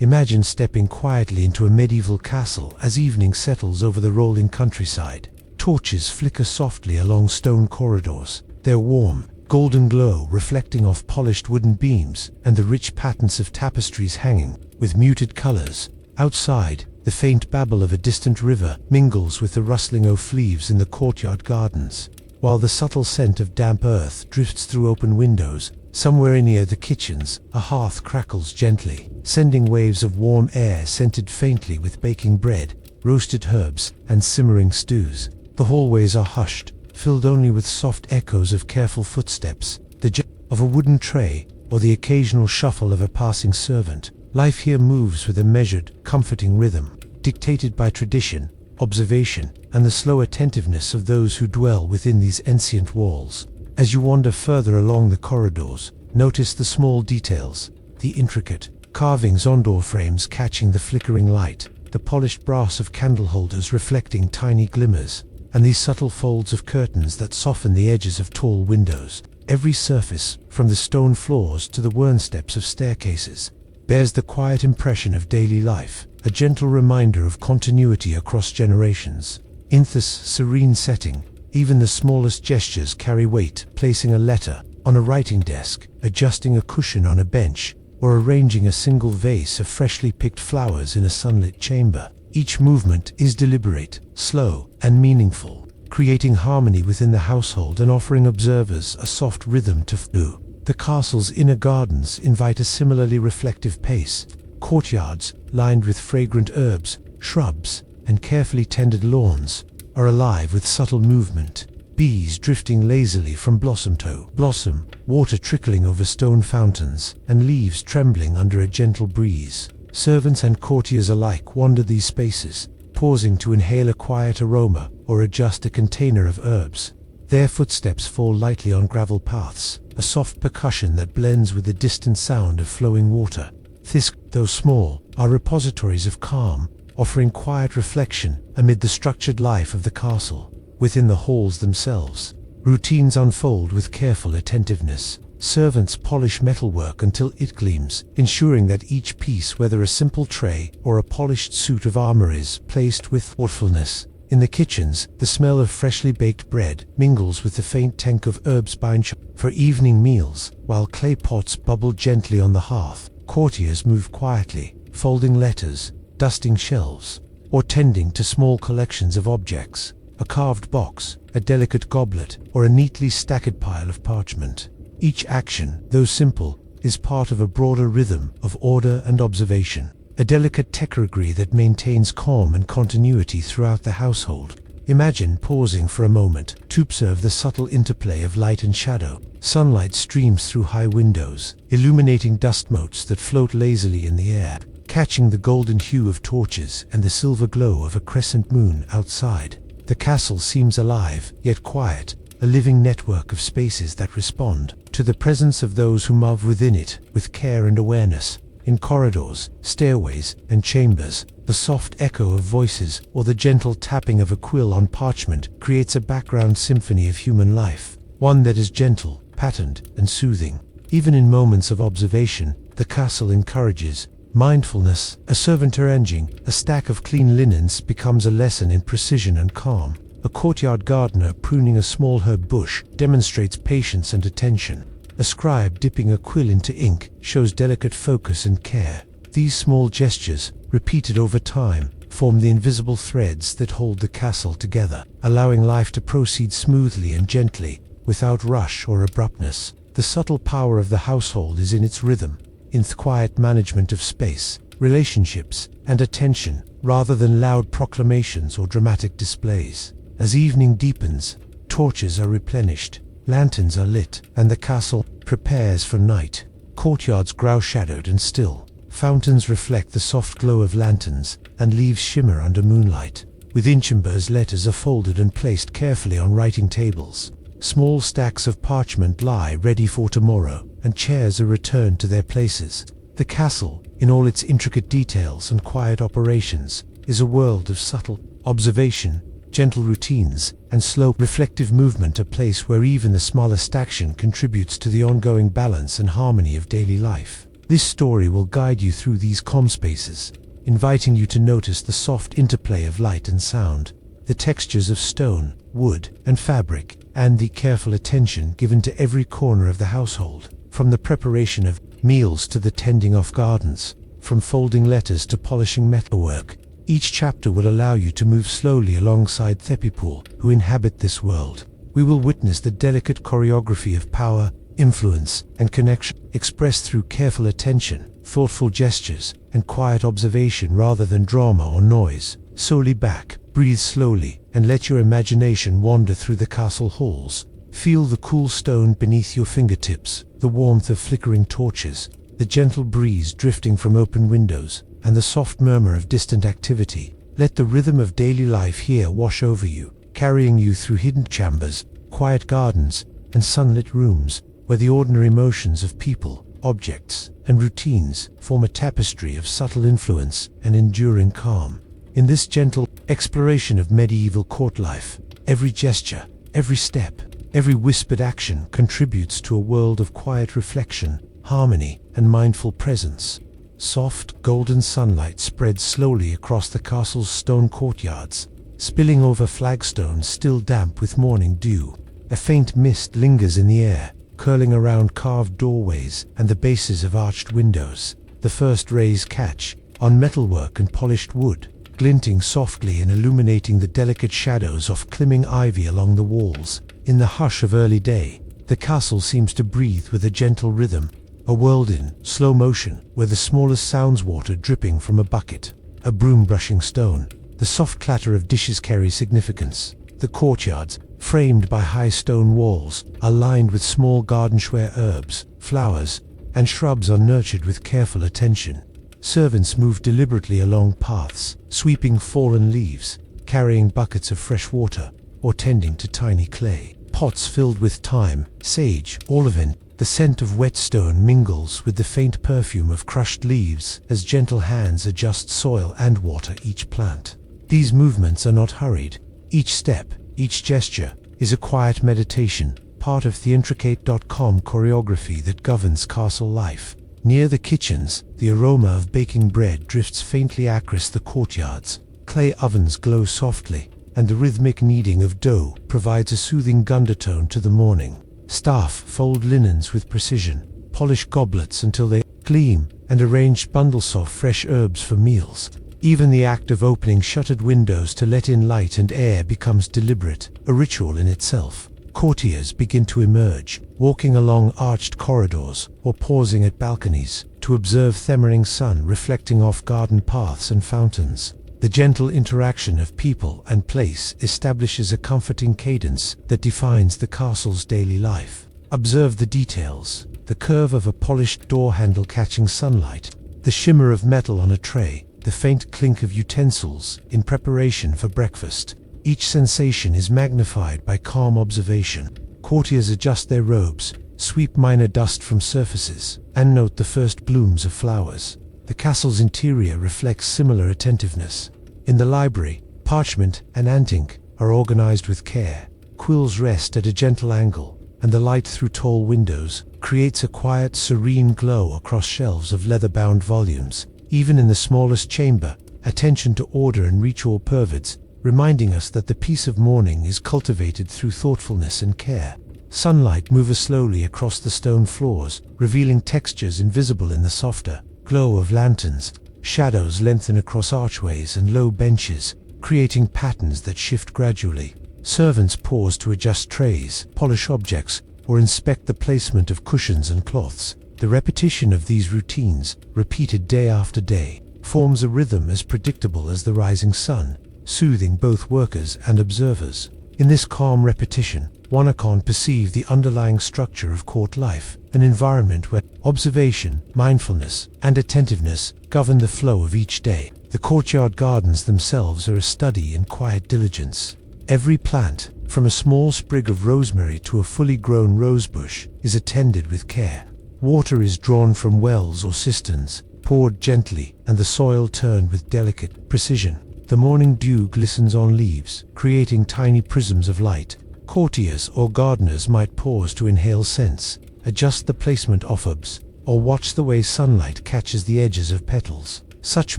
Imagine stepping quietly into a medieval castle as evening settles over the rolling countryside. Torches flicker softly along stone corridors, their warm, golden glow reflecting off polished wooden beams and the rich patterns of tapestries hanging with muted colors. Outside, the faint babble of a distant river mingles with the rustling of leaves in the courtyard gardens, while the subtle scent of damp earth drifts through open windows. Somewhere near the kitchens, a hearth crackles gently, sending waves of warm air scented faintly with baking bread, roasted herbs, and simmering stews. The hallways are hushed, filled only with soft echoes of careful footsteps, the jar of a wooden tray, or the occasional shuffle of a passing servant. Life here moves with a measured, comforting rhythm, dictated by tradition, observation, and the slow attentiveness of those who dwell within these ancient walls. As you wander further along the corridors, notice the small details, the intricate carvings on door frames catching the flickering light, the polished brass of candle holders reflecting tiny glimmers, and these subtle folds of curtains that soften the edges of tall windows. Every surface, from the stone floors to the worn steps of staircases, bears the quiet impression of daily life, a gentle reminder of continuity across generations. In this serene setting, even the smallest gestures carry weight, placing a letter on a writing desk, adjusting a cushion on a bench, or arranging a single vase of freshly picked flowers in a sunlit chamber. Each movement is deliberate, slow, and meaningful, creating harmony within the household and offering observers a soft rhythm to follow. The castle's inner gardens invite a similarly reflective pace. Courtyards, lined with fragrant herbs, shrubs, and carefully tended lawns, are alive with subtle movement. Bees drifting lazily from blossom to blossom, water trickling over stone fountains, and leaves trembling under a gentle breeze. Servants and courtiers alike wander these spaces, pausing to inhale a quiet aroma or adjust a container of herbs. Their footsteps fall lightly on gravel paths, a soft percussion that blends with the distant sound of flowing water. These, though small, are repositories of calm, offering quiet reflection amid the structured life of the castle. Within the halls themselves, routines unfold with careful attentiveness. Servants polish metalwork until it gleams, ensuring that each piece, whether a simple tray or a polished suit of armor, is placed with thoughtfulness. In the kitchens, the smell of freshly baked bread mingles with the faint tank of herbs bound for evening meals, while clay pots bubble gently on the hearth. Courtiers move quietly, folding letters, dusting shelves, or tending to small collections of objects, a carved box, a delicate goblet, or a neatly stacked pile of parchment. Each action, though simple, is part of a broader rhythm of order and observation, a delicate technology that maintains calm and continuity throughout the household. Imagine pausing for a moment to observe the subtle interplay of light and shadow. Sunlight streams through high windows, illuminating dust motes that float lazily in the air, catching the golden hue of torches and the silver glow of a crescent moon outside. The castle seems alive, yet quiet, a living network of spaces that respond to the presence of those who move within it with care and awareness. In corridors, stairways, and chambers, the soft echo of voices or the gentle tapping of a quill on parchment creates a background symphony of human life, one that is gentle, patterned, and soothing. Even in moments of observation, the castle encourages mindfulness. A servant arranging a stack of clean linens becomes a lesson in precision and calm. A courtyard gardener pruning a small herb bush demonstrates patience and attention. A scribe dipping a quill into ink shows delicate focus and care. These small gestures, repeated over time, form the invisible threads that hold the castle together, allowing life to proceed smoothly and gently, without rush or abruptness. The subtle power of the household is in its rhythm, in the quiet management of space, relationships, and attention, rather than loud proclamations or dramatic displays. As evening deepens, torches are replenished, lanterns are lit, and the castle prepares for night. Courtyards grow shadowed and still. Fountains reflect the soft glow of lanterns, and leaves shimmer under moonlight. Within chambers, letters are folded and placed carefully on writing tables. Small stacks of parchment lie ready for tomorrow, and chairs are returned to their places. The castle, in all its intricate details and quiet operations, is a world of subtle observation, gentle routines, and slow, reflective movement, a place where even the smallest action contributes to the ongoing balance and harmony of daily life. This story will guide you through these calm spaces, inviting you to notice the soft interplay of light and sound, the textures of stone, wood, and fabric, and the careful attention given to every corner of the household, from the preparation of meals to the tending of gardens, from folding letters to polishing metalwork. Each chapter will allow you to move slowly alongside the people who inhabit this world. We will witness the delicate choreography of power, influence, and connection, expressed through careful attention, thoughtful gestures, and quiet observation rather than drama or noise. Solely back, breathe slowly, and let your imagination wander through the castle halls. Feel the cool stone beneath your fingertips, the warmth of flickering torches, the gentle breeze drifting from open windows, and the soft murmur of distant activity. Let the rhythm of daily life here wash over you, carrying you through hidden chambers, quiet gardens, and sunlit rooms, where the ordinary motions of people, objects, and routines form a tapestry of subtle influence and enduring calm. In this gentle exploration of medieval court life, every gesture, every step, every whispered action contributes to a world of quiet reflection, harmony, and mindful presence. Soft, golden sunlight spreads slowly across the castle's stone courtyards, spilling over flagstones still damp with morning dew. A faint mist lingers in the air, curling around carved doorways and the bases of arched windows. The first rays catch on metalwork and polished wood, glinting softly and illuminating the delicate shadows of climbing ivy along the walls. In the hush of early day, the castle seems to breathe with a gentle rhythm, a world in slow motion, where the smallest sounds, water dripping from a bucket, a broom brushing stone, the soft clatter of dishes carry significance. The courtyards, framed by high stone walls, are lined with small gardens where herbs, flowers, and shrubs are nurtured with careful attention. Servants move deliberately along paths, sweeping fallen leaves, carrying buckets of fresh water, or tending to tiny clay pots filled with thyme, sage, or lavender. The scent of wet stone mingles with the faint perfume of crushed leaves as gentle hands adjust soil and water each plant. These movements are not hurried. Each step, each gesture, is a quiet meditation, part of the intricate.com choreography that governs castle life. Near the kitchens, the aroma of baking bread drifts faintly across the courtyards. Clay ovens glow softly, and the rhythmic kneading of dough provides a soothing undertone to the morning. Staff fold linens with precision, polish goblets until they gleam, and arrange bundles of fresh herbs for meals. Even the act of opening shuttered windows to let in light and air becomes deliberate, a ritual in itself. Courtiers begin to emerge, walking along arched corridors or pausing at balconies to observe the morning sun reflecting off garden paths and fountains. The gentle interaction of people and place establishes a comforting cadence that defines the castle's daily life. Observe the details: the curve of a polished door handle catching sunlight, the shimmer of metal on a tray, the faint clink of utensils in preparation for breakfast. Each sensation is magnified by calm observation. Courtiers adjust their robes, sweep minor dust from surfaces, and note the first blooms of flowers. The castle's interior reflects similar attentiveness. In the library, parchment and ink are organized with care. Quills rest at a gentle angle, and the light through tall windows creates a quiet, serene glow across shelves of leather-bound volumes. Even in the smallest chamber, attention to order and ritual pervades, reminding us that the peace of morning is cultivated through thoughtfulness and care. Sunlight moves slowly across the stone floors, revealing textures invisible in the softer glow of lanterns. Shadows lengthen across archways and low benches, creating patterns that shift gradually. Servants pause to adjust trays, polish objects, or inspect the placement of cushions and cloths. The repetition of these routines, repeated day after day, forms a rhythm as predictable as the rising sun, soothing both workers and observers. In this calm repetition, one can perceive the underlying structure of court life, an environment where observation, mindfulness, and attentiveness govern the flow of each day. The courtyard gardens themselves are a study in quiet diligence. Every plant, from a small sprig of rosemary to a fully grown rosebush, is attended with care. Water is drawn from wells or cisterns, poured gently, and the soil turned with delicate precision. The morning dew glistens on leaves, creating tiny prisms of light. Courtiers or gardeners might pause to inhale scents, adjust the placement of herbs, or watch the way sunlight catches the edges of petals. Such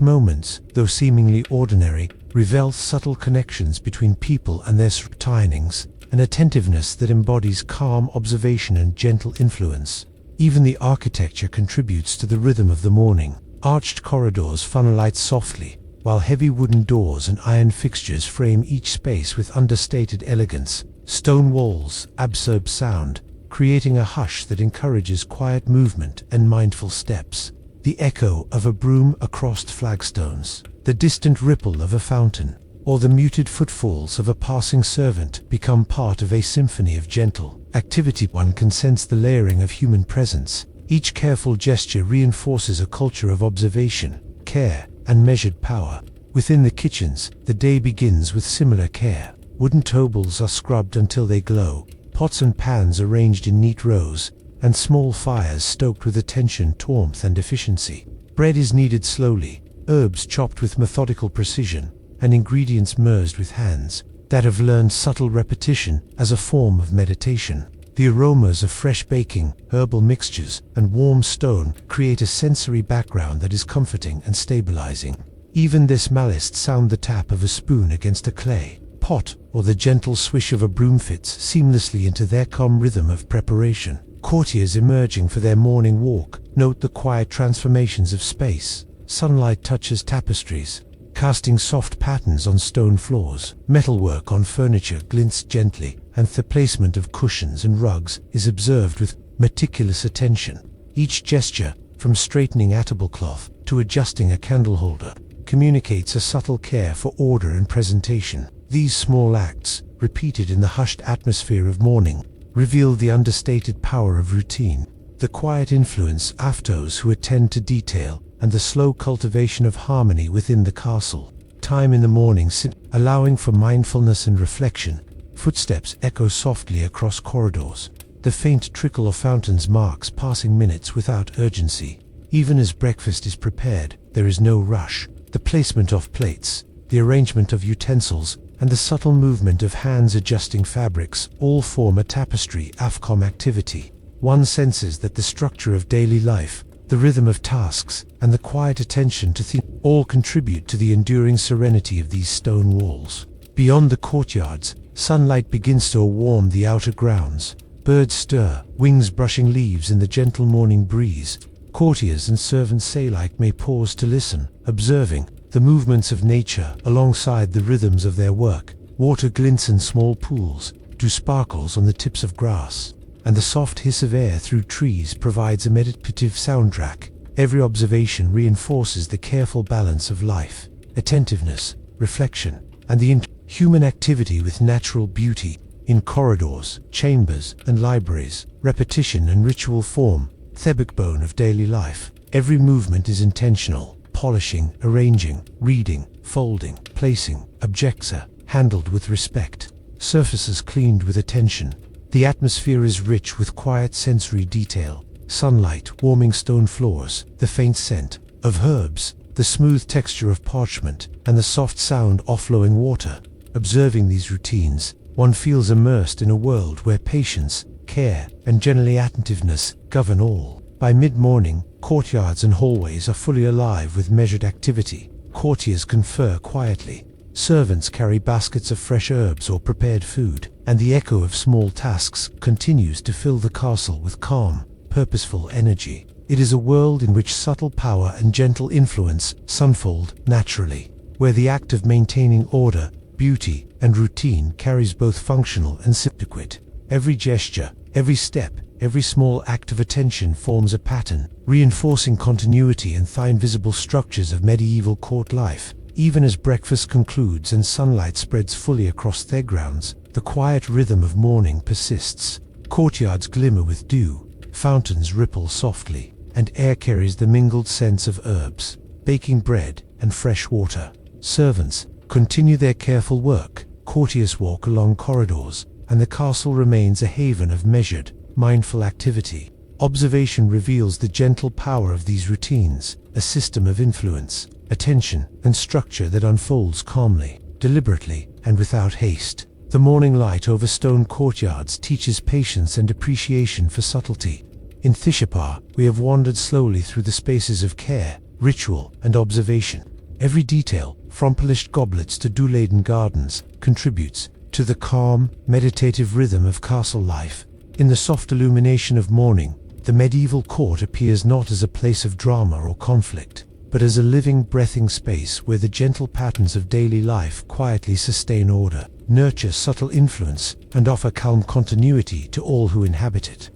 moments, though seemingly ordinary, reveal subtle connections between people and their surroundings, an attentiveness that embodies calm observation and gentle influence. Even the architecture contributes to the rhythm of the morning. Arched corridors funnel light softly, while heavy wooden doors and iron fixtures frame each space with understated elegance. Stone walls absorb sound, creating a hush that encourages quiet movement and mindful steps. The echo of a broom across flagstones, the distant ripple of a fountain, or the muted footfalls of a passing servant become part of a symphony of gentle activity. One can sense the layering of human presence. Each careful gesture reinforces a culture of observation, care, and measured power. Within the kitchens, the day begins with similar care. Wooden tables are scrubbed until they glow, pots and pans arranged in neat rows, and small fires stoked with attention, warmth, and efficiency. Bread is kneaded slowly, herbs chopped with methodical precision, and ingredients merged with hands that have learned subtle repetition as a form of meditation. The aromas of fresh baking, herbal mixtures, and warm stone create a sensory background that is comforting and stabilizing. Even this malice sound, the tap of a spoon against a clay pot, or the gentle swish of a broom fits seamlessly into their calm rhythm of preparation. Courtiers emerging for their morning walk note the quiet transformations of space. Sunlight touches tapestries, casting soft patterns on stone floors. Metalwork on furniture glints gently, and the placement of cushions and rugs is observed with meticulous attention. Each gesture, from straightening a tablecloth to adjusting a candle holder, communicates a subtle care for order and presentation. These small acts, repeated in the hushed atmosphere of morning, reveal the understated power of routine, the quiet influence of those who attend to detail, and the slow cultivation of harmony within the castle. Time in the morning, allowing for mindfulness and reflection. Footsteps echo softly across corridors. The faint trickle of fountains marks passing minutes without urgency. Even as breakfast is prepared, there is no rush. The placement of plates, the arrangement of utensils, and the subtle movement of hands adjusting fabrics all form a tapestry of calm activity. One senses that the structure of daily life, the rhythm of tasks, and the quiet attention to things all contribute to the enduring serenity of these stone walls. Beyond the courtyards, sunlight begins to warm the outer grounds. Birds stir, wings brushing leaves in the gentle morning breeze. Courtiers and servants alike may pause to listen, observing the movements of nature alongside the rhythms of their work. Water glints in small pools, dew sparkles on the tips of grass, and the soft hiss of air through trees provides a meditative soundtrack. Every observation reinforces the careful balance of life, attentiveness, reflection, and the human activity with natural beauty. In corridors, chambers, and libraries, repetition and ritual form the backbone of daily life. Every movement is intentional. Polishing, arranging, reading, folding, placing, objects are handled with respect. Surfaces cleaned with attention. The atmosphere is rich with quiet sensory detail. Sunlight warming stone floors, the faint scent of herbs, the smooth texture of parchment, and the soft sound of flowing water. Observing these routines, one feels immersed in a world where patience, care, and generally attentiveness govern all. By mid-morning, courtyards and hallways are fully alive with measured activity. Courtiers confer quietly. Servants carry baskets of fresh herbs or prepared food, and the echo of small tasks continues to fill the castle with calm, purposeful energy. It is a world in which subtle power and gentle influence unfold naturally, where the act of maintaining order, beauty, and routine carries both functional and symbolic. Every gesture, every step, every small act of attention forms a pattern, reinforcing continuity and the invisible structures of medieval court life. Even as breakfast concludes and sunlight spreads fully across their grounds, the quiet rhythm of morning persists. Courtyards glimmer with dew, fountains ripple softly, and air carries the mingled scents of herbs, baking bread, and fresh water. Servants continue their careful work, courtiers walk along corridors, and the castle remains a haven of measured, mindful activity. Observation reveals the gentle power of these routines, a system of influence, attention, and structure that unfolds calmly, deliberately, and without haste. The morning light over stone courtyards teaches patience and appreciation for subtlety. In Thishapar, we have wandered slowly through the spaces of care, ritual, and observation. Every detail, from polished goblets to dew-laden gardens, contributes to the calm, meditative rhythm of castle life. In the soft illumination of morning, the medieval court appears not as a place of drama or conflict, but as a living, breathing space where the gentle patterns of daily life quietly sustain order, nurture subtle influence, and offer calm continuity to all who inhabit it.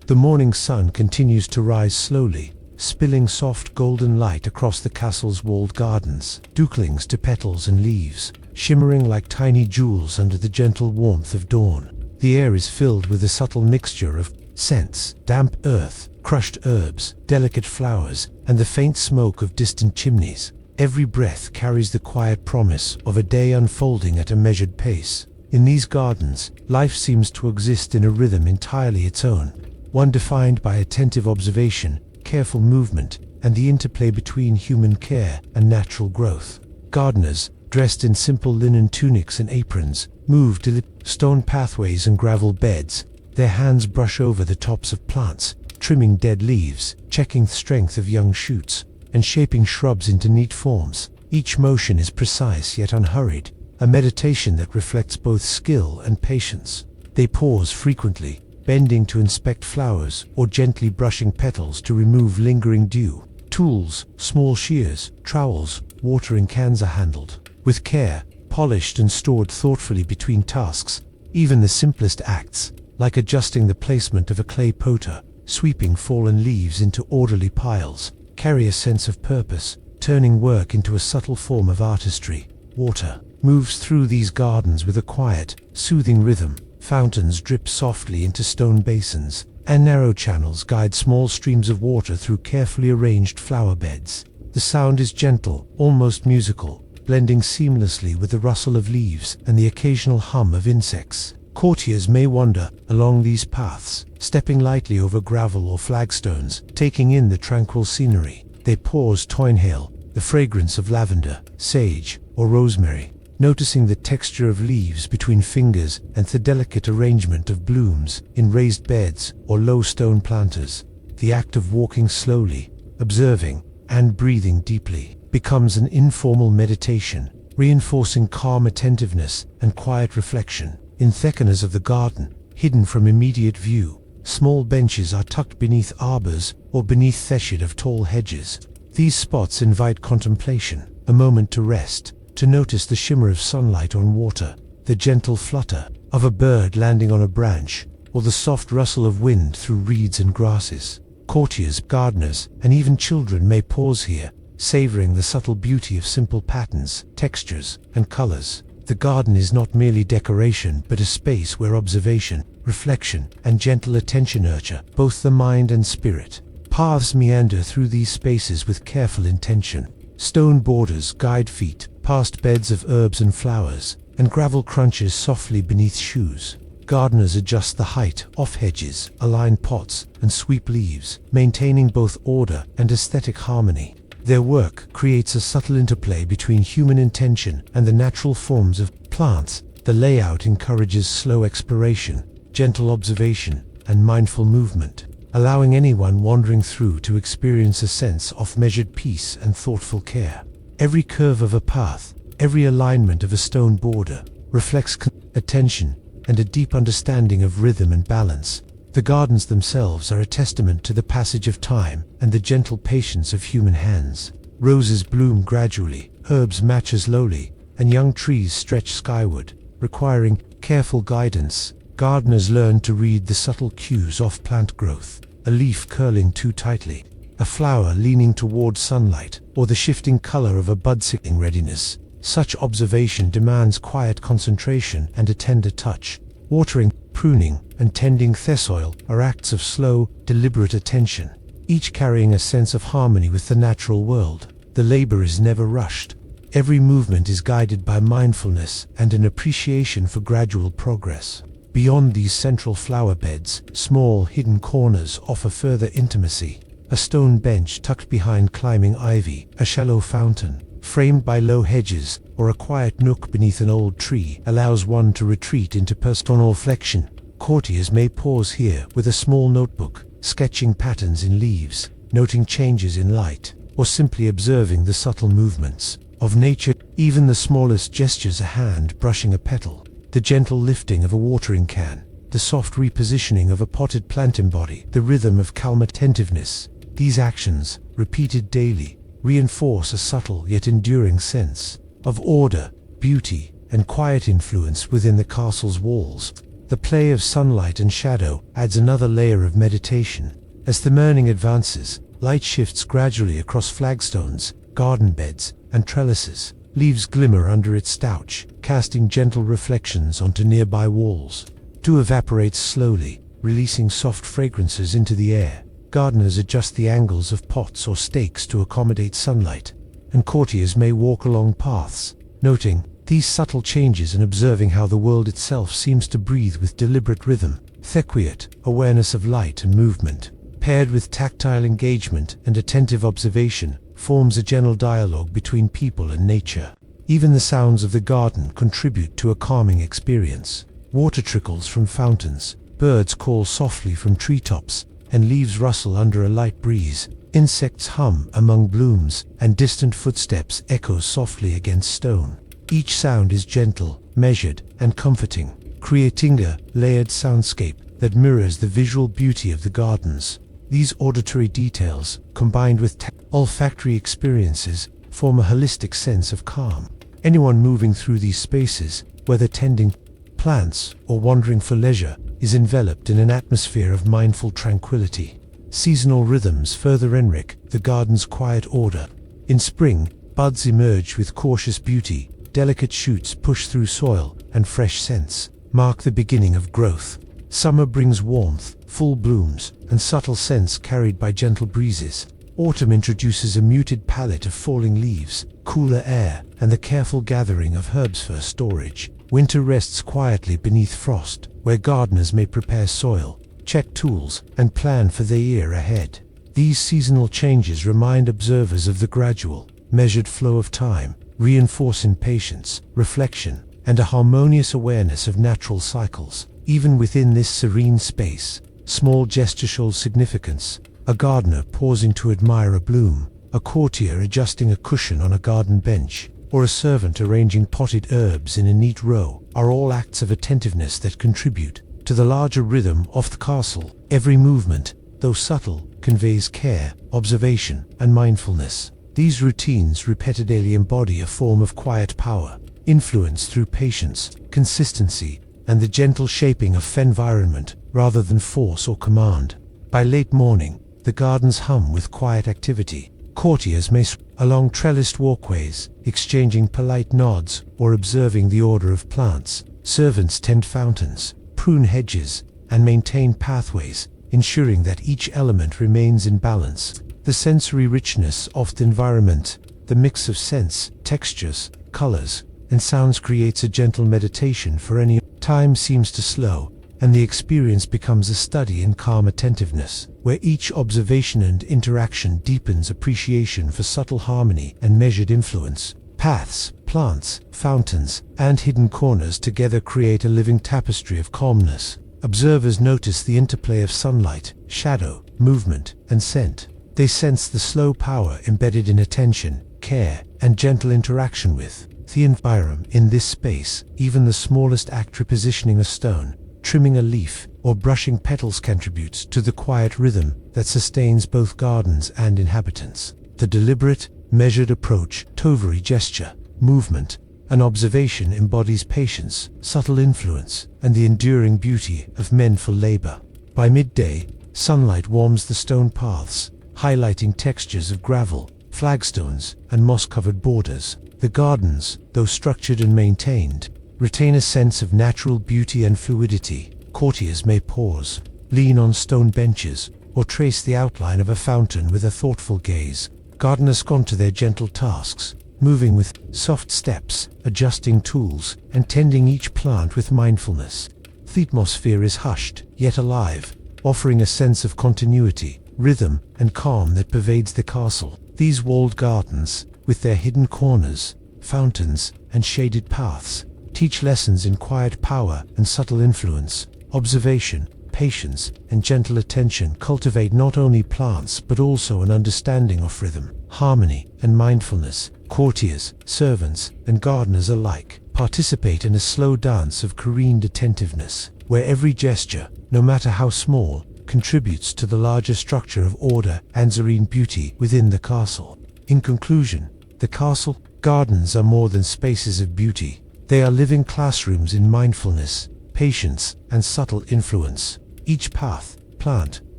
The morning sun continues to rise slowly, spilling soft golden light across the castle's walled gardens, ducklings to petals and leaves, shimmering like tiny jewels under the gentle warmth of dawn. The air is filled with a subtle mixture of scents, damp earth, crushed herbs, delicate flowers, and the faint smoke of distant chimneys. Every breath carries the quiet promise of a day unfolding at a measured pace. In these gardens, life seems to exist in a rhythm entirely its own, one defined by attentive observation, careful movement, and the interplay between human care and natural growth. Gardeners, dressed in simple linen tunics and aprons, move to stone pathways and gravel beds. Their hands brush over the tops of plants, trimming dead leaves, checking the strength of young shoots, and shaping shrubs into neat forms. Each motion is precise yet unhurried, a meditation that reflects both skill and patience. They pause frequently, bending to inspect flowers or gently brushing petals to remove lingering dew. Tools, small shears, trowels, watering cans are handled with care, polished and stored thoughtfully between tasks. Even the simplest acts, like adjusting the placement of a clay potter, sweeping fallen leaves into orderly piles, carry a sense of purpose, turning work into a subtle form of artistry. Water moves through these gardens with a quiet, soothing rhythm. Fountains drip softly into stone basins, and narrow channels guide small streams of water through carefully arranged flower beds. The sound is gentle, almost musical, blending seamlessly with the rustle of leaves and the occasional hum of insects. Courtiers may wander along these paths, stepping lightly over gravel or flagstones, taking in the tranquil scenery. They pause to inhale the fragrance of lavender, sage, or rosemary, noticing the texture of leaves between fingers and the delicate arrangement of blooms in raised beds or low stone planters. The act of walking slowly, observing, and breathing deeply becomes an informal meditation, reinforcing calm attentiveness and quiet reflection. In theckanas of the garden, hidden from immediate view, small benches are tucked beneath arbors or beneath the shade of tall hedges. These spots invite contemplation, a moment to rest, to notice the shimmer of sunlight on water, the gentle flutter of a bird landing on a branch, or the soft rustle of wind through reeds and grasses. Courtiers, gardeners, and even children may pause here, savoring the subtle beauty of simple patterns, textures, and colors. The garden is not merely decoration, but a space where observation, reflection, and gentle attention nurture both the mind and spirit. Paths meander through these spaces with careful intention. Stone borders guide feet past beds of herbs and flowers, and gravel crunches softly beneath shoes. Gardeners adjust the height of hedges, align pots, and sweep leaves, maintaining both order and aesthetic harmony. Their work creates a subtle interplay between human intention and the natural forms of plants. The layout encourages slow exploration, gentle observation, and mindful movement, allowing anyone wandering through to experience a sense of measured peace and thoughtful care. Every curve of a path, every alignment of a stone border, reflects attention and a deep understanding of rhythm and balance. The gardens themselves are a testament to the passage of time and the gentle patience of human hands. Roses bloom gradually, herbs mature slowly, and young trees stretch skyward, requiring careful guidance. Gardeners learn to read the subtle cues of plant growth, a leaf curling too tightly, a flower leaning toward sunlight, or the shifting color of a bud in readiness. Such observation demands quiet concentration and a tender touch. Watering, pruning, and tending the soil are acts of slow, deliberate attention, each carrying a sense of harmony with the natural world. The labor is never rushed. Every movement is guided by mindfulness and an appreciation for gradual progress. Beyond these central flower beds, small hidden corners offer further intimacy. A stone bench tucked behind climbing ivy, a shallow fountain framed by low hedges, or a quiet nook beneath an old tree allows one to retreat into personal reflection. Courtiers may pause here with a small notebook, sketching patterns in leaves, noting changes in light, or simply observing the subtle movements of nature. Even the smallest gestures, a hand brushing a petal, the gentle lifting of a watering can, the soft repositioning of a potted plant, embody the rhythm of calm attentiveness. These actions, repeated daily, reinforce a subtle yet enduring sense of order, beauty, and quiet influence within the castle's walls. The play of sunlight and shadow adds another layer of meditation. As the morning advances, light shifts gradually across flagstones, garden beds, and trellises. Leaves glimmer under its stouch, casting gentle reflections onto nearby walls. Dew evaporates slowly, releasing soft fragrances into the air. Gardeners adjust the angles of pots or stakes to accommodate sunlight, and courtiers may walk along paths, noting these subtle changes and observing how the world itself seems to breathe with deliberate rhythm. Thequiet, awareness of light and movement, paired with tactile engagement and attentive observation, forms a gentle dialogue between people and nature. Even the sounds of the garden contribute to a calming experience. Water trickles from fountains, birds call softly from treetops, and leaves rustle under a light breeze. Insects hum among blooms, and distant footsteps echo softly against stone. Each sound is gentle, measured, and comforting, creating a layered soundscape that mirrors the visual beauty of the gardens. These auditory details, combined with olfactory experiences, form a holistic sense of calm. Anyone moving through these spaces, whether tending plants or wandering for leisure, is enveloped in an atmosphere of mindful tranquility. Seasonal rhythms further enrich the garden's quiet order. In spring, buds emerge with cautious beauty, delicate shoots push through soil, and fresh scents mark the beginning of growth. Summer brings warmth, full blooms, and subtle scents carried by gentle breezes. Autumn introduces a muted palette of falling leaves, cooler air, and the careful gathering of herbs for storage. Winter rests quietly beneath frost, where gardeners may prepare soil, check tools, and plan for the year ahead. These seasonal changes remind observers of the gradual, measured flow of time, reinforcing patience, reflection, and a harmonious awareness of natural cycles. Even within this serene space, small gestures show significance. A gardener pausing to admire a bloom, a courtier adjusting a cushion on a garden bench, or a servant arranging potted herbs in a neat row, are all acts of attentiveness that contribute to the larger rhythm of the castle. Every movement, though subtle, conveys care, observation, and mindfulness. These routines repeatedly embody a form of quiet power, influenced through patience, consistency, and the gentle shaping of environment, rather than force or command. By late morning, the gardens hum with quiet activity. Courtiers may along trellised walkways, exchanging polite nods or observing the order of plants. Servants tend fountains, prune hedges, and maintain pathways, ensuring that each element remains in balance. The sensory richness of the environment, the mix of scents, textures, colors, and sounds creates a gentle meditation for any. Time seems to slow, and the experience becomes a study in calm attentiveness, where each observation and interaction deepens appreciation for subtle harmony and measured influence. Paths, plants, fountains, and hidden corners together create a living tapestry of calmness. Observers notice the interplay of sunlight, shadow, movement, and scent. They sense the slow power embedded in attention, care, and gentle interaction with the environment. In this space, even the smallest act, repositioning a stone, trimming a leaf, or brushing petals, contributes to the quiet rhythm that sustains both gardens and inhabitants. The deliberate, measured approach, every gesture, movement, and observation embodies patience, subtle influence, and the enduring beauty of mindful labor. By midday, sunlight warms the stone paths, highlighting textures of gravel, flagstones, and moss-covered borders. The gardens, though structured and maintained, retain a sense of natural beauty and fluidity. Courtiers may pause, lean on stone benches, or trace the outline of a fountain with a thoughtful gaze. Gardeners go to their gentle tasks, moving with soft steps, adjusting tools, and tending each plant with mindfulness. The atmosphere is hushed, yet alive, offering a sense of continuity, rhythm, and calm that pervades the castle. These walled gardens, with their hidden corners, fountains, and shaded paths, teach lessons in quiet power and subtle influence. Observation, patience, and gentle attention cultivate not only plants but also an understanding of rhythm, harmony, and mindfulness. Courtiers, servants, and gardeners alike participate in a slow dance of careened attentiveness, where every gesture, no matter how small, contributes to the larger structure of order and serene beauty within the castle. In conclusion, the castle gardens are more than spaces of beauty. They are living classrooms in mindfulness, patience, and subtle influence. Each path, plant,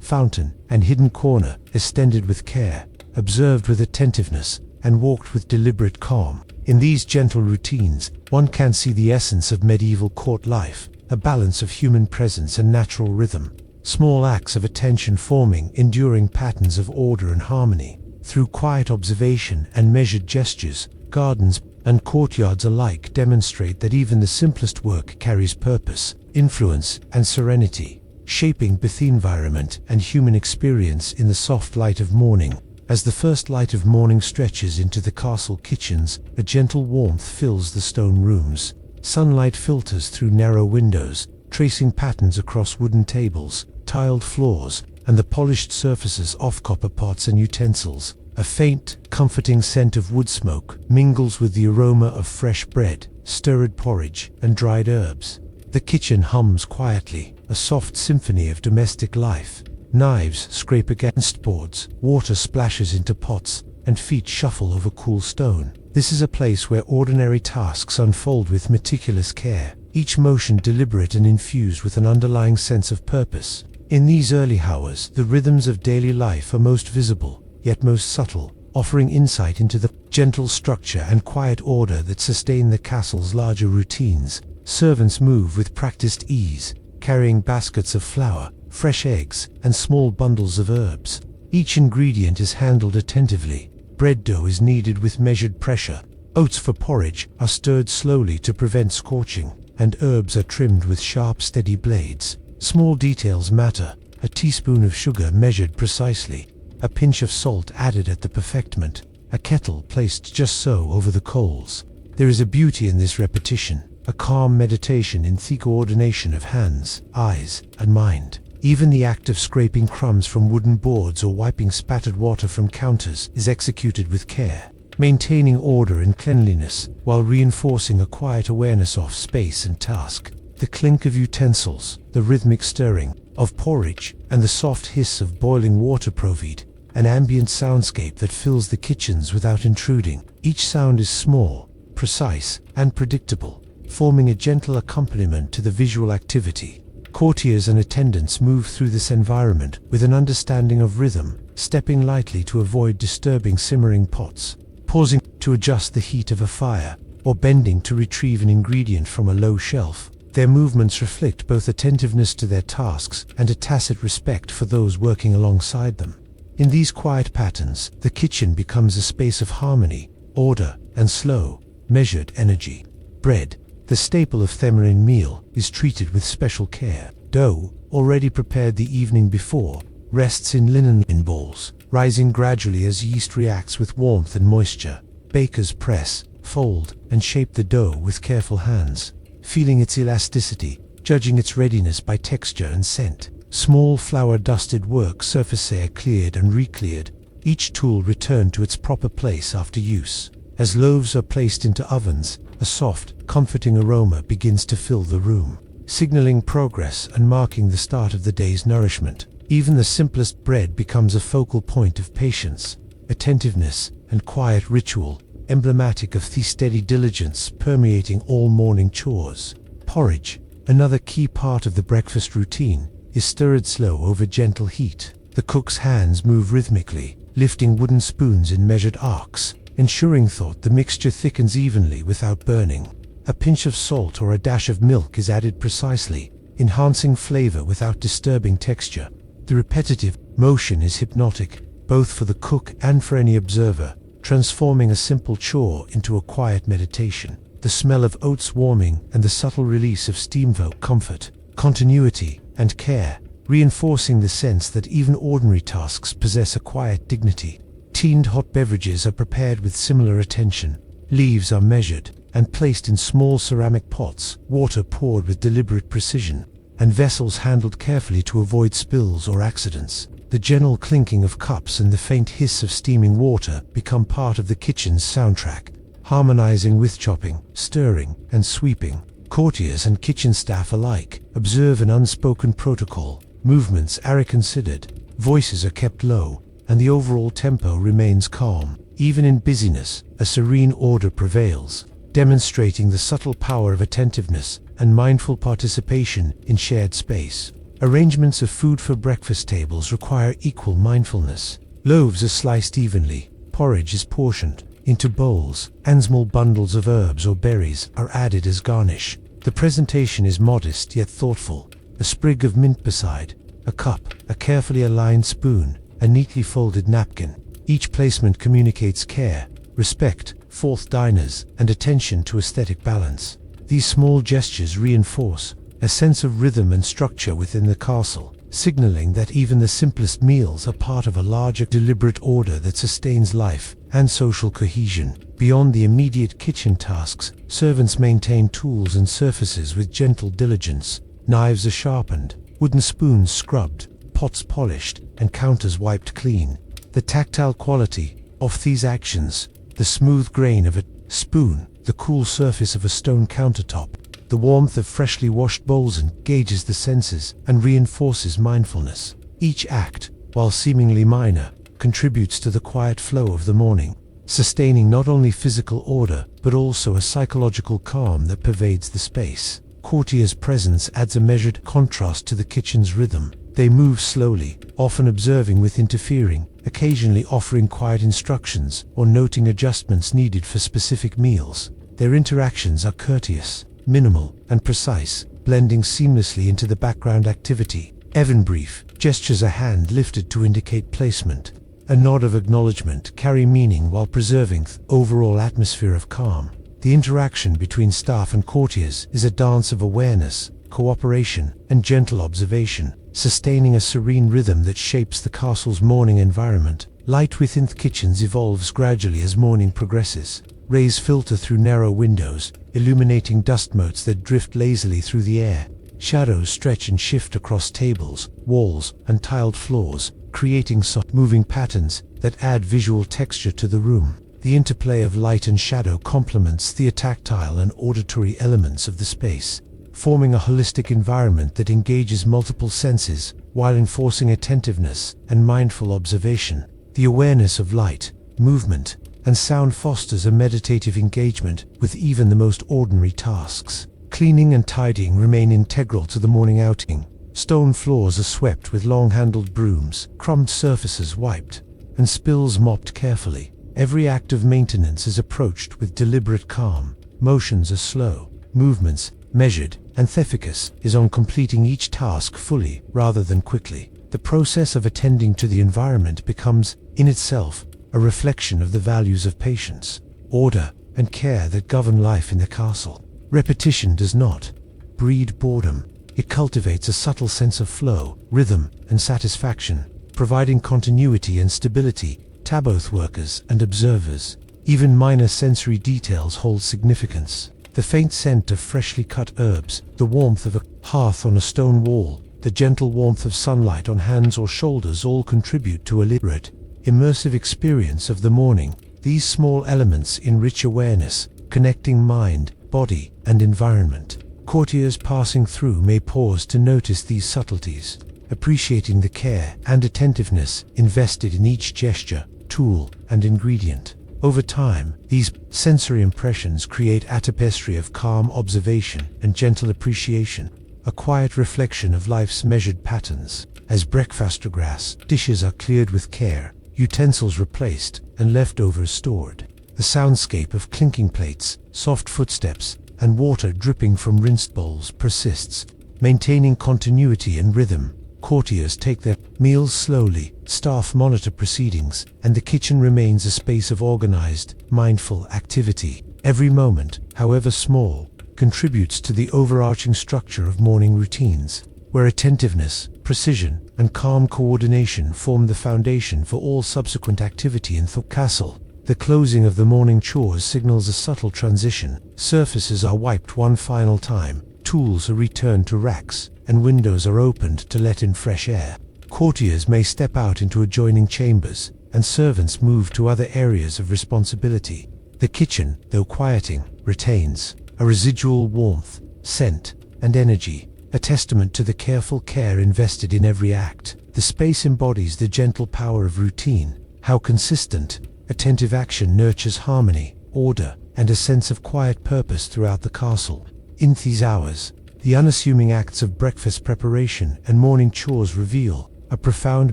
fountain, and hidden corner is tended with care, observed with attentiveness, and walked with deliberate calm. In these gentle routines, one can see the essence of medieval court life, a balance of human presence and natural rhythm. Small acts of attention forming enduring patterns of order and harmony. Through quiet observation and measured gestures, gardens and courtyards alike demonstrate that even the simplest work carries purpose, influence, and serenity, shaping both the environment and human experience in the soft light of morning. As the first light of morning stretches into the castle kitchens, a gentle warmth fills the stone rooms. Sunlight filters through narrow windows, tracing patterns across wooden tables, tiled floors, and the polished surfaces of copper pots and utensils. A faint, comforting scent of wood smoke mingles with the aroma of fresh bread, stirred porridge, and dried herbs. The kitchen hums quietly, a soft symphony of domestic life. Knives scrape against boards, water splashes into pots, and feet shuffle over cool stone. This is a place where ordinary tasks unfold with meticulous care, each motion deliberate and infused with an underlying sense of purpose. In these early hours, the rhythms of daily life are most visible, yet most subtle, offering insight into the gentle structure and quiet order that sustain the castle's larger routines. Servants move with practiced ease, carrying baskets of flour, fresh eggs, and small bundles of herbs. Each ingredient is handled attentively. Bread dough is kneaded with measured pressure. Oats for porridge are stirred slowly to prevent scorching, and herbs are trimmed with sharp, steady blades. Small details matter. A teaspoon of sugar measured precisely, a pinch of salt added at the perfectment, a kettle placed just so over the coals. There is a beauty in this repetition, a calm meditation in the coordination of hands, eyes, and mind. Even the act of scraping crumbs from wooden boards or wiping spattered water from counters is executed with care, maintaining order and cleanliness while reinforcing a quiet awareness of space and task. The clink of utensils, the rhythmic stirring of porridge, and the soft hiss of boiling water provide an ambient soundscape that fills the kitchens without intruding. Each sound is small, precise, and predictable, forming a gentle accompaniment to the visual activity. Courtiers and attendants move through this environment with an understanding of rhythm, stepping lightly to avoid disturbing simmering pots, pausing to adjust the heat of a fire, or bending to retrieve an ingredient from a low shelf. Their movements reflect both attentiveness to their tasks and a tacit respect for those working alongside them. In these quiet patterns, the kitchen becomes a space of harmony, order, and slow, measured energy. Bread, the staple of Themerian meal, is treated with special care. Dough, already prepared the evening before, rests in linen balls, rising gradually as yeast reacts with warmth and moisture. Bakers press, fold, and shape the dough with careful hands, feeling its elasticity, judging its readiness by texture and scent. Small flour-dusted work surfaces are cleared and re-cleared, each tool returned to its proper place after use. As loaves are placed into ovens, a soft, comforting aroma begins to fill the room, signaling progress and marking the start of the day's nourishment. Even the simplest bread becomes a focal point of patience, attentiveness, and quiet ritual, emblematic of the steady diligence permeating all morning chores. Porridge, another key part of the breakfast routine, is stirred slow over gentle heat. The cook's hands move rhythmically, lifting wooden spoons in measured arcs, ensuring that the mixture thickens evenly without burning. A pinch of salt or a dash of milk is added precisely, enhancing flavor without disturbing texture. The repetitive motion is hypnotic, both for the cook and for any observer, transforming a simple chore into a quiet meditation. The smell of oats warming and the subtle release of steam evoke comfort, continuity, and care, reinforcing the sense that even ordinary tasks possess a quiet dignity. Tinned hot beverages are prepared with similar attention. Leaves are measured and placed in small ceramic pots, water poured with deliberate precision. and vessels handled carefully to avoid spills or accidents. The gentle clinking of cups and the faint hiss of steaming water become part of the kitchen's soundtrack, harmonizing with chopping, stirring, and sweeping. Courtiers and kitchen staff alike observe an unspoken protocol. Movements are considered, voices are kept low, and the overall tempo remains calm. Even in busyness, a serene order prevails, demonstrating the subtle power of attentiveness and mindful participation in shared space. Arrangements of food for breakfast tables require equal mindfulness. Loaves are sliced evenly, porridge is portioned into bowls, and small bundles of herbs or berries are added as garnish. The presentation is modest yet thoughtful. A sprig of mint beside a cup, a carefully aligned spoon, a neatly folded napkin. Each placement communicates care, respect for diners, and attention to aesthetic balance. These small gestures reinforce a sense of rhythm and structure within the castle, signaling that even the simplest meals are part of a larger, deliberate order that sustains life and social cohesion. Beyond the immediate kitchen tasks, servants maintain tools and surfaces with gentle diligence. Knives are sharpened, wooden spoons scrubbed, pots polished, and counters wiped clean. The tactile quality of these actions, the smooth grain of a spoon, the cool surface of a stone countertop, the warmth of freshly washed bowls engages the senses and reinforces mindfulness. Each act, while seemingly minor, contributes to the quiet flow of the morning, sustaining not only physical order but also a psychological calm that pervades the space. Courtiers' presence adds a measured contrast to the kitchen's rhythm. They move slowly, often observing with interfering, occasionally offering quiet instructions or noting adjustments needed for specific meals. Their interactions are courteous, minimal, and precise, blending seamlessly into the background activity. Even brief gestures, a hand lifted to indicate placement, a nod of acknowledgement, carry meaning while preserving the overall atmosphere of calm. The interaction between staff and courtiers is a dance of awareness, cooperation, and gentle observation, sustaining a serene rhythm that shapes the castle's morning environment. Light within the kitchens evolves gradually as morning progresses. Rays filter through narrow windows, illuminating dust motes that drift lazily through the air. Shadows stretch and shift across tables, walls, and tiled floors, creating soft moving patterns that add visual texture to the room. The interplay of light and shadow complements the tactile and auditory elements of the space, forming a holistic environment that engages multiple senses while enforcing attentiveness and mindful observation. The awareness of light, movement, and sound fosters a meditative engagement with even the most ordinary tasks. Cleaning and tidying remain integral to the morning outing. Stone floors are swept with long-handled brooms, crumbed surfaces wiped, and spills mopped carefully. Every act of maintenance is approached with deliberate calm. Motions are slow, movements measured, and emphasis is on completing each task fully rather than quickly. The process of attending to the environment becomes, in itself, a reflection of the values of patience, order, and care that govern life in the castle. Repetition does not breed boredom. It cultivates a subtle sense of flow, rhythm, and satisfaction, providing continuity and stability to both workers and observers. Even minor sensory details hold significance. The faint scent of freshly cut herbs, the warmth of a hearth on a stone wall, the gentle warmth of sunlight on hands or shoulders all contribute to a deliberate, immersive experience of the morning. These small elements enrich awareness, connecting mind, body, and environment. Courtiers passing through may pause to notice these subtleties, appreciating the care and attentiveness invested in each gesture, tool, and ingredient. Over time, these sensory impressions create a tapestry of calm observation and gentle appreciation, a quiet reflection of life's measured patterns. As breakfast progresses, dishes are cleared with care, utensils replaced, and leftovers stored. The soundscape of clinking plates, soft footsteps, and water dripping from rinsed bowls persists, maintaining continuity and rhythm. Courtiers take their meals slowly, staff monitor proceedings, and the kitchen remains a space of organized, mindful activity. Every moment, however small, contributes to the overarching structure of morning routines, where attentiveness, precision, and calm coordination form the foundation for all subsequent activity in the castle. The closing of the morning chores signals a subtle transition. Surfaces are wiped one final time, Tools are returned to racks, and windows are opened to let in fresh air. Courtiers may step out into adjoining chambers, and servants move to other areas of responsibility. The kitchen, though quieting, retains a residual warmth, scent, and energy, a testament to the careful care invested in every act. The space embodies the gentle power of routine, how consistent, attentive action nurtures harmony, order, and a sense of quiet purpose throughout the castle. In these hours, the unassuming acts of breakfast preparation and morning chores reveal a profound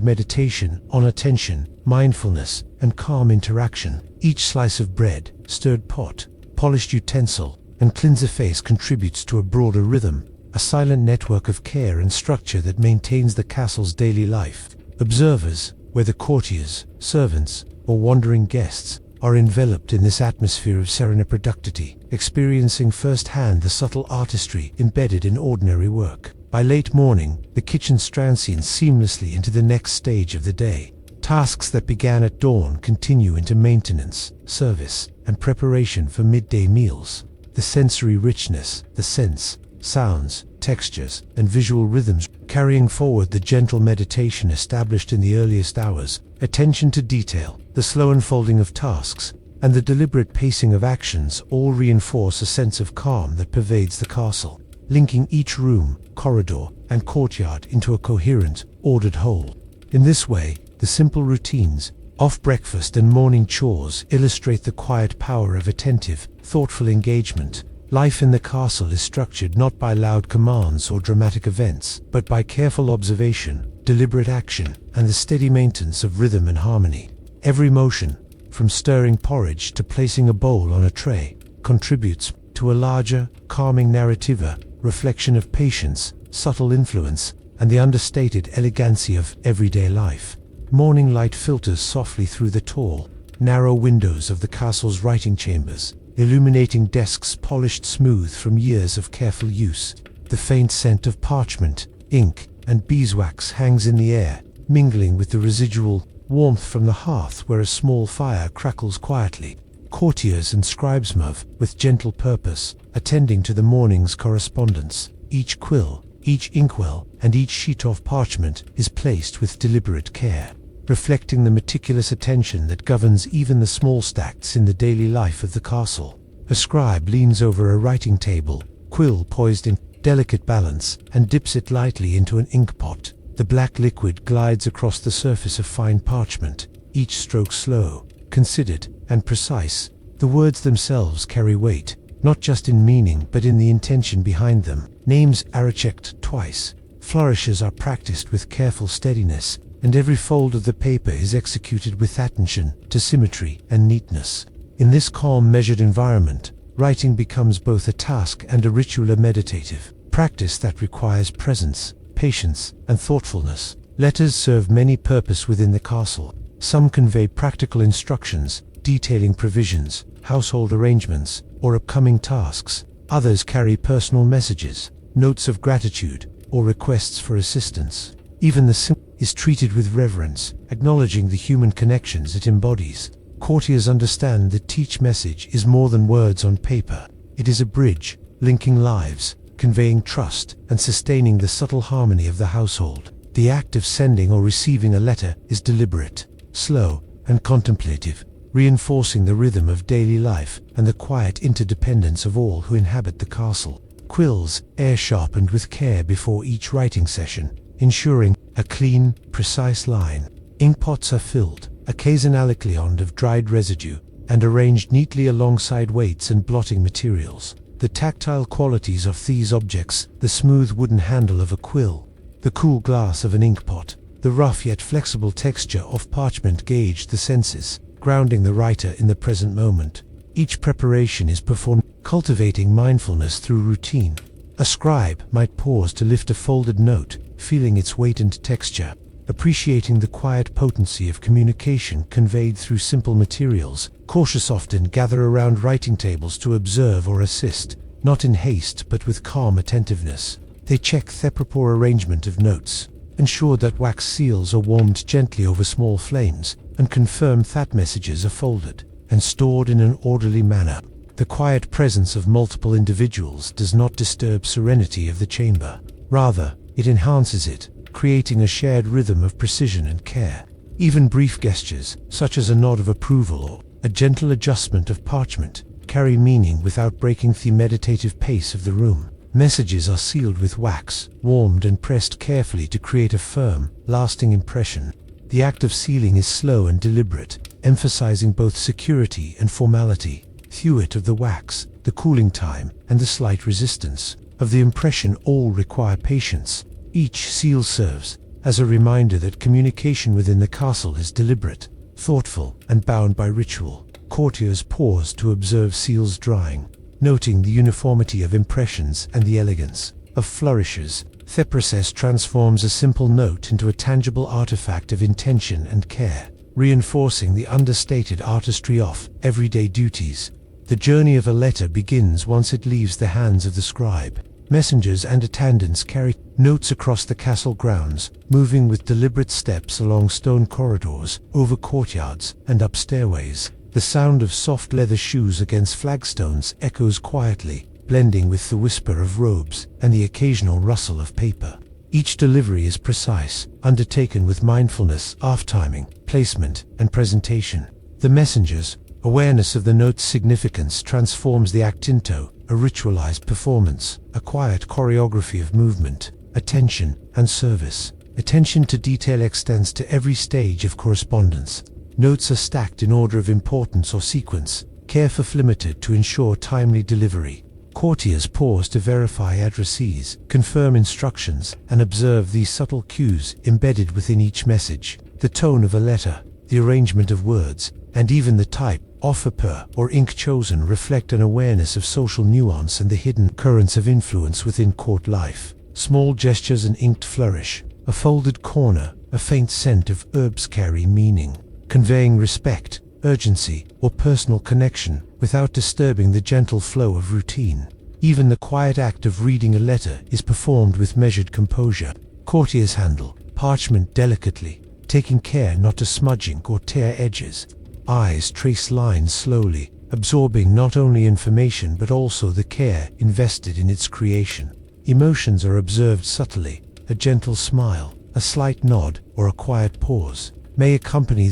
meditation on attention, mindfulness, and calm interaction. Each slice of bread, stirred pot, polished utensil, and cleanser face contributes to a broader rhythm, a silent network of care and structure that maintains the castle's daily life. Observers, whether courtiers, servants, or wandering guests, are enveloped in this atmosphere of serendipity, experiencing firsthand the subtle artistry embedded in ordinary work. By late morning, the kitchen transients seamlessly into the next stage of the day. Tasks that began at dawn continue into maintenance, service, and preparation for midday meals. The sensory richness, the scents, sounds, textures, and visual rhythms carrying forward the gentle meditation established in the earliest hours. Attention to detail, the slow unfolding of tasks, and the deliberate pacing of actions all reinforce a sense of calm that pervades the castle, linking each room, corridor, and courtyard into a coherent, ordered whole. In this way, the simple routines of breakfast and morning chores illustrate the quiet power of attentive, thoughtful engagement. Life in the castle is structured not by loud commands or dramatic events, but by careful observation, deliberate action, and the steady maintenance of rhythm and harmony. Every motion, from stirring porridge to placing a bowl on a tray, contributes to a larger, calming narrative, a reflection of patience, subtle influence, and the understated elegancy of everyday life. Morning light filters softly through the tall, narrow windows of the castle's writing chambers, illuminating desks polished smooth from years of careful use. The faint scent of parchment, ink, and beeswax hangs in the air, mingling with the residual warmth from the hearth where a small fire crackles quietly. Courtiers and scribes move, with gentle purpose, attending to the morning's correspondence. Each quill, each inkwell, and each sheet of parchment is placed with deliberate care, reflecting the meticulous attention that governs even the small stacks in the daily life of the castle. A scribe leans over a writing table, quill poised in delicate balance, and dips it lightly into an ink pot. The black liquid glides across the surface of fine parchment, each stroke slow, considered, and precise. The words themselves carry weight, not just in meaning but in the intention behind them. Names are checked twice, flourishes are practiced with careful steadiness, and every fold of the paper is executed with attention to symmetry and neatness. In this calm, measured environment, writing becomes both a task and a ritual, a meditative practice that requires presence, patience, and thoughtfulness. Letters serve many purposes within the castle. Some convey practical instructions, detailing provisions, household arrangements, or upcoming tasks. Others carry personal messages, notes of gratitude, or requests for assistance. Even the simple is treated with reverence, acknowledging the human connections it embodies. Courtiers understand that each message is more than words on paper. It is a bridge, linking lives, conveying trust, and sustaining the subtle harmony of the household. The act of sending or receiving a letter is deliberate, slow, and contemplative, reinforcing the rhythm of daily life and the quiet interdependence of all who inhabit the castle. Quills, air-sharpened with care before each writing session, ensuring a clean, precise line. Inkpots are filled, occasionally cleaned of dried residue, and arranged neatly alongside weights and blotting materials. The tactile qualities of these objects, the smooth wooden handle of a quill, the cool glass of an inkpot, the rough yet flexible texture of parchment gauge the senses, grounding the writer in the present moment. Each preparation is performed, cultivating mindfulness through routine. A scribe might pause to lift a folded note, feeling its weight and texture, appreciating the quiet potency of communication conveyed through simple materials. Cautious often gather around writing tables to observe or assist, not in haste but with calm attentiveness. They check the proper arrangement of notes, ensure that wax seals are warmed gently over small flames, and confirm that messages are folded and stored in an orderly manner. The quiet presence of multiple individuals does not disturb serenity of the chamber. Rather, it enhances it, creating a shared rhythm of precision and care. Even brief gestures, such as a nod of approval or a gentle adjustment of parchment, carry meaning without breaking the meditative pace of the room. Messages are sealed with wax, warmed and pressed carefully to create a firm, lasting impression. The act of sealing is slow and deliberate, emphasizing both security and formality. Thewit of the wax, the cooling time, and the slight resistance of the impression all require patience. Each seal serves as a reminder that communication within the castle is deliberate, thoughtful, and bound by ritual. Courtiers pause to observe seals drying, noting the uniformity of impressions and the elegance of flourishes. The process transforms a simple note into a tangible artifact of intention and care, reinforcing the understated artistry of everyday duties. The journey of a letter begins once it leaves the hands of the scribe. Messengers and attendants carry notes across the castle grounds, moving with deliberate steps along stone corridors, over courtyards, and up stairways. The sound of soft leather shoes against flagstones echoes quietly, blending with the whisper of robes and the occasional rustle of paper. Each delivery is precise, undertaken with mindfulness of timing, placement, and presentation. The messenger's awareness of the note's significance transforms the act into a ritualized performance, a quiet choreography of movement, attention, and service. Attention to detail extends to every stage of correspondence. Notes are stacked in order of importance or sequence, carefully limited to ensure timely delivery. Courtiers pause to verify addressees, confirm instructions, and observe these subtle cues embedded within each message. The tone of a letter, the arrangement of words, and even the type of paper or ink chosen reflect an awareness of social nuance and the hidden currents of influence within court life. Small gestures and inked flourish, a folded corner, a faint scent of herbs carry meaning, conveying respect, urgency, or personal connection without disturbing the gentle flow of routine. Even the quiet act of reading a letter is performed with measured composure. Courtiers handle parchment delicately, taking care not to smudge ink or tear edges. Eyes trace lines slowly, absorbing not only information but also the care invested in its creation. Emotions are observed subtly. A gentle smile, a slight nod, or a quiet pause may accompany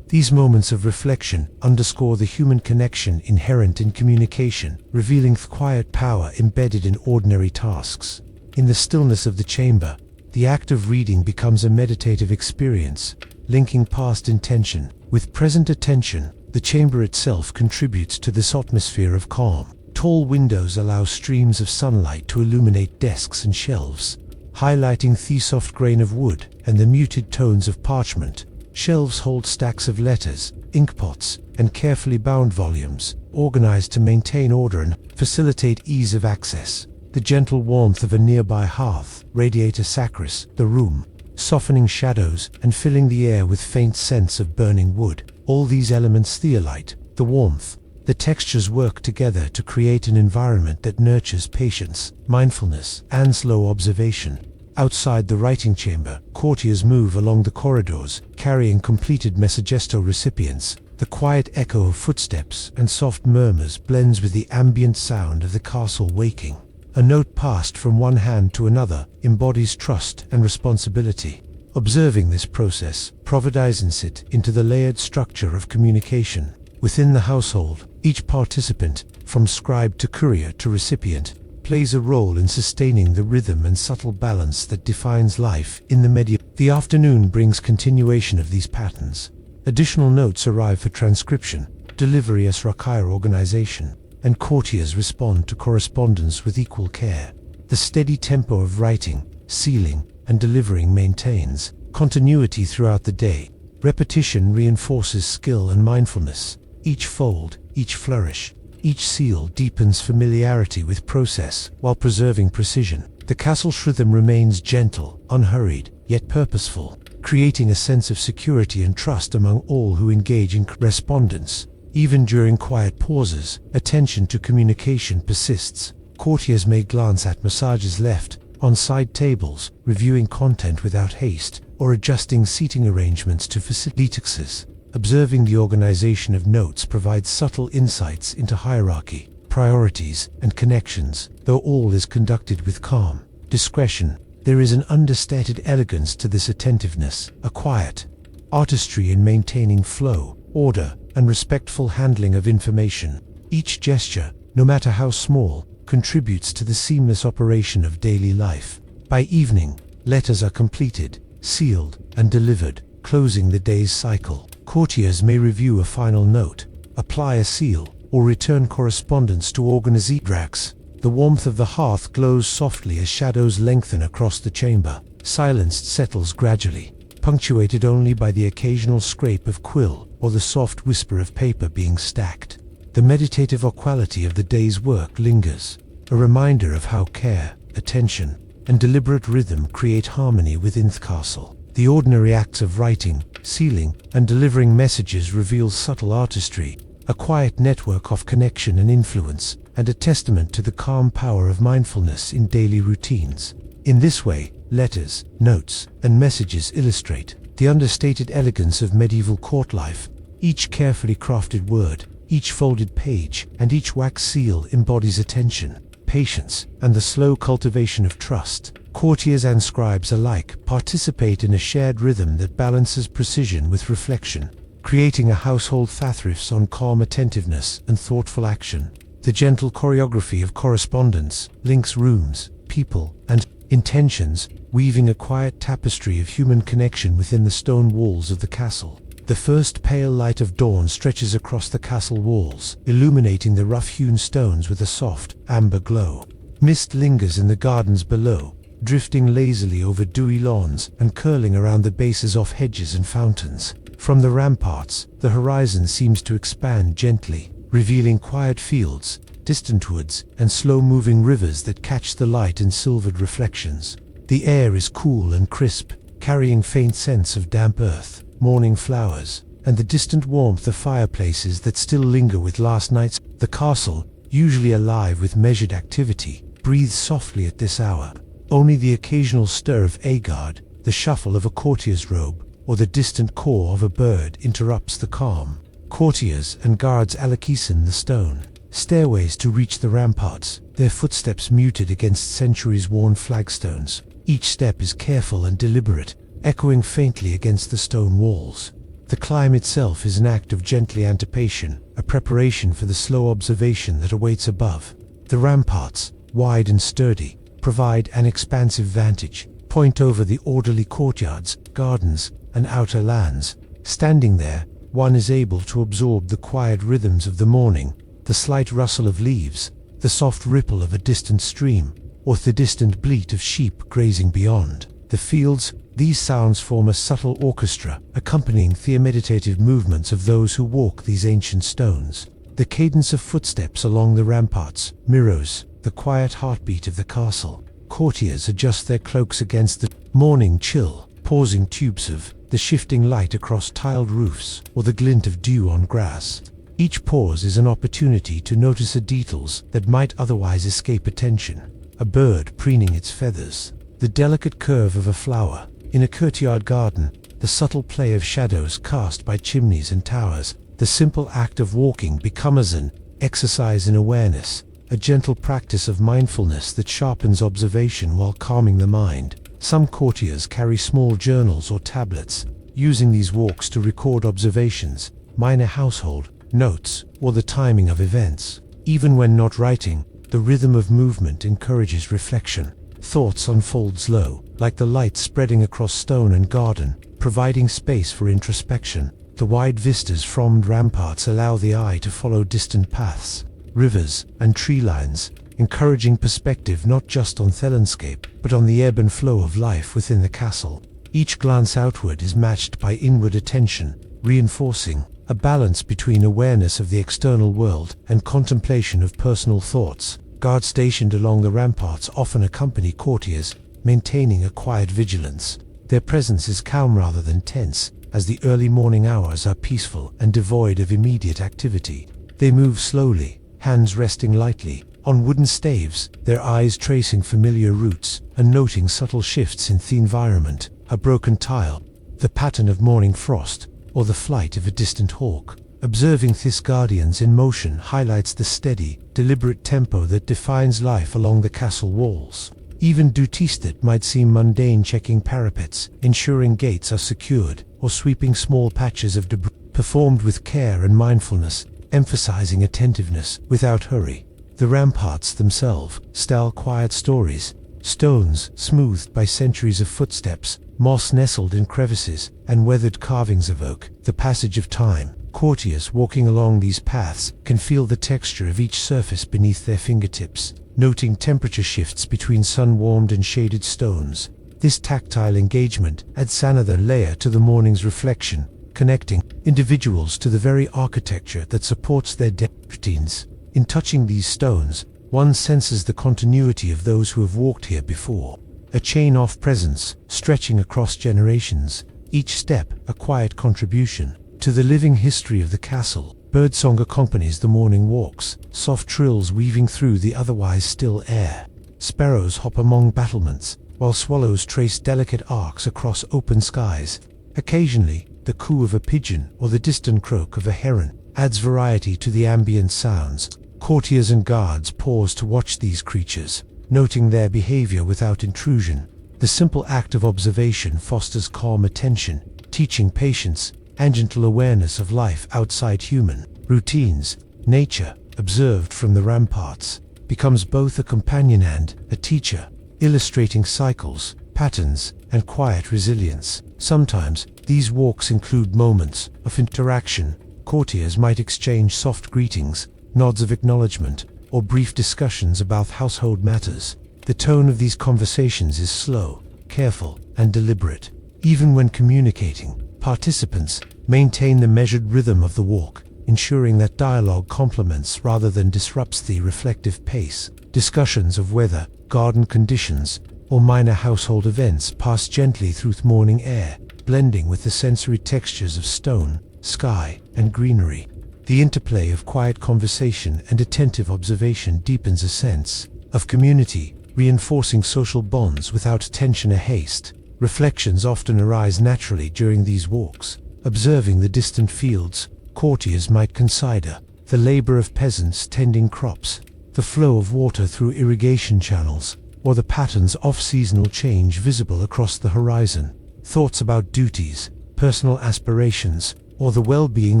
these moments of reflection underscore the human connection inherent in communication, revealing the quiet power embedded in ordinary tasks. In the stillness of the chamber, the act of reading becomes a meditative experience, linking past intention with present attention. The chamber itself contributes to this atmosphere of calm. Tall windows allow streams of sunlight to illuminate desks and shelves, highlighting the soft grain of wood and the muted tones of parchment. Shelves hold stacks of letters, inkpots, and carefully bound volumes, organized to maintain order and facilitate ease of access. The gentle warmth of a nearby hearth radiates across the room, softening shadows and filling the air with faint scents of burning wood. All these elements, the light, the warmth, the textures work together to create an environment that nurtures patience, mindfulness, and slow observation. Outside the writing chamber, courtiers move along the corridors, carrying completed messagesto recipients. The quiet echo of footsteps and soft murmurs blends with the ambient sound of the castle waking. A note passed from one hand to another embodies trust and responsibility. Observing this process provides it into the layered structure of communication. Within the household, each participant, from scribe to courier to recipient, plays a role in sustaining the rhythm and subtle balance that defines life in the medieval. The afternoon brings continuation of these patterns. Additional notes arrive for transcription, delivery as Rakaya organization, and courtiers respond to correspondence with equal care. The steady tempo of writing, sealing, and delivering maintains continuity throughout the day. Repetition reinforces skill and mindfulness. Each fold, each flourish, each seal deepens familiarity with process while preserving precision. The castle's rhythm remains gentle, unhurried, yet purposeful, creating a sense of security and trust among all who engage in correspondence. Even during quiet pauses, attention to communication persists. Courtiers may glance at messages left on side tables, reviewing content without haste, or adjusting seating arrangements to facilitate access. Observing the organization of notes provides subtle insights into hierarchy, priorities, and connections, though all is conducted with calm discretion. There is an understated elegance to this attentiveness, a quiet artistry in maintaining flow, order, and respectful handling of information. Each gesture, no matter how small, contributes to the seamless operation of daily life. By evening, letters are completed, sealed, and delivered, closing the day's cycle. Courtiers may review a final note, apply a seal, or return correspondence to organizdrax. The warmth of the hearth glows softly as shadows lengthen across the chamber. Silence settles gradually, punctuated only by the occasional scrape of quill or the soft whisper of paper being stacked. The meditative quality of the day's work lingers, a reminder of how care, attention, and deliberate rhythm create harmony within the castle. The ordinary acts of writing, sealing, and delivering messages reveal subtle artistry, a quiet network of connection and influence, and a testament to the calm power of mindfulness in daily routines. In this way, letters, notes, and messages illustrate the understated elegance of medieval court life. Each carefully crafted word, each folded page, and each wax seal embodies attention, patience, and the slow cultivation of trust. Courtiers and scribes alike participate in a shared rhythm that balances precision with reflection, creating a household that on calm attentiveness and thoughtful action. The gentle choreography of correspondence links rooms, people, and intentions, weaving a quiet tapestry of human connection within the stone walls of the castle. The first pale light of dawn stretches across the castle walls, illuminating the rough-hewn stones with a soft, amber glow. Mist lingers in the gardens below, drifting lazily over dewy lawns and curling around the bases of hedges and fountains. From the ramparts, the horizon seems to expand gently, revealing quiet fields, distant woods, and slow-moving rivers that catch the light in silvered reflections. The air is cool and crisp, carrying faint scents of damp earth, morning flowers, and the distant warmth of fireplaces that still linger with last night's. The castle, usually alive with measured activity, breathes softly at this hour. Only the occasional stir of a guard, the shuffle of a courtier's robe, or the distant caw of a bird interrupts the calm. Courtiers and guards alakisen the stone stairways to reach the ramparts, their footsteps muted against centuries-worn flagstones. Each step is careful and deliberate, echoing faintly against the stone walls. The climb itself is an act of gentle anticipation, a preparation for the slow observation that awaits above. The ramparts, wide and sturdy, provide an expansive vantage point over the orderly courtyards, gardens, and outer lands. Standing there, one is able to absorb the quiet rhythms of the morning, the slight rustle of leaves, the soft ripple of a distant stream, or the distant bleat of sheep grazing beyond the fields. These sounds form a subtle orchestra, accompanying the meditative movements of those who walk these ancient stones. The cadence of footsteps along the ramparts mirrors the quiet heartbeat of the castle. Courtiers adjust their cloaks against the morning chill, pausing tubes of the shifting light across tiled roofs, or the glint of dew on grass. Each pause is an opportunity to notice the details that might otherwise escape attention. A bird preening its feathers, the delicate curve of a flower in a courtyard garden, the subtle play of shadows cast by chimneys and towers. The simple act of walking becomes an exercise in awareness, a gentle practice of mindfulness that sharpens observation while calming the mind. Some courtiers carry small journals or tablets, using these walks to record observations, minor household notes, or the timing of events. Even when not writing, the rhythm of movement encourages reflection. Thoughts unfold slow, like the light spreading across stone and garden, providing space for introspection. The wide vistas from ramparts allow the eye to follow distant paths, rivers, and tree lines, encouraging perspective not just on the landscape, but on the ebb and flow of life within the castle. Each glance outward is matched by inward attention, reinforcing a balance between awareness of the external world and contemplation of personal thoughts. Guards stationed along the ramparts often accompany courtiers, maintaining a quiet vigilance. Their presence is calm rather than tense, as the early morning hours are peaceful and devoid of immediate activity. They move slowly, hands resting lightly on wooden staves, their eyes tracing familiar routes and noting subtle shifts in the environment. A broken tile, the pattern of morning frost, or the flight of a distant hawk, Observing these guardians in motion highlights the steady, deliberate tempo that defines life along the castle walls. Even duties that might seem mundane, checking parapets, ensuring gates are secured, or sweeping small patches of debris, performed with care and mindfulness, emphasizing attentiveness without hurry. The ramparts themselves tell quiet stories. Stones smoothed by centuries of footsteps, moss nestled in crevices, and weathered carvings evoke the passage of time. Courtiers walking along these paths can feel the texture of each surface beneath their fingertips, noting temperature shifts between sun-warmed and shaded stones. This tactile engagement adds another layer to the morning's reflection, connecting individuals to the very architecture that supports their daily routines. In touching these stones, one senses the continuity of those who have walked here before, a chain of presence stretching across generations, each step a quiet contribution to the living history of the castle. Birdsong accompanies the morning walks, soft trills weaving through the otherwise still air. Sparrows hop among battlements, while swallows trace delicate arcs across open skies. Occasionally, the coo of a pigeon or the distant croak of a heron adds variety to the ambient sounds. Courtiers and guards pause to watch these creatures, noting their behavior without intrusion. The simple act of observation fosters calm attention, teaching patience and gentle awareness of life outside human routines. Nature, observed from the ramparts, becomes both a companion and a teacher, illustrating cycles, patterns, and quiet resilience. Sometimes, these walks include moments of interaction. Courtiers might exchange soft greetings, nods of acknowledgement, or brief discussions about household matters. The tone of these conversations is slow, careful, and deliberate. Even when communicating, participants maintain the measured rhythm of the walk, ensuring that dialogue complements rather than disrupts the reflective pace. Discussions of weather, garden conditions, or minor household events pass gently through the morning air, blending with the sensory textures of stone, sky, and greenery. The interplay of quiet conversation and attentive observation deepens a sense of community, reinforcing social bonds without tension or haste. Reflections often arise naturally during these walks. Observing the distant fields, courtiers might consider the labor of peasants tending crops, the flow of water through irrigation channels, or the patterns of seasonal change visible across the horizon. Thoughts about duties, personal aspirations, or the well-being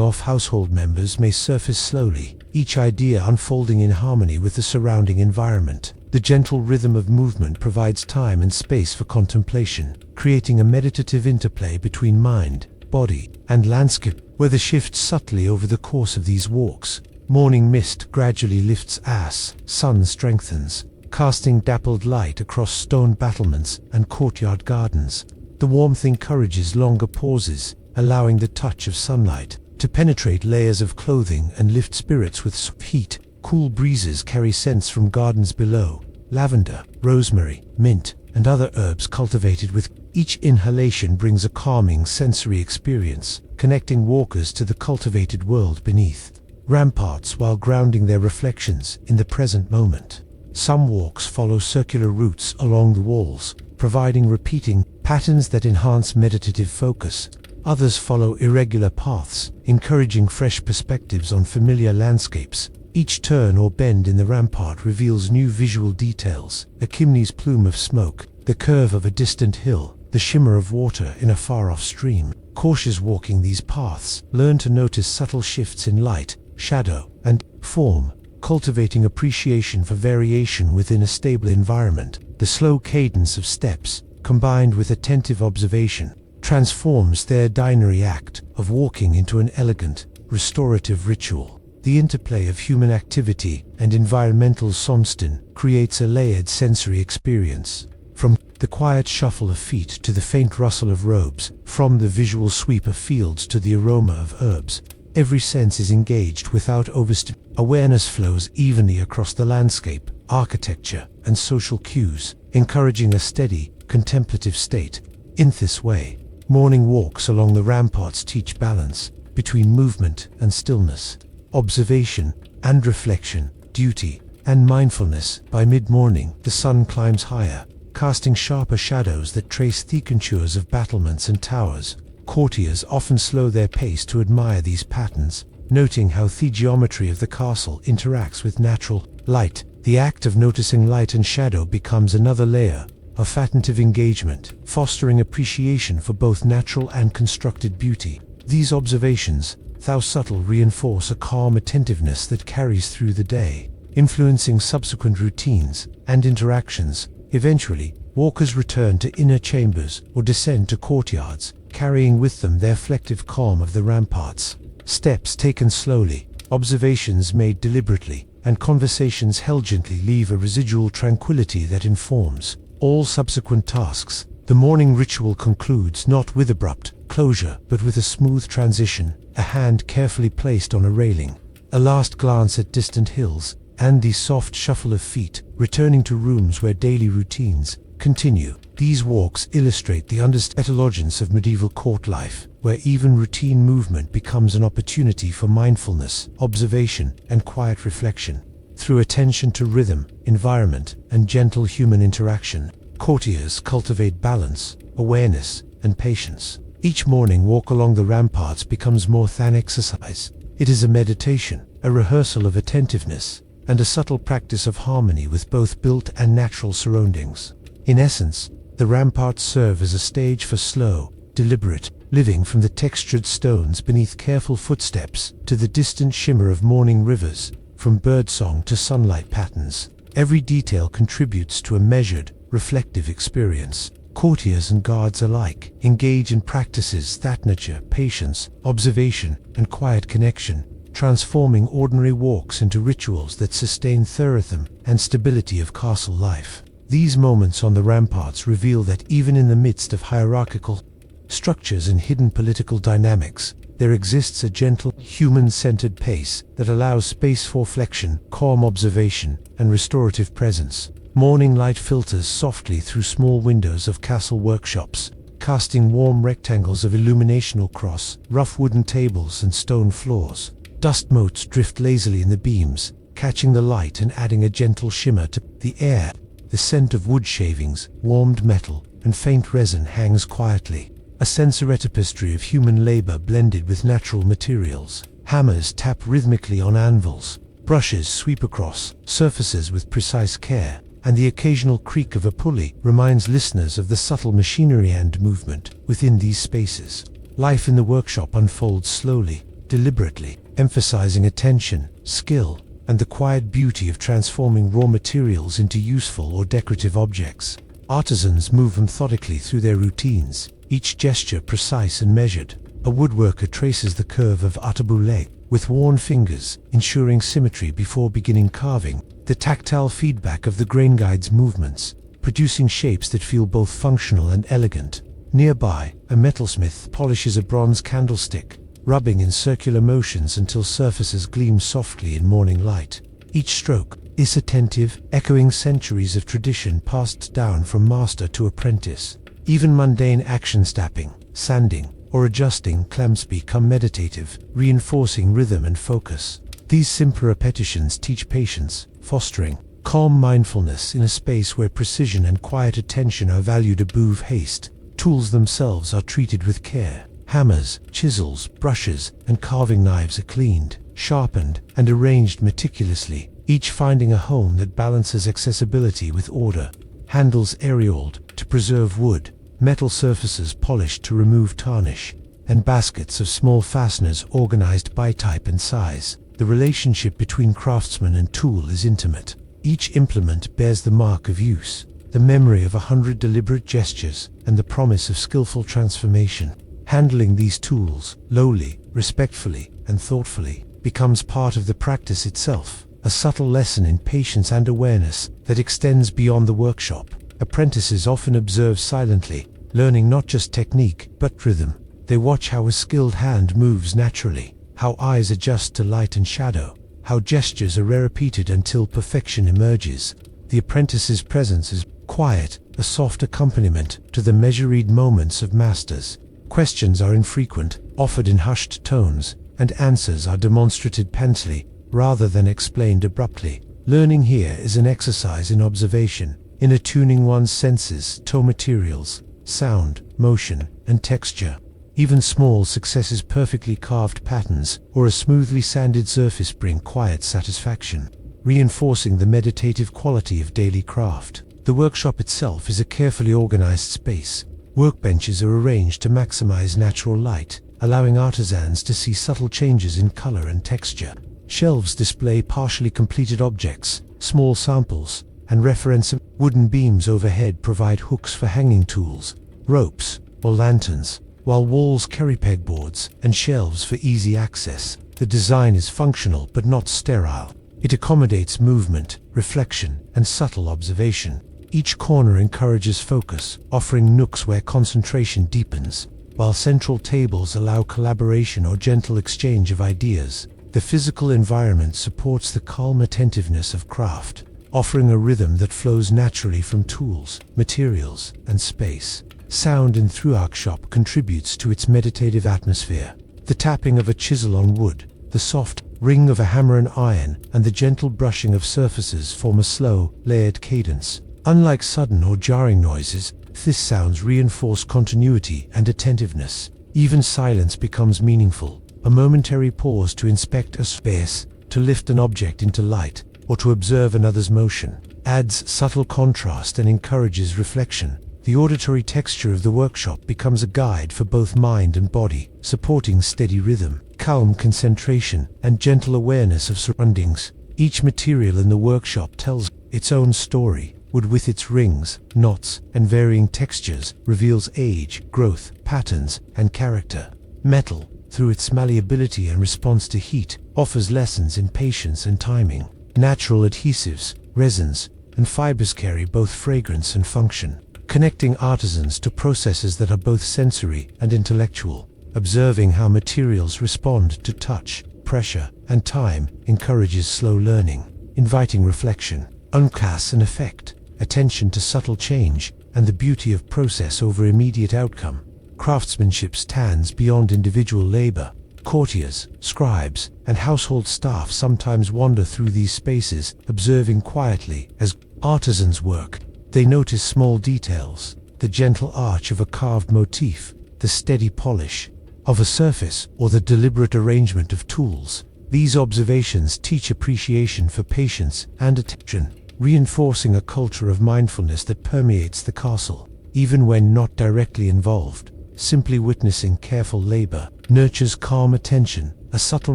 of household members may surface slowly, each idea unfolding in harmony with the surrounding environment. The gentle rhythm of movement provides time and space for contemplation, creating a meditative interplay between mind, body, and landscape. Weather shifts subtly over the course of these walks. Morning mist gradually lifts as sun strengthens, casting dappled light across stone battlements and courtyard gardens. The warmth encourages longer pauses, allowing the touch of sunlight to penetrate layers of clothing and lift spirits with heat. Cool breezes carry scents from gardens below, lavender, rosemary, mint, and other herbs cultivated with each inhalation brings a calming sensory experience, connecting walkers to the cultivated world beneath. Ramparts while grounding their reflections in the present moment. Some walks follow circular routes along the walls, providing repeating patterns that enhance meditative focus. Others follow irregular paths, encouraging fresh perspectives on familiar landscapes. Each turn or bend in the rampart reveals new visual details: a chimney's plume of smoke, the curve of a distant hill, the shimmer of water in a far-off stream. Cautious walking these paths learn to notice subtle shifts in light, shadow, and form, cultivating appreciation for variation within a stable environment. The slow cadence of steps, combined with attentive observation, transforms their ordinary act of walking into an elegant, restorative ritual. The interplay of human activity and environmental sonstin creates a layered sensory experience. From the quiet shuffle of feet to the faint rustle of robes, from the visual sweep of fields to the aroma of herbs, every sense is engaged without overstimulation. Awareness flows evenly across the landscape, architecture, and social cues, encouraging a steady, contemplative state. In this way, morning walks along the ramparts teach balance between movement and stillness, observation and reflection, duty and mindfulness. By mid-morning, the sun climbs higher, casting sharper shadows that trace the contours of battlements and towers. Courtiers often slow their pace to admire these patterns, noting how the geometry of the castle interacts with natural light. The act of noticing light and shadow becomes another layer of attentive engagement, fostering appreciation for both natural and constructed beauty. These observations, though subtle, reinforce a calm attentiveness that carries through the day, influencing subsequent routines and interactions. Eventually, walkers return to inner chambers or descend to courtyards, carrying with them their reflective calm of the ramparts. Steps taken slowly, observations made deliberately, and conversations held gently leave a residual tranquility that informs all subsequent tasks. The morning ritual concludes not with abrupt closure, but with a smooth transition, a hand carefully placed on a railing, a last glance at distant hills, and the soft shuffle of feet returning to rooms where daily routines continue. These walks illustrate the understated of medieval court life, where even routine movement becomes an opportunity for mindfulness, observation, and quiet reflection. Through attention to rhythm, environment, and gentle human interaction, courtiers cultivate balance, awareness, and patience. Each morning walk along the ramparts becomes more than exercise. It is a meditation, a rehearsal of attentiveness, and a subtle practice of harmony with both built and natural surroundings. In essence, the ramparts serve as a stage for slow, deliberate living, from the textured stones beneath careful footsteps to the distant shimmer of morning rivers, from birdsong to sunlight patterns. Every detail contributes to a measured, reflective experience. Courtiers and guards alike engage in practices that nurture patience, observation, and quiet connection, transforming ordinary walks into rituals that sustain the rhythm and stability of castle life. These moments on the ramparts reveal that even in the midst of hierarchical structures and hidden political dynamics, there exists a gentle, human-centered pace that allows space for reflection, calm observation, and restorative presence. Morning light filters softly through small windows of castle workshops, casting warm rectangles of illumination across rough wooden tables and stone floors. Dust motes drift lazily in the beams, catching the light and adding a gentle shimmer to the air. The scent of wood shavings, warmed metal, and faint resin hangs quietly, a sensory tapestry of human labor blended with natural materials. Hammers tap rhythmically on anvils, brushes sweep across surfaces with precise care, and the occasional creak of a pulley reminds listeners of the subtle machinery and movement within these spaces. Life in the workshop unfolds slowly, deliberately, emphasizing attention, skill, and the quiet beauty of transforming raw materials into useful or decorative objects. Artisans move methodically through their routines, each gesture precise and measured. A woodworker traces the curve of a taboulet with worn fingers, ensuring symmetry before beginning carving. The tactile feedback of the grain guides movements, producing shapes that feel both functional and elegant. Nearby, a metalsmith polishes a bronze candlestick, rubbing in circular motions until surfaces gleam softly in morning light. Each stroke is attentive, echoing centuries of tradition passed down from master to apprentice. Even mundane actions, tapping, sanding, or adjusting clamps, become meditative, reinforcing rhythm and focus. These simple repetitions teach patience, fostering calm mindfulness in a space where precision and quiet attention are valued above haste. Tools themselves are treated with care. Hammers, chisels, brushes, and carving knives are cleaned, sharpened, and arranged meticulously, each finding a home that balances accessibility with order. Handles areoled to preserve wood, metal surfaces polished to remove tarnish, and baskets of small fasteners organized by type and size. The relationship between craftsman and tool is intimate. Each implement bears the mark of use, the memory of 100 deliberate gestures, and the promise of skillful transformation. Handling these tools, lowly, respectfully, and thoughtfully, becomes part of the practice itself, a subtle lesson in patience and awareness that extends beyond the workshop. Apprentices often observe silently, learning not just technique, but rhythm. They watch how a skilled hand moves naturally, how eyes adjust to light and shadow, how gestures are repeated until perfection emerges. The apprentice's presence is quiet, a soft accompaniment to the measured moments of masters. Questions are infrequent, offered in hushed tones, and answers are demonstrated pensively, rather than explained abruptly. Learning here is an exercise in observation, in attuning one's senses to materials, sound, motion, and texture. Even small successes, perfectly carved patterns, or a smoothly sanded surface, bring quiet satisfaction, reinforcing the meditative quality of daily craft. The workshop itself is a carefully organized space. Workbenches are arranged to maximize natural light, allowing artisans to see subtle changes in color and texture. Shelves display partially completed objects, small samples, and reference. Wooden beams overhead provide hooks for hanging tools, ropes, or lanterns, while walls carry pegboards and shelves for easy access. The design is functional but not sterile. It accommodates movement, reflection, and subtle observation. Each corner encourages focus, offering nooks where concentration deepens, while central tables allow collaboration or gentle exchange of ideas. The physical environment supports the calm attentiveness of craft, offering a rhythm that flows naturally from tools, materials, and space. Sound in the workshop contributes to its meditative atmosphere. The tapping of a chisel on wood, the soft ring of a hammer and iron, and the gentle brushing of surfaces form a slow, layered cadence. Unlike sudden or jarring noises, these sounds reinforce continuity and attentiveness. Even silence becomes meaningful. A momentary pause to inspect a space, to lift an object into light, or to observe another's motion, adds subtle contrast and encourages reflection. The auditory texture of the workshop becomes a guide for both mind and body, supporting steady rhythm, calm concentration, and gentle awareness of surroundings. Each material in the workshop tells its own story. Wood, with its rings, knots, and varying textures, reveals age, growth, patterns, and character. Metal, through its malleability and response to heat, offers lessons in patience and timing. Natural adhesives, resins, and fibers carry both fragrance and function, connecting artisans to processes that are both sensory and intellectual. Observing how materials respond to touch, pressure, and time encourages slow learning, inviting reflection, cause and effect, attention to subtle change, and the beauty of process over immediate outcome. Craftsmanship stands beyond individual labor. Courtiers, scribes, and household staff sometimes wander through these spaces, observing quietly as artisans work. They notice small details, the gentle arch of a carved motif, the steady polish of a surface, or the deliberate arrangement of tools. These observations teach appreciation for patience and attention, reinforcing a culture of mindfulness that permeates the castle. Even when not directly involved, simply witnessing careful labor nurtures calm attention, a subtle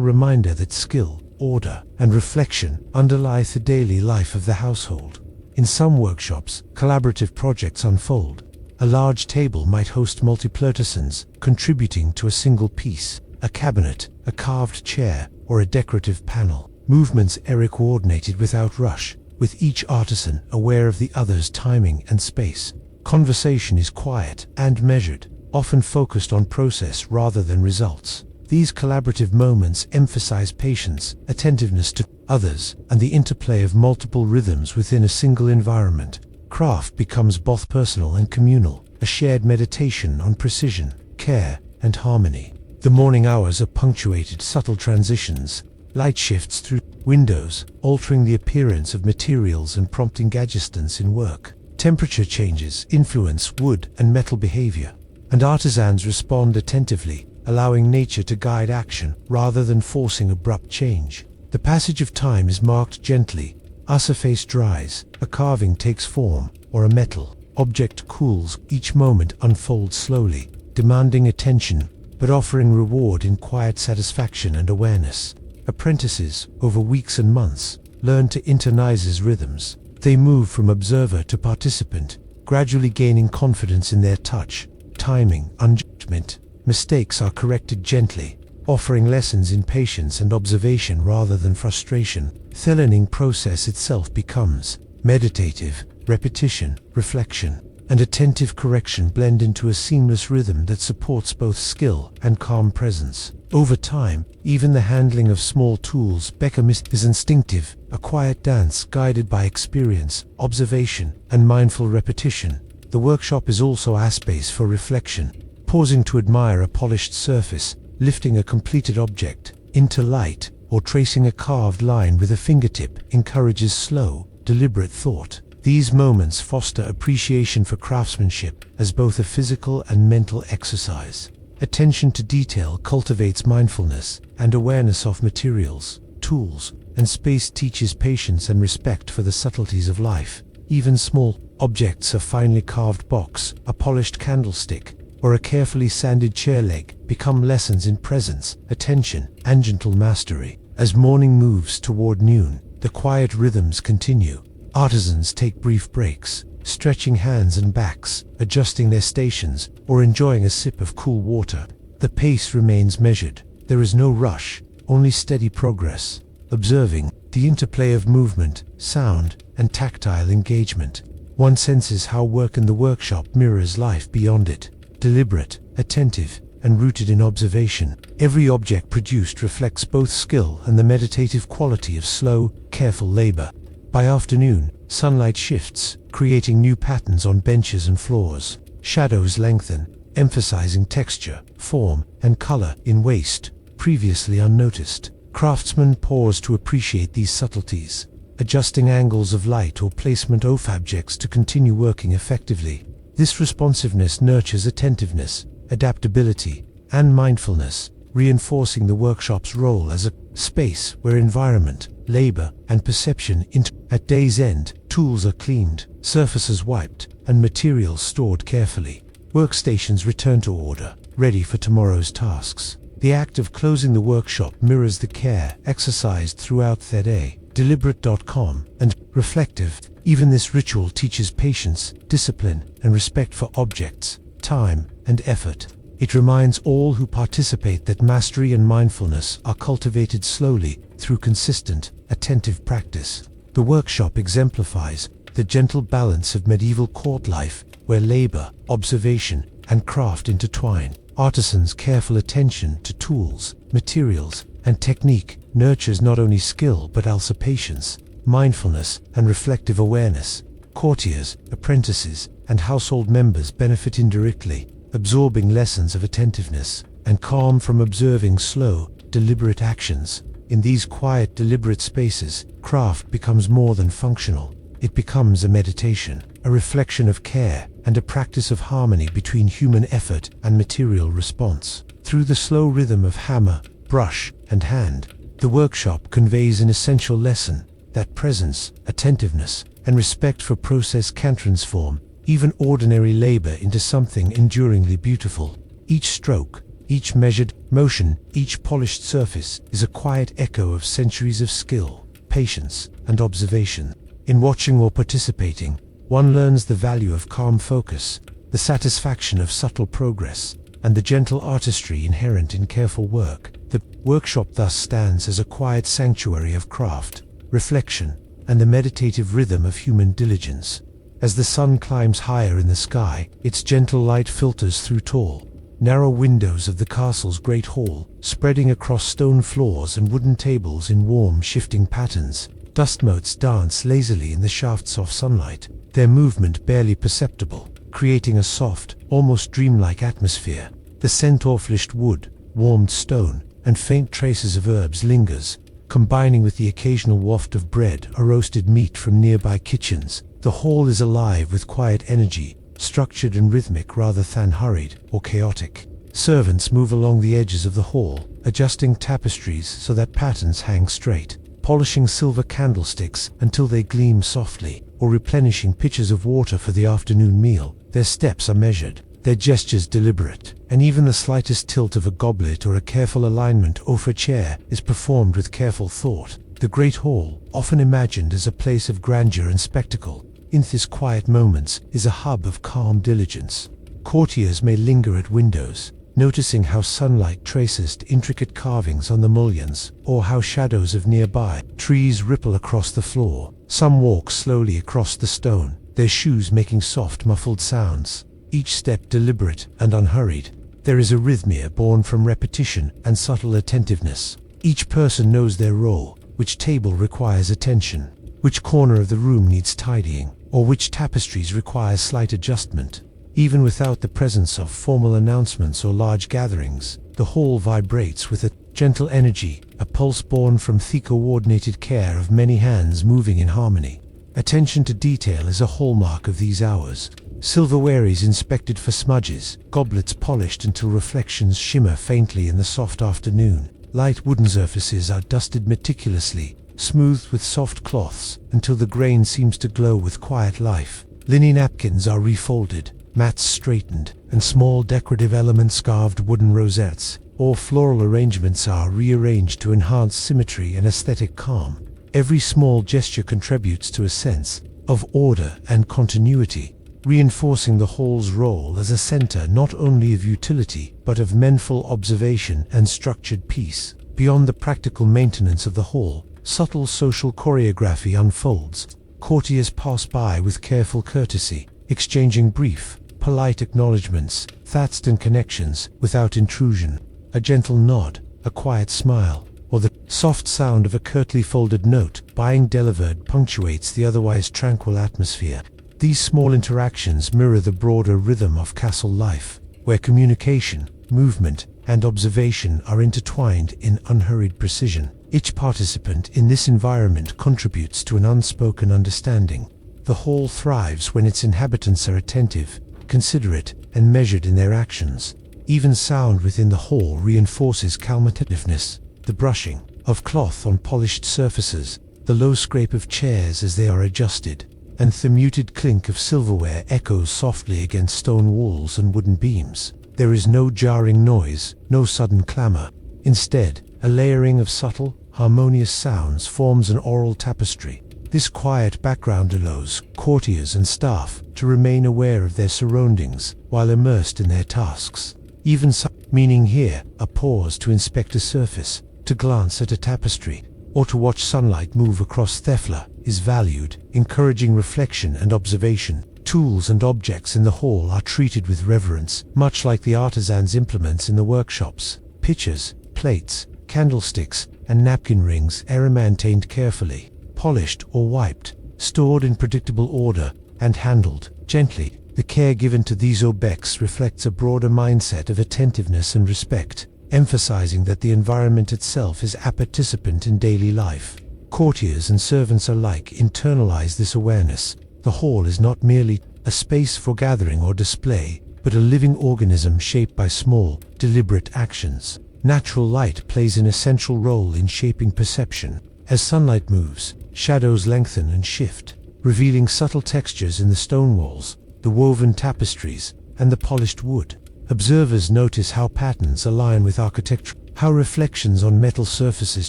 reminder that skill, order, and reflection underlie the daily life of the household. In some workshops, collaborative projects unfold. A large table might host multiple artisans, contributing to a single piece, a cabinet, a carved chair, or a decorative panel. Movements are coordinated without rush, with each artisan aware of the other's timing and space. Conversation is quiet and measured, often focused on process rather than results. These collaborative moments emphasize patience, attentiveness to others, and the interplay of multiple rhythms within a single environment. Craft becomes both personal and communal, a shared meditation on precision, care, and harmony. The morning hours are punctuated subtle transitions. Light shifts through windows, altering the appearance of materials and prompting adjustments in work. Temperature changes influence wood and metal behavior, and artisans respond attentively, allowing nature to guide action rather than forcing abrupt change. The passage of time is marked gently. As a face dries, a carving takes form, or a metal object cools. Each moment unfolds slowly, demanding attention, but offering reward in quiet satisfaction and awareness. Apprentices, over weeks and months, learn to internalize these rhythms. They move from observer to participant, gradually gaining confidence in their touch, timing, and judgment. Mistakes are corrected gently, offering lessons in patience and observation rather than frustration. The learning process itself becomes meditative. Repetition, reflection, and attentive correction blend into a seamless rhythm that supports both skill and calm presence. Over time, even the handling of small tools is instinctive, a quiet dance guided by experience, observation, and mindful repetition. The workshop is also a space for reflection, pausing to admire a polished surface, lifting a completed object into light, or tracing a carved line with a fingertip encourages slow, deliberate thought. These moments foster appreciation for craftsmanship as both a physical and mental exercise. Attention to detail cultivates mindfulness, and awareness of materials, tools, and space teaches patience and respect for the subtleties of life. Even small objects, a finely carved box, a polished candlestick, or a carefully sanded chair leg, become lessons in presence, attention, and gentle mastery. As morning moves toward noon, the quiet rhythms continue. Artisans take brief breaks, stretching hands and backs, adjusting their stations, or enjoying a sip of cool water. The pace remains measured. There is no rush, only steady progress. Observing the interplay of movement, sound, and tactile engagement, one senses how work in the workshop mirrors life beyond it. Deliberate, attentive, and rooted in observation, every object produced reflects both skill and the meditative quality of slow, careful labor. By afternoon, sunlight shifts, creating new patterns on benches and floors. Shadows lengthen, emphasizing texture, form, and color in waste previously unnoticed. Craftsmen pause to appreciate these subtleties, adjusting angles of light or placement of objects to continue working effectively. This responsiveness nurtures attentiveness, adaptability, and mindfulness, reinforcing the workshop's role as a space where environment, labor, and perception At day's end, tools are cleaned, surfaces wiped, and materials stored carefully. Workstations return to order, ready for tomorrow's tasks. The act of closing the workshop mirrors the care exercised throughout their day. Deliberate.com and reflective. Even this ritual teaches patience, discipline, and respect for objects, time, and effort. It reminds all who participate that mastery and mindfulness are cultivated slowly through consistent, attentive practice. The workshop exemplifies the gentle balance of medieval court life, where labor, observation, and craft intertwine. Artisans' careful attention to tools, materials, and technique nurtures not only skill but also patience, mindfulness, and reflective awareness. Courtiers, apprentices, and household members benefit indirectly, absorbing lessons of attentiveness and calm from observing slow, deliberate actions. In these quiet, deliberate spaces, craft becomes more than functional. It becomes a meditation, a reflection of care, and a practice of harmony between human effort and material response. Through the slow rhythm of hammer, brush, and hand, the workshop conveys an essential lesson that presence, attentiveness, and respect for process can transform even ordinary labor into something enduringly beautiful. Each stroke, each measured motion, each polished surface is a quiet echo of centuries of skill, patience, and observation. In watching or participating, one learns the value of calm focus, the satisfaction of subtle progress, and the gentle artistry inherent in careful work. The workshop thus stands as a quiet sanctuary of craft, reflection, and the meditative rhythm of human diligence. As the sun climbs higher in the sky, its gentle light filters through tall, narrow windows of the castle's great hall, spreading across stone floors and wooden tables in warm, shifting patterns. Dust motes dance lazily in the shafts of sunlight, their movement barely perceptible, creating a soft, almost dreamlike atmosphere. The scent of polished wood, warmed stone, and faint traces of herbs lingers, combining with the occasional waft of bread or roasted meat from nearby kitchens. The hall is alive with quiet energy, structured and rhythmic rather than hurried or chaotic. Servants move along the edges of the hall, adjusting tapestries so that patterns hang straight, polishing silver candlesticks until they gleam softly, or replenishing pitchers of water for the afternoon meal. Their steps are measured, their gestures deliberate, and even the slightest tilt of a goblet or a careful alignment of a chair is performed with careful thought. The great hall, often imagined as a place of grandeur and spectacle, in these quiet moments is a hub of calm diligence. Courtiers may linger at windows, noticing how sunlight traces intricate carvings on the mullions, or how shadows of nearby trees ripple across the floor. Some walk slowly across the stone, their shoes making soft, muffled sounds, each step deliberate and unhurried. There is a rhythmia born from repetition and subtle attentiveness. Each person knows their role, which table requires attention, which corner of the room needs tidying, or which tapestries require slight adjustment. Even without the presence of formal announcements or large gatherings, the hall vibrates with a gentle energy, a pulse born from the coordinated care of many hands moving in harmony. Attention to detail is a hallmark of these hours. Silverware is inspected for smudges, goblets polished until reflections shimmer faintly in the soft afternoon. Light wooden surfaces are dusted meticulously, smoothed with soft cloths until the grain seems to glow with quiet life. Linen napkins are refolded, mats straightened, and small decorative elements, carved wooden rosettes or floral arrangements, are rearranged to enhance symmetry and aesthetic calm. Every small gesture contributes to a sense of order and continuity, reinforcing the hall's role as a center not only of utility but of mindful observation and structured peace. Beyond the practical maintenance of the hall, subtle social choreography unfolds. Courtiers pass by with careful courtesy, exchanging brief, polite acknowledgements, thoughts and connections without intrusion. A gentle nod, a quiet smile, or the soft sound of a curtly folded note being delivered punctuates the otherwise tranquil atmosphere. These small interactions mirror the broader rhythm of castle life, where communication, movement, and observation are intertwined in unhurried precision. Each participant in this environment contributes to an unspoken understanding. The hall thrives when its inhabitants are attentive, considerate, and measured in their actions. Even sound within the hall reinforces calmativeness. The brushing of cloth on polished surfaces, the low scrape of chairs as they are adjusted, and the muted clink of silverware echoes softly against stone walls and wooden beams. There is no jarring noise, no sudden clamor. Instead, a layering of subtle, harmonious sounds forms an oral tapestry. This quiet background allows courtiers and staff to remain aware of their surroundings while immersed in their tasks. Even meaning here, a pause to inspect a surface, to glance at a tapestry, or to watch sunlight move across Thefla is valued, encouraging reflection and observation. Tools and objects in the hall are treated with reverence, much like the artisan's implements in the workshops. Pitchers, plates, candlesticks, and napkin rings are maintained carefully, polished or wiped, stored in predictable order, and handled gently. The care given to these objects reflects a broader mindset of attentiveness and respect, emphasizing that the environment itself is a participant in daily life. Courtiers and servants alike internalize this awareness. The hall is not merely a space for gathering or display, but a living organism shaped by small, deliberate actions. Natural light plays an essential role in shaping perception. As sunlight moves, shadows lengthen and shift, revealing subtle textures in the stone walls, the woven tapestries, and the polished wood. Observers notice how patterns align with architecture, how reflections on metal surfaces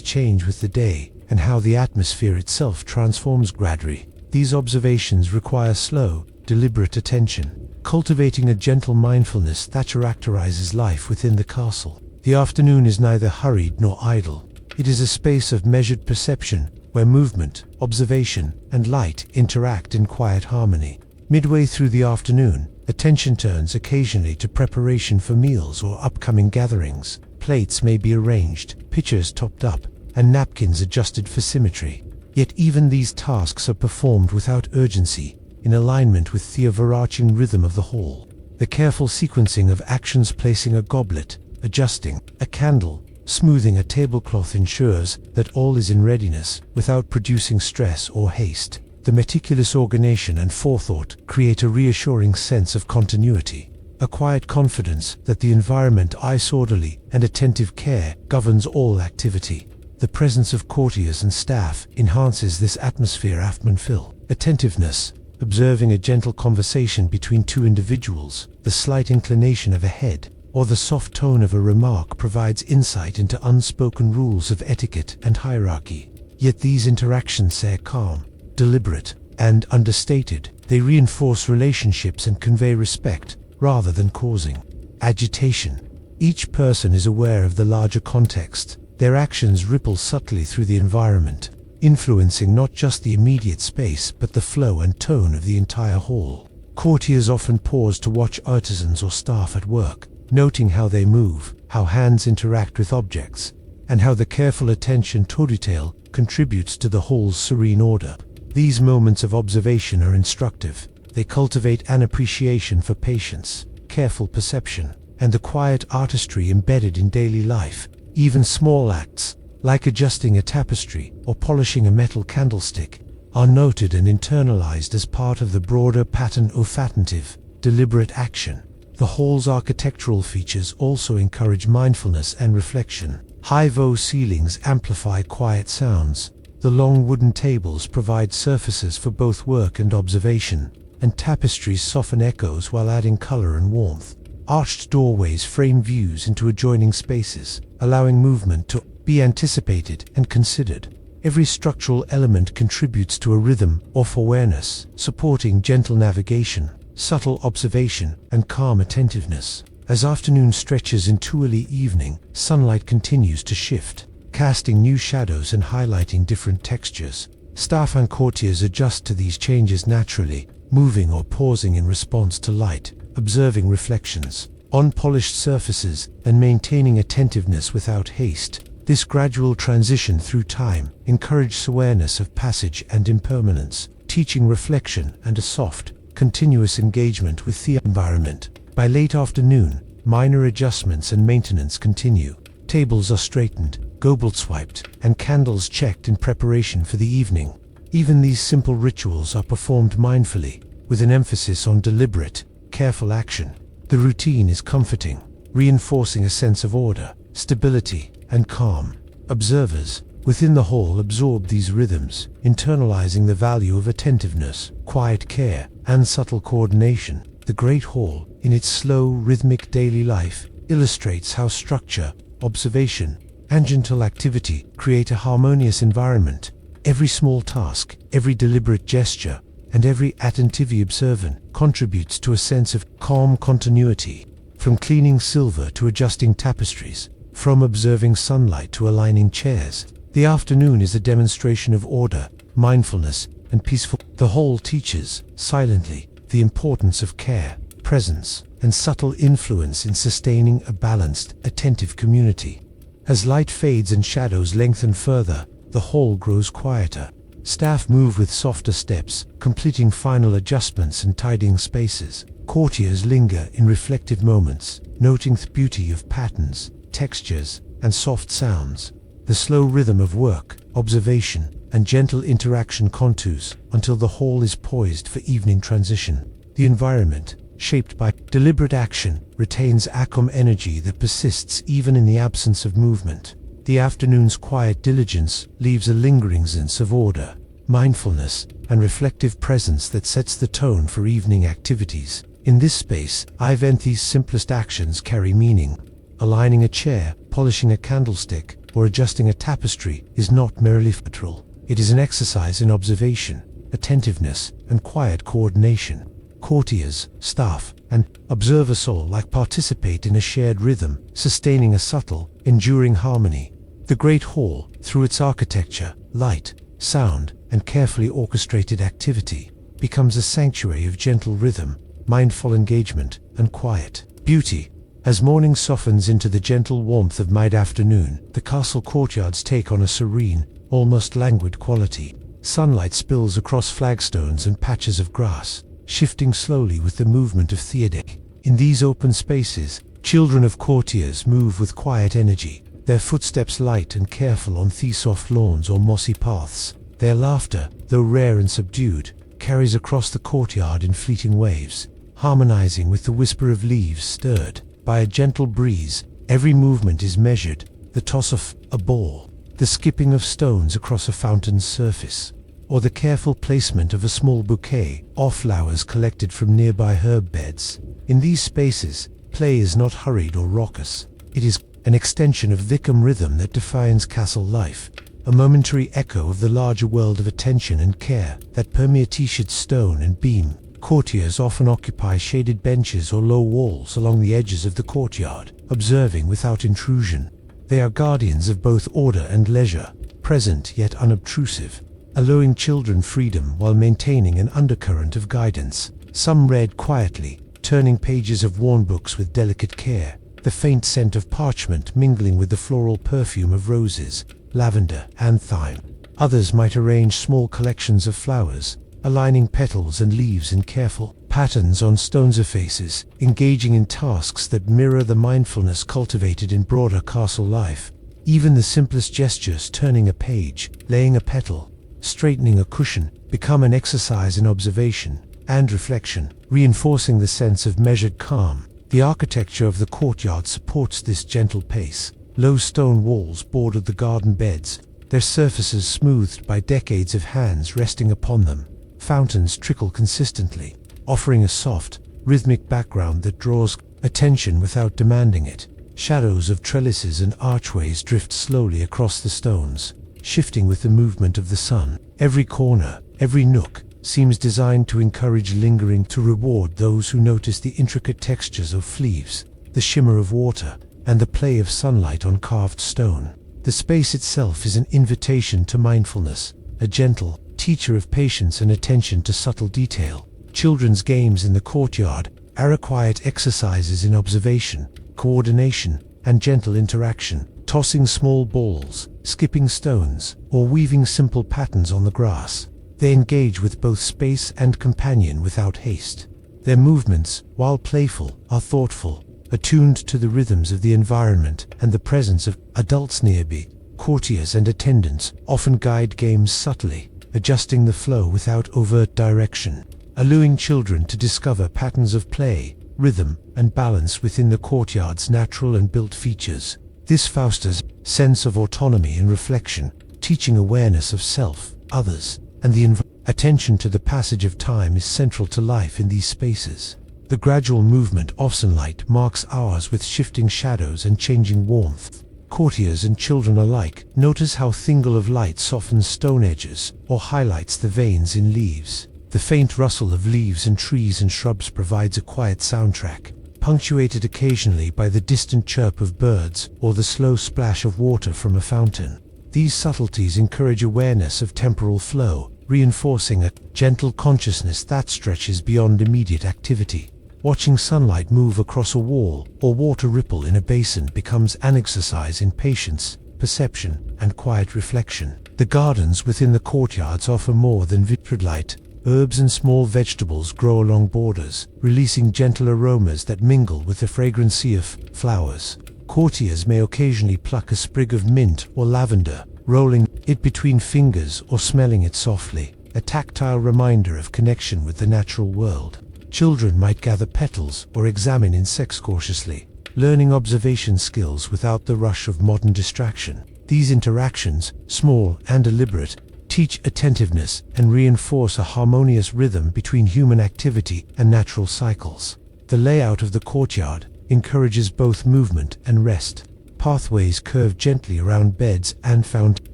change with the day, and how the atmosphere itself transforms gradually. These observations require slow, deliberate attention, cultivating a gentle mindfulness that characterizes life within the castle. The afternoon is neither hurried nor idle. It is a space of measured perception, where movement, observation, and light interact in quiet harmony. Midway through the afternoon, attention turns occasionally to preparation for meals or upcoming gatherings. Plates may be arranged, pitchers topped up, and napkins adjusted for symmetry. Yet even these tasks are performed without urgency, in alignment with the overarching rhythm of the hall. The careful sequencing of actions, placing a goblet, adjusting a candle, smoothing a tablecloth, ensures that all is in readiness without producing stress or haste. The meticulous organization and forethought create a reassuring sense of continuity, a quiet confidence that the environment is orderly and attentive care governs all activity. The presence of courtiers and staff enhances this atmosphere of mindful attentiveness. Observing a gentle conversation between two individuals, the slight inclination of a head, or the soft tone of a remark provides insight into unspoken rules of etiquette and hierarchy. Yet these interactions are calm, deliberate, and understated. They reinforce relationships and convey respect, rather than causing agitation. Each person is aware of the larger context. Their actions ripple subtly through the environment, influencing not just the immediate space but the flow and tone of the entire hall. Courtiers often pause to watch artisans or staff at work, noting how they move, how hands interact with objects, and how the careful attention to detail contributes to the hall's serene order. These moments of observation are instructive. They cultivate an appreciation for patience, careful perception, and the quiet artistry embedded in daily life. Even small acts, like adjusting a tapestry or polishing a metal candlestick, are noted and internalized as part of the broader pattern of attentive deliberate action. The hall's architectural features also encourage mindfulness and reflection. High-vo ceilings amplify quiet sounds. The long wooden tables provide surfaces for both work and observation, and tapestries soften echoes while adding color and warmth. Arched doorways frame views into adjoining spaces, allowing movement to be anticipated and considered. Every structural element contributes to a rhythm of awareness, supporting gentle navigation, subtle observation, and calm attentiveness. As afternoon stretches into early evening, sunlight continues to shift, casting new shadows and highlighting different textures. Staff and courtiers adjust to these changes naturally, moving or pausing in response to light, observing reflections on polished surfaces, and maintaining attentiveness without haste. This gradual transition through time encourages awareness of passage and impermanence, teaching reflection and a soft, continuous engagement with the environment. By late afternoon, minor adjustments and maintenance continue. Tables are straightened, goblets swiped, and candles checked in preparation for the evening. Even these simple rituals are performed mindfully, with an emphasis on deliberate, careful action. The routine is comforting, reinforcing a sense of order, stability, and calm. Observers within the hall absorb these rhythms, internalizing the value of attentiveness, quiet care, and subtle coordination. The Great Hall, in its slow, rhythmic daily life, illustrates how structure, observation, and gentle activity create a harmonious environment. Every small task, every deliberate gesture, and every attentively observant contributes to a sense of calm continuity. From cleaning silver to adjusting tapestries, from observing sunlight to aligning chairs, the afternoon is a demonstration of order, mindfulness, and peaceful. The hall teaches, silently, the importance of care, presence, and subtle influence in sustaining a balanced, attentive community. As light fades and shadows lengthen further, the hall grows quieter. Staff move with softer steps, completing final adjustments and tidying spaces. Courtiers linger in reflective moments, noting the beauty of patterns, textures, and soft sounds. The slow rhythm of work, observation, and gentle interaction contours until the hall is poised for evening transition. The environment, shaped by deliberate action, retains a calm energy that persists even in the absence of movement. The afternoon's quiet diligence leaves a lingering sense of order, mindfulness, and reflective presence that sets the tone for evening activities. In this space, these simplest actions carry meaning. Aligning a chair, polishing a candlestick, or adjusting a tapestry is not merely literal. It is an exercise in observation, attentiveness, and quiet coordination. Courtiers, staff, and observers alike participate in a shared rhythm, sustaining a subtle, enduring harmony. The Great Hall, through its architecture, light, sound, and carefully orchestrated activity, becomes a sanctuary of gentle rhythm, mindful engagement, and quiet beauty. As morning softens into the gentle warmth of mid-afternoon, the castle courtyards take on a serene, almost languid quality. Sunlight spills across flagstones and patches of grass, shifting slowly with the movement of the day. In these open spaces, children of courtiers move with quiet energy, their footsteps light and careful on the soft lawns or mossy paths. Their laughter, though rare and subdued, carries across the courtyard in fleeting waves, harmonizing with the whisper of leaves stirred by a gentle breeze. Every movement is measured, the toss of a ball, the skipping of stones across a fountain's surface, or the careful placement of a small bouquet of flowers collected from nearby herb beds. In these spaces, play is not hurried or raucous. It is an extension of the calm rhythm that defines castle life, a momentary echo of the larger world of attention and care that permeates each stone and beam. Courtiers often occupy shaded benches or low walls along the edges of the courtyard, observing without intrusion. They are guardians of both order and leisure, present yet unobtrusive, allowing children freedom while maintaining an undercurrent of guidance. Some read quietly, turning pages of worn books with delicate care, the faint scent of parchment mingling with the floral perfume of roses, lavender, and thyme. Others might arrange small collections of flowers, aligning petals and leaves in careful patterns on stone surfaces, engaging in tasks that mirror the mindfulness cultivated in broader castle life. Even the simplest gestures, turning a page, laying a petal, straightening a cushion, become an exercise in observation, and reflection, reinforcing the sense of measured calm. The architecture of the courtyard supports this gentle pace. Low stone walls border the garden beds, their surfaces smoothed by decades of hands resting upon them. Fountains trickle consistently, offering a soft, rhythmic background that draws attention without demanding it. Shadows of trellises and archways drift slowly across the stones, shifting with the movement of the sun. Every corner, every nook, seems designed to encourage lingering, to reward those who notice the intricate textures of leaves, the shimmer of water, and the play of sunlight on carved stone. The space itself is an invitation to mindfulness, a gentle teacher of patience and attention to subtle detail. Children's games in the courtyard are quiet exercises in observation, coordination, and gentle interaction, tossing small balls, skipping stones, or weaving simple patterns on the grass. They engage with both space and companion without haste. Their movements, while playful, are thoughtful, attuned to the rhythms of the environment and the presence of adults nearby. Courtiers and attendants often guide games subtly, adjusting the flow without overt direction, allowing children to discover patterns of play, rhythm, and balance within the courtyard's natural and built features. This fosters a sense of autonomy and reflection, teaching awareness of self, others, and the attention to the passage of time is central to life in these spaces. The gradual movement of sunlight marks hours with shifting shadows and changing warmth. Courtiers and children alike notice how tingle of light softens stone edges or highlights the veins in leaves. The faint rustle of leaves and trees and shrubs provides a quiet soundtrack, punctuated occasionally by the distant chirp of birds or the slow splash of water from a fountain. These subtleties encourage awareness of temporal flow, reinforcing a gentle consciousness that stretches beyond immediate activity. Watching sunlight move across a wall or water ripple in a basin becomes an exercise in patience, perception, and quiet reflection. The gardens within the courtyards offer more than vivid light. Herbs and small vegetables grow along borders, releasing gentle aromas that mingle with the fragrancy of flowers. Courtiers may occasionally pluck a sprig of mint or lavender, rolling it between fingers or smelling it softly, a tactile reminder of connection with the natural world. Children might gather petals or examine insects cautiously, learning observation skills without the rush of modern distraction. These interactions, small and deliberate, teach attentiveness and reinforce a harmonious rhythm between human activity and natural cycles. The layout of the courtyard encourages both movement and rest. Pathways curve gently around beds and fountains,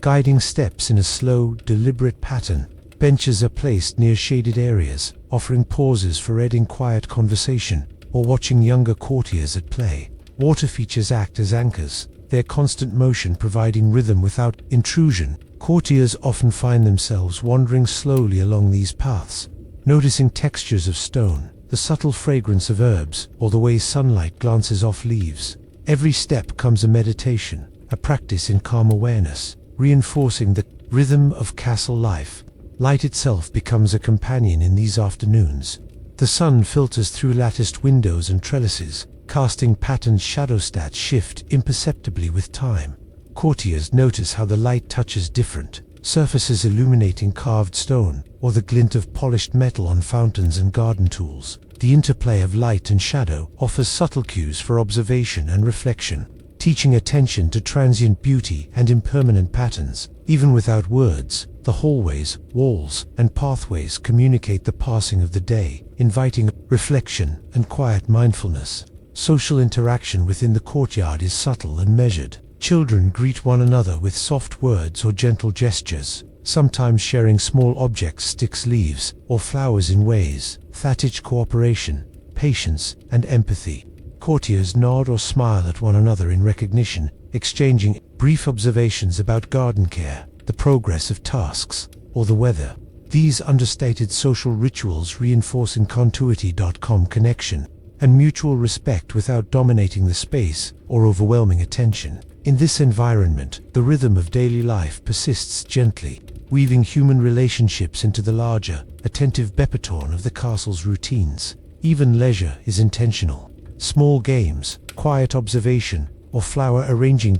guiding steps in a slow, deliberate pattern. Benches are placed near shaded areas, offering pauses for reading quiet conversation or watching younger courtiers at play. Water features act as anchors, their constant motion providing rhythm without intrusion. Courtiers often find themselves wandering slowly along these paths, noticing textures of stone, the subtle fragrance of herbs, or the way sunlight glances off leaves. Every step comes a meditation, a practice in calm awareness, reinforcing the rhythm of castle life. Light itself becomes a companion in these afternoons. The sun filters through latticed windows and trellises, casting patterned shadows that shift imperceptibly with time. Courtiers notice how the light touches different surfaces, illuminating carved stone or the glint of polished metal on fountains and garden tools. The interplay of light and shadow offers subtle cues for observation and reflection, teaching attention to transient beauty and impermanent patterns. Even without words, the hallways, walls, and pathways communicate the passing of the day, inviting reflection and quiet mindfulness. Social interaction within the courtyard is subtle and measured. Children greet one another with soft words or gentle gestures, sometimes sharing small objects, sticks, leaves, or flowers in ways that teach cooperation, patience, and empathy. Courtiers nod or smile at one another in recognition, exchanging brief observations about garden care, the progress of tasks, or the weather. These understated social rituals reinforce in continuity.com connection and mutual respect without dominating the space or overwhelming attention. In this environment, the rhythm of daily life persists gently, weaving human relationships into the larger, attentive repertoire of the castle's routines. Even leisure is intentional. Small games, quiet observation, or flower arranging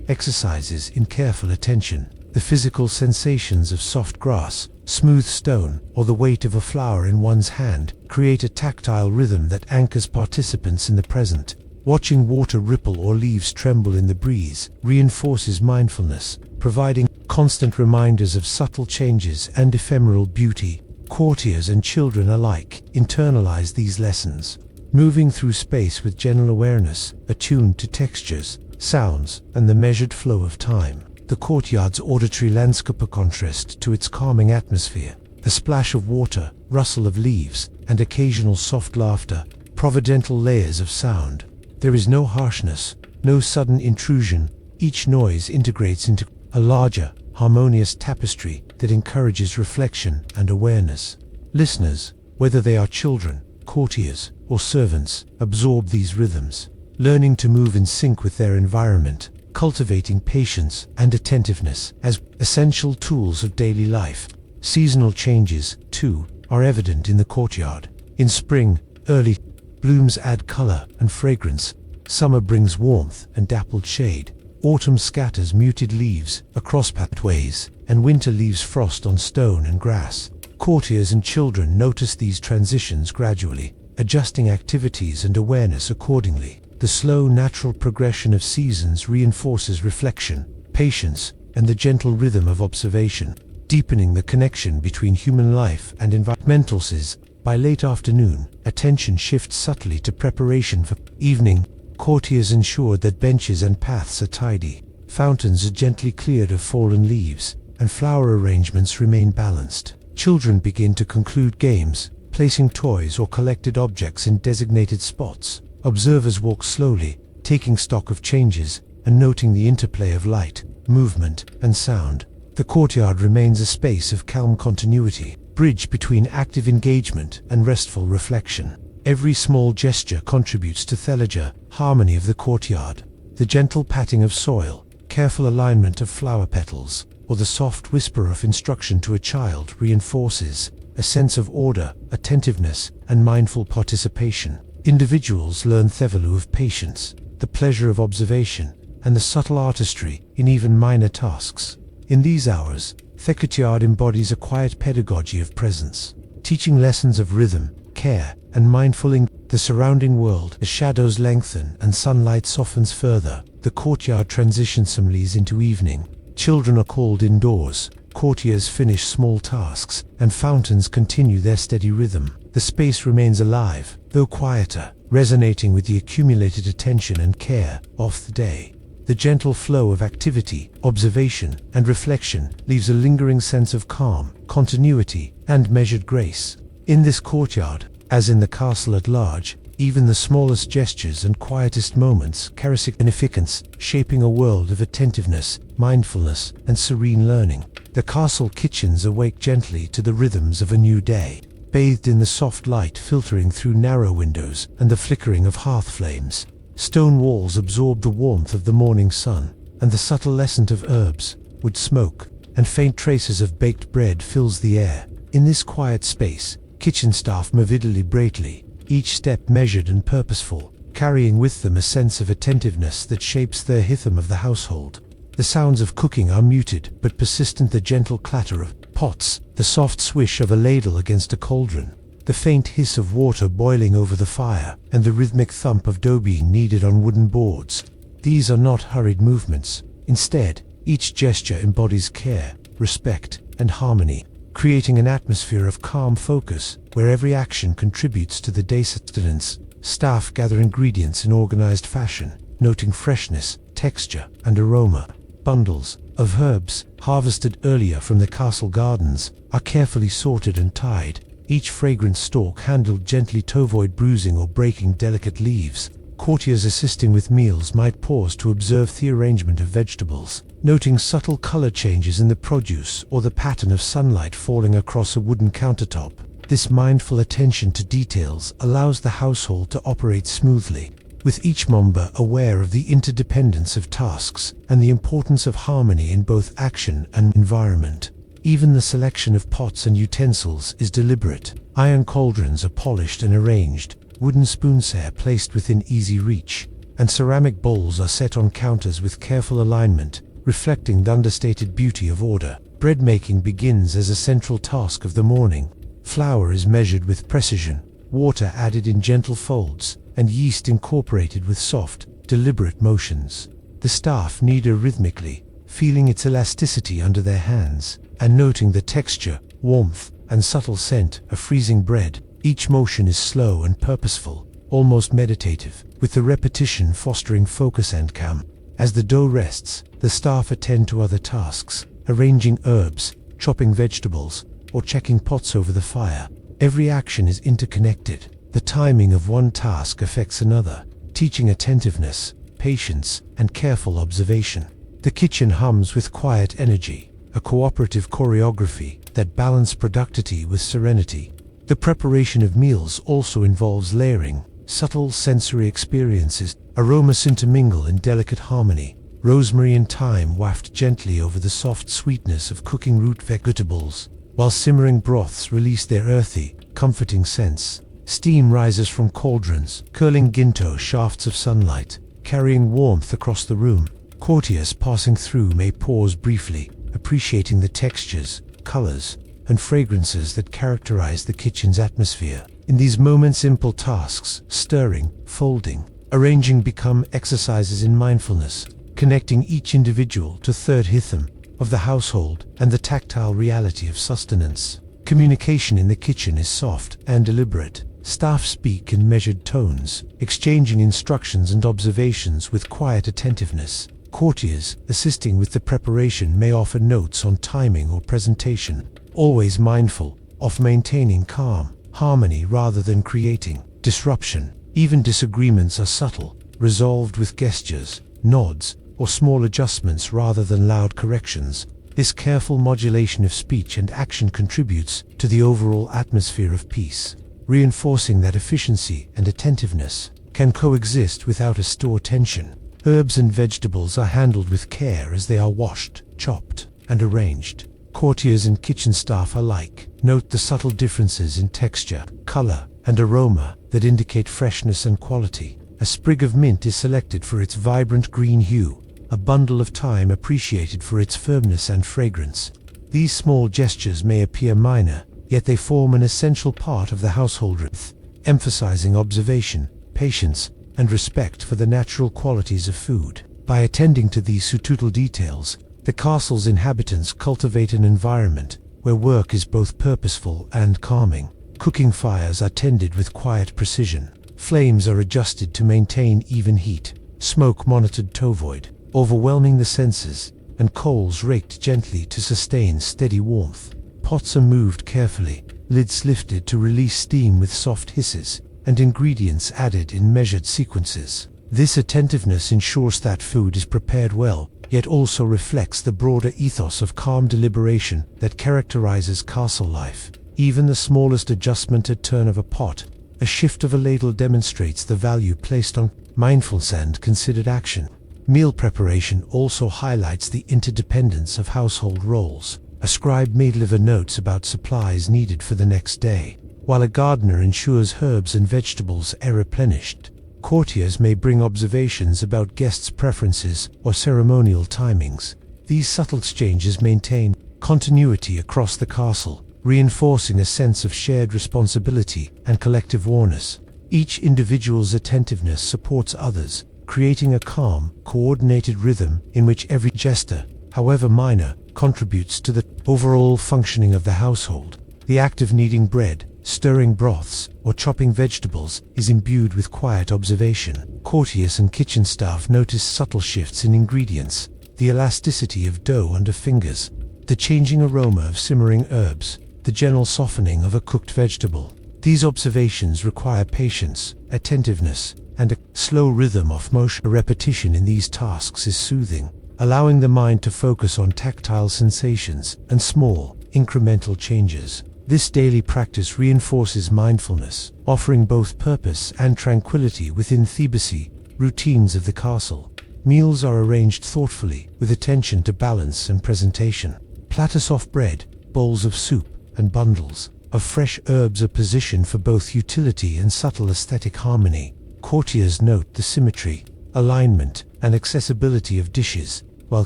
exercises in careful attention. The physical sensations of soft grass, smooth stone, or the weight of a flower in one's hand create a tactile rhythm that anchors participants in the present. Watching water ripple or leaves tremble in the breeze reinforces mindfulness, providing constant reminders of subtle changes and ephemeral beauty. Courtiers and children alike internalize these lessons, moving through space with general awareness, attuned to textures, sounds, and the measured flow of time. The courtyard's auditory landscape contrast to its calming atmosphere. A splash of water, rustle of leaves, and occasional soft laughter, providential layers of sound. There is no harshness, no sudden intrusion. Each noise integrates into a larger, harmonious tapestry that encourages reflection and awareness. Listeners, whether they are children, courtiers, or servants, absorb these rhythms, learning to move in sync with their environment, cultivating patience and attentiveness as essential tools of daily life. Seasonal changes, too, are evident in the courtyard. In spring, early blooms add color and fragrance. Summer brings warmth and dappled shade. Autumn scatters muted leaves across pathways, and winter leaves frost on stone and grass. Courtiers and children notice these transitions gradually, adjusting activities and awareness accordingly. The slow, natural progression of seasons reinforces reflection, patience, and the gentle rhythm of observation, deepening the connection between human life and environmental sis. By late afternoon, attention shifts subtly to preparation for evening. Courtiers ensure that benches and paths are tidy, fountains are gently cleared of fallen leaves, and flower arrangements remain balanced. Children begin to conclude games, placing toys or collected objects in designated spots. Observers walk slowly, taking stock of changes and noting the interplay of light, movement, and sound. The courtyard remains a space of calm continuity, bridge between active engagement and restful reflection. Every small gesture contributes to the harmony of the courtyard. The gentle patting of soil, careful alignment of flower petals, or the soft whisper of instruction to a child reinforces a sense of order, attentiveness, and mindful participation. Individuals learn the value of patience, the pleasure of observation, and the subtle artistry in even minor tasks. In these hours, the courtyard embodies a quiet pedagogy of presence, teaching lessons of rhythm, care, and mindful engagement. The surrounding world, as shadows lengthen and sunlight softens further, the courtyard transitions into evening. Children are called indoors, courtiers finish small tasks, and fountains continue their steady rhythm. The space remains alive, though quieter, resonating with the accumulated attention and care of the day. The gentle flow of activity, observation, and reflection leaves a lingering sense of calm, continuity, and measured grace. In this courtyard, as in the castle at large, even the smallest gestures and quietest moments carry significance, shaping a world of attentiveness, mindfulness, and serene learning. The castle kitchens awake gently to the rhythms of a new day, bathed in the soft light filtering through narrow windows and the flickering of hearth flames. Stone walls absorb the warmth of the morning sun, and the subtle scent of herbs, wood smoke, and faint traces of baked bread fills the air. In this quiet space, kitchen staff move deliberately, each step measured and purposeful, carrying with them a sense of attentiveness that shapes the rhythm of the household. The sounds of cooking are muted but persistent, the gentle clatter of pots, the soft swish of a ladle against a cauldron, the faint hiss of water boiling over the fire, and the rhythmic thump of dough being kneaded on wooden boards. These are not hurried movements. Instead, each gesture embodies care, respect, and harmony, creating an atmosphere of calm focus where every action contributes to the day's sustenance. Staff gather ingredients in organized fashion, noting freshness, texture, and aroma. Bundles of herbs, harvested earlier from the castle gardens, are carefully sorted and tied, each fragrant stalk handled gently to avoid bruising or breaking delicate leaves. Courtiers assisting with meals might pause to observe the arrangement of vegetables, noting subtle color changes in the produce or the pattern of sunlight falling across a wooden countertop. This mindful attention to details allows the household to operate smoothly, with each member aware of the interdependence of tasks and the importance of harmony in both action and environment. Even the selection of pots and utensils is deliberate. Iron cauldrons are polished and arranged, wooden spoons are placed within easy reach, and ceramic bowls are set on counters with careful alignment, reflecting the understated beauty of order. Bread making begins as a central task of the morning. Flour is measured with precision, water added in gentle folds, and yeast incorporated with soft, deliberate motions. The staff knead rhythmically, feeling its elasticity under their hands, and noting the texture, warmth, and subtle scent of freezing bread. Each motion is slow and purposeful, almost meditative, with the repetition fostering focus and calm. As the dough rests, the staff attend to other tasks, arranging herbs, chopping vegetables, or checking pots over the fire. Every action is interconnected. The timing of one task affects another, teaching attentiveness, patience, and careful observation. The kitchen hums with quiet energy, a cooperative choreography that balances productivity with serenity. The preparation of meals also involves layering. Subtle sensory experiences, aromas intermingle in delicate harmony. Rosemary and thyme waft gently over the soft sweetness of cooking root vegetables, while simmering broths release their earthy, comforting scents. Steam rises from cauldrons, curling ginto shafts of sunlight, carrying warmth across the room. Courtiers passing through may pause briefly, appreciating the textures, colors, and fragrances that characterize the kitchen's atmosphere. In these moments, simple tasks, stirring, folding, arranging, become exercises in mindfulness, connecting each individual to third rhythm of the household and the tactile reality of sustenance. Communication in the kitchen is soft and deliberate. Staff speak in measured tones, exchanging instructions and observations with quiet attentiveness. Courtiers, assisting with the preparation, may offer notes on timing or presentation, always mindful of maintaining calm, harmony rather than creating disruption. Even disagreements are subtle, resolved with gestures, nods, or small adjustments rather than loud corrections. This careful modulation of speech and action contributes to the overall atmosphere of peace, reinforcing that efficiency and attentiveness can coexist without a stored tension. Herbs and vegetables are handled with care as they are washed, chopped, and arranged. Courtiers and kitchen staff alike note the subtle differences in texture, color, and aroma that indicate freshness and quality. A sprig of mint is selected for its vibrant green hue, a bundle of thyme appreciated for its firmness and fragrance. These small gestures may appear minor, yet they form an essential part of the household rhythm, emphasizing observation, patience, and respect for the natural qualities of food. By attending to these subtle details, the castle's inhabitants cultivate an environment where work is both purposeful and calming. Cooking fires are tended with quiet precision. Flames are adjusted to maintain even heat. Smoke monitored to avoid overwhelming the senses, and coals raked gently to sustain steady warmth. Pots are moved carefully, lids lifted to release steam with soft hisses, and ingredients added in measured sequences. This attentiveness ensures that food is prepared well, yet also reflects the broader ethos of calm deliberation that characterizes castle life. Even the smallest adjustment, a turn of a pot, a shift of a ladle, demonstrates the value placed on mindfulness and considered action. Meal preparation also highlights the interdependence of household roles. A scribe may deliver notes about supplies needed for the next day, while a gardener ensures herbs and vegetables are replenished. Courtiers may bring observations about guests' preferences or ceremonial timings. These subtle exchanges maintain continuity across the castle, reinforcing a sense of shared responsibility and collective awareness. Each individual's attentiveness supports others, creating a calm, coordinated rhythm in which every gesture, however minor, contributes to the overall functioning of the household. The act of kneading bread, stirring broths, or chopping vegetables is imbued with quiet observation. Courtiers and kitchen staff notice subtle shifts in ingredients, the elasticity of dough under fingers, the changing aroma of simmering herbs, the gentle softening of a cooked vegetable. These observations require patience, attentiveness, and a slow rhythm of motion. Repetition in these tasks is soothing, allowing the mind to focus on tactile sensations and small, incremental changes. This daily practice reinforces mindfulness, offering both purpose and tranquility within the routines of the castle. Meals are arranged thoughtfully, with attention to balance and presentation. Platters of bread, bowls of soup, and bundles of fresh herbs are positioned for both utility and subtle aesthetic harmony. Courtiers note the symmetry, alignment, and accessibility of dishes, while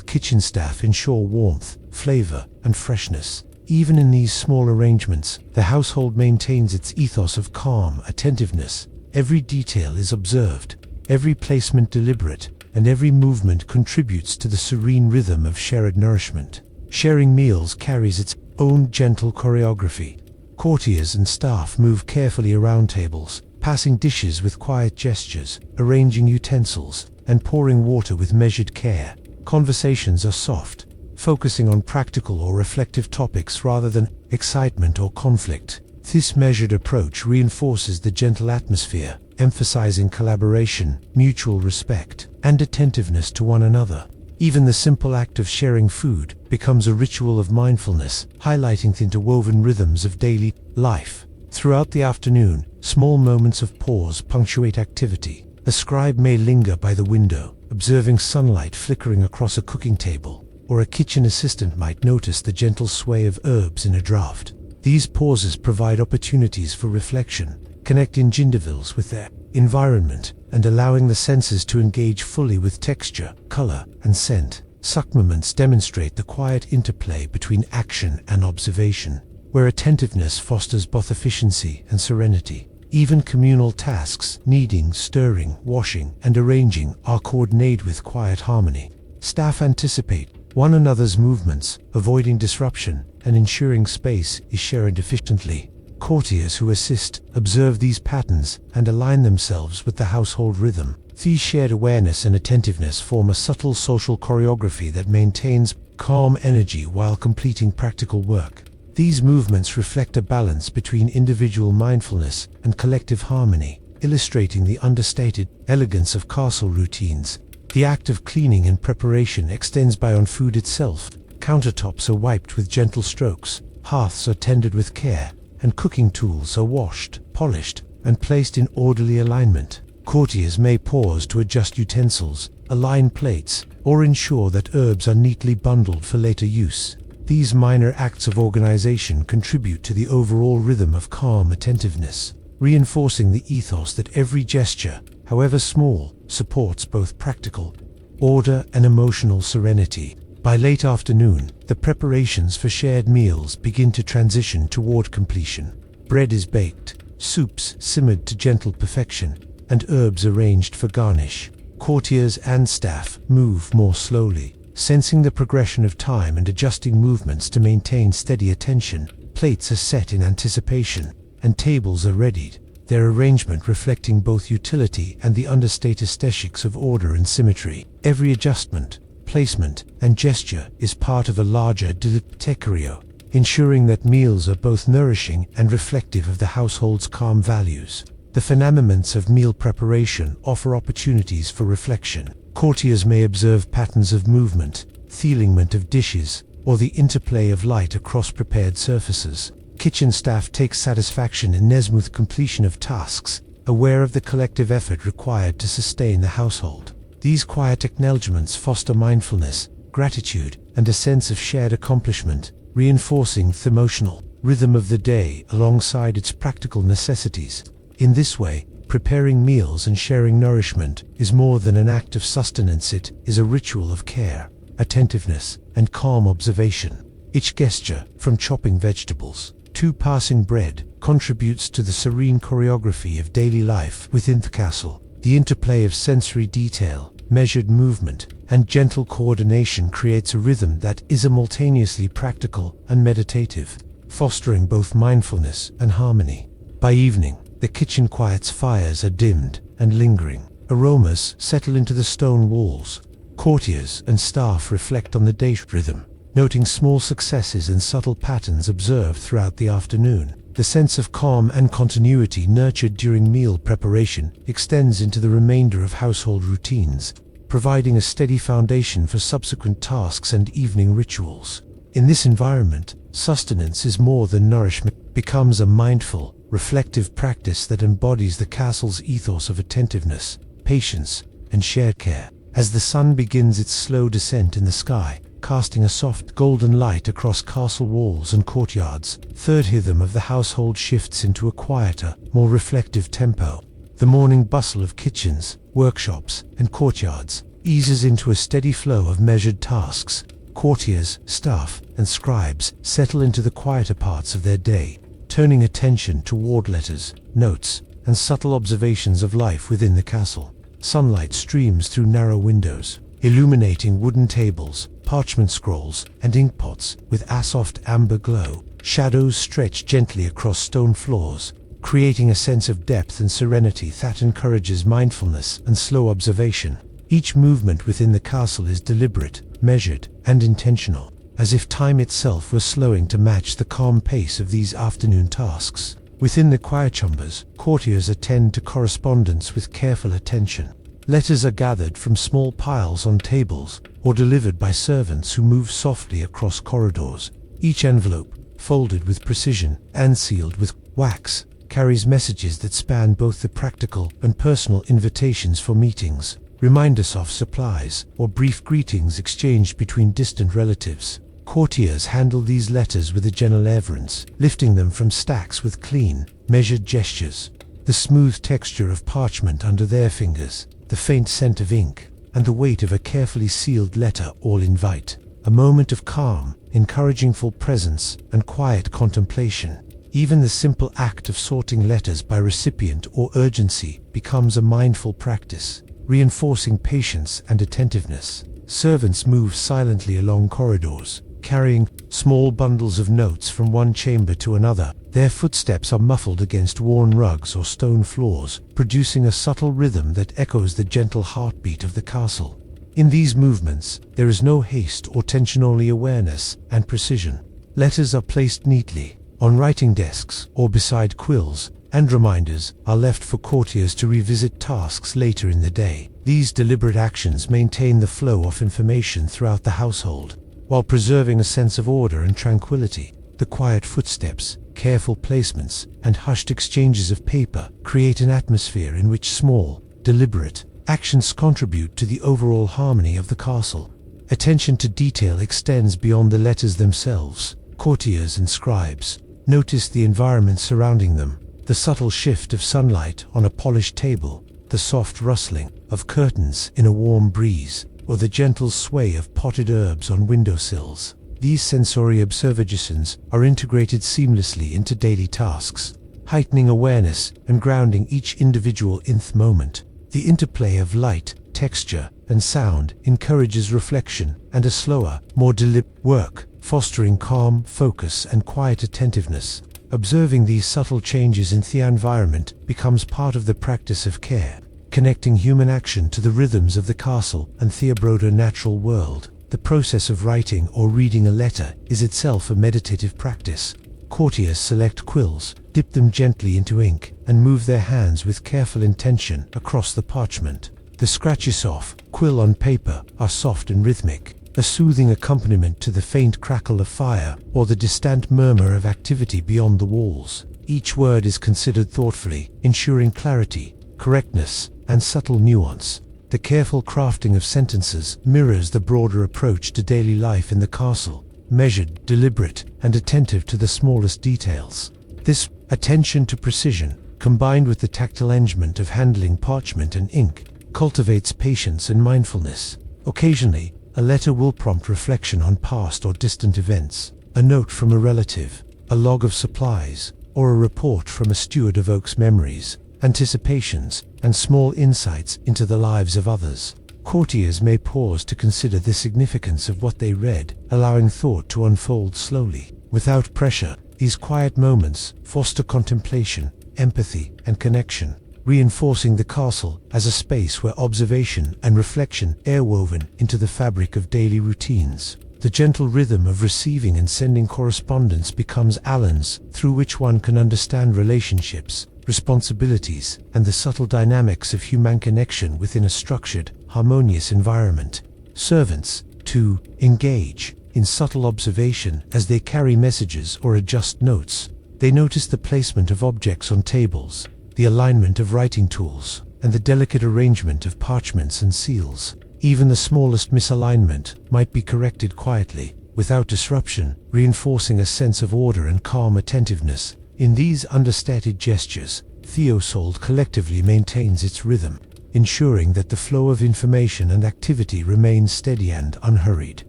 kitchen staff ensure warmth, flavor, and freshness. Even in these small arrangements, the household maintains its ethos of calm attentiveness. Every detail is observed, every placement deliberate, and every movement contributes to the serene rhythm of shared nourishment. Sharing meals carries its own gentle choreography. Courtiers and staff move carefully around tables, passing dishes with quiet gestures, arranging utensils, and pouring water with measured care. Conversations are soft, focusing on practical or reflective topics rather than excitement or conflict. This measured approach reinforces the gentle atmosphere, emphasizing collaboration, mutual respect, and attentiveness to one another. Even the simple act of sharing food becomes a ritual of mindfulness, highlighting the interwoven rhythms of daily life. Throughout the afternoon, small moments of pause punctuate activity. A scribe may linger by the window, observing sunlight flickering across a cooking table, or a kitchen assistant might notice the gentle sway of herbs in a draught. These pauses provide opportunities for reflection, connecting individuals with their environment and allowing the senses to engage fully with texture, color, and scent. Such moments demonstrate the quiet interplay between action and observation, where attentiveness fosters both efficiency and serenity. Even communal tasks, kneading, stirring, washing, and arranging, are coordinated with quiet harmony. Staff anticipate one another's movements, avoiding disruption and ensuring space is shared efficiently. Courtiers who assist observe these patterns and align themselves with the household rhythm. These shared awareness and attentiveness form a subtle social choreography that maintains calm energy while completing practical work. These movements reflect a balance between individual mindfulness and collective harmony, illustrating the understated elegance of castle routines. The act of cleaning and preparation extends beyond food itself. Countertops are wiped with gentle strokes, hearths are tended with care, and cooking tools are washed, polished, and placed in orderly alignment. Courtiers may pause to adjust utensils, align plates, or ensure that herbs are neatly bundled for later use. These minor acts of organization contribute to the overall rhythm of calm attentiveness, reinforcing the ethos that every gesture, however small, supports both practical order and emotional serenity. By late afternoon, the preparations for shared meals begin to transition toward completion. Bread is baked, soups simmered to gentle perfection, and herbs arranged for garnish. Courtiers and staff move more slowly, sensing the progression of time and adjusting movements to maintain steady attention. Plates are set in anticipation, and tables are readied, their arrangement reflecting both utility and the understated aesthetics of order and symmetry. Every adjustment, placement, and gesture is part of a larger delicaterio, ensuring that meals are both nourishing and reflective of the household's calm values. The phenomena of meal preparation offer opportunities for reflection. Courtiers may observe patterns of movement, the alignment of dishes, or the interplay of light across prepared surfaces. Kitchen staff take satisfaction in the smooth completion of tasks, aware of the collective effort required to sustain the household. These quiet acknowledgements foster mindfulness, gratitude, and a sense of shared accomplishment, reinforcing the emotional rhythm of the day alongside its practical necessities. In this way, preparing meals and sharing nourishment is more than an act of sustenance. It is a ritual of care, attentiveness, and calm observation. Each gesture, from chopping vegetables to passing bread, contributes to the serene choreography of daily life within the castle. The interplay of sensory detail, measured movement, and gentle coordination creates a rhythm that is simultaneously practical and meditative, fostering both mindfulness and harmony. By evening, the kitchen quiets, fires are dimmed and lingering. Aromas settle into the stone walls. Courtiers and staff reflect on the day's rhythm, noting small successes and subtle patterns observed throughout the afternoon. The sense of calm and continuity nurtured during meal preparation extends into the remainder of household routines, providing a steady foundation for subsequent tasks and evening rituals. In this environment, sustenance is more than nourishment, becomes a mindful, reflective practice that embodies the castle's ethos of attentiveness, patience, and shared care. As the sun begins its slow descent in the sky, casting a soft golden light across castle walls and courtyards, the rhythm of the household shifts into a quieter, more reflective tempo. The morning bustle of kitchens, workshops, and courtyards, eases into a steady flow of measured tasks. Courtiers, staff, and scribes settle into the quieter parts of their day, turning attention toward letters, notes, and subtle observations of life within the castle. Sunlight streams through narrow windows, illuminating wooden tables, parchment scrolls, and inkpots with a soft amber glow. Shadows stretch gently across stone floors, creating a sense of depth and serenity that encourages mindfulness and slow observation. Each movement within the castle is deliberate, measured, and intentional, as if time itself were slowing to match the calm pace of these afternoon tasks. Within the quiet chambers, courtiers attend to correspondence with careful attention. Letters are gathered from small piles on tables or delivered by servants who move softly across corridors. Each envelope, folded with precision and sealed with wax, carries messages that span both the practical and personal invitations for meetings, reminders of supplies, or brief greetings exchanged between distant relatives. Courtiers handle these letters with a gentle reverence, lifting them from stacks with clean, measured gestures. The smooth texture of parchment under their fingers, the faint scent of ink, and the weight of a carefully sealed letter all invite a moment of calm, encouraging full presence and quiet contemplation. Even the simple act of sorting letters by recipient or urgency becomes a mindful practice, reinforcing patience and attentiveness. Servants move silently along corridors, carrying small bundles of notes from one chamber to another. Their footsteps are muffled against worn rugs or stone floors, producing a subtle rhythm that echoes the gentle heartbeat of the castle. In these movements, there is no haste or tension, only awareness and precision. Letters are placed neatly on writing desks or beside quills, and reminders are left for courtiers to revisit tasks later in the day. These deliberate actions maintain the flow of information throughout the household, while preserving a sense of order and tranquility. The quiet footsteps, careful placements, and hushed exchanges of paper create an atmosphere in which small, deliberate actions contribute to the overall harmony of the castle. Attention to detail extends beyond the letters themselves. Courtiers and scribes notice the environment surrounding them, the subtle shift of sunlight on a polished table, the soft rustling of curtains in a warm breeze, or the gentle sway of potted herbs on windowsills. These sensory observations are integrated seamlessly into daily tasks, heightening awareness and grounding each individual moment. The interplay of light, texture, and sound encourages reflection and a slower, more deliberate work, fostering calm, focus, and quiet attentiveness. Observing these subtle changes in the environment becomes part of the practice of care, connecting human action to the rhythms of the castle and the broader natural world. The process of writing or reading a letter is itself a meditative practice. Courtiers select quills, dip them gently into ink, and move their hands with careful intention across the parchment. The scratches of quill on paper are soft and rhythmic, a soothing accompaniment to the faint crackle of fire or the distant murmur of activity beyond the walls. Each word is considered thoughtfully, ensuring clarity, correctness, and subtle nuance. The careful crafting of sentences mirrors the broader approach to daily life in the castle, measured, deliberate, and attentive to the smallest details. This attention to precision, combined with the tactile enjoyment of handling parchment and ink, cultivates patience and mindfulness. Occasionally, a letter will prompt reflection on past or distant events. A note from a relative, a log of supplies, or a report from a steward evokes memories, anticipations, and small insights into the lives of others. Courtiers may pause to consider the significance of what they read, allowing thought to unfold slowly. Without pressure, these quiet moments foster contemplation, empathy, and connection, reinforcing the castle as a space where observation and reflection are woven into the fabric of daily routines. The gentle rhythm of receiving and sending correspondence becomes a lens through which one can understand relationships, responsibilities, and the subtle dynamics of human connection within a structured, harmonious environment. Servants, too, engage in subtle observation as they carry messages or adjust notes. They notice the placement of objects on tables, the alignment of writing tools, and the delicate arrangement of parchments and seals. Even the smallest misalignment might be corrected quietly, without disruption, reinforcing a sense of order and calm attentiveness. In these understated gestures, the household collectively maintains its rhythm, ensuring that the flow of information and activity remains steady and unhurried.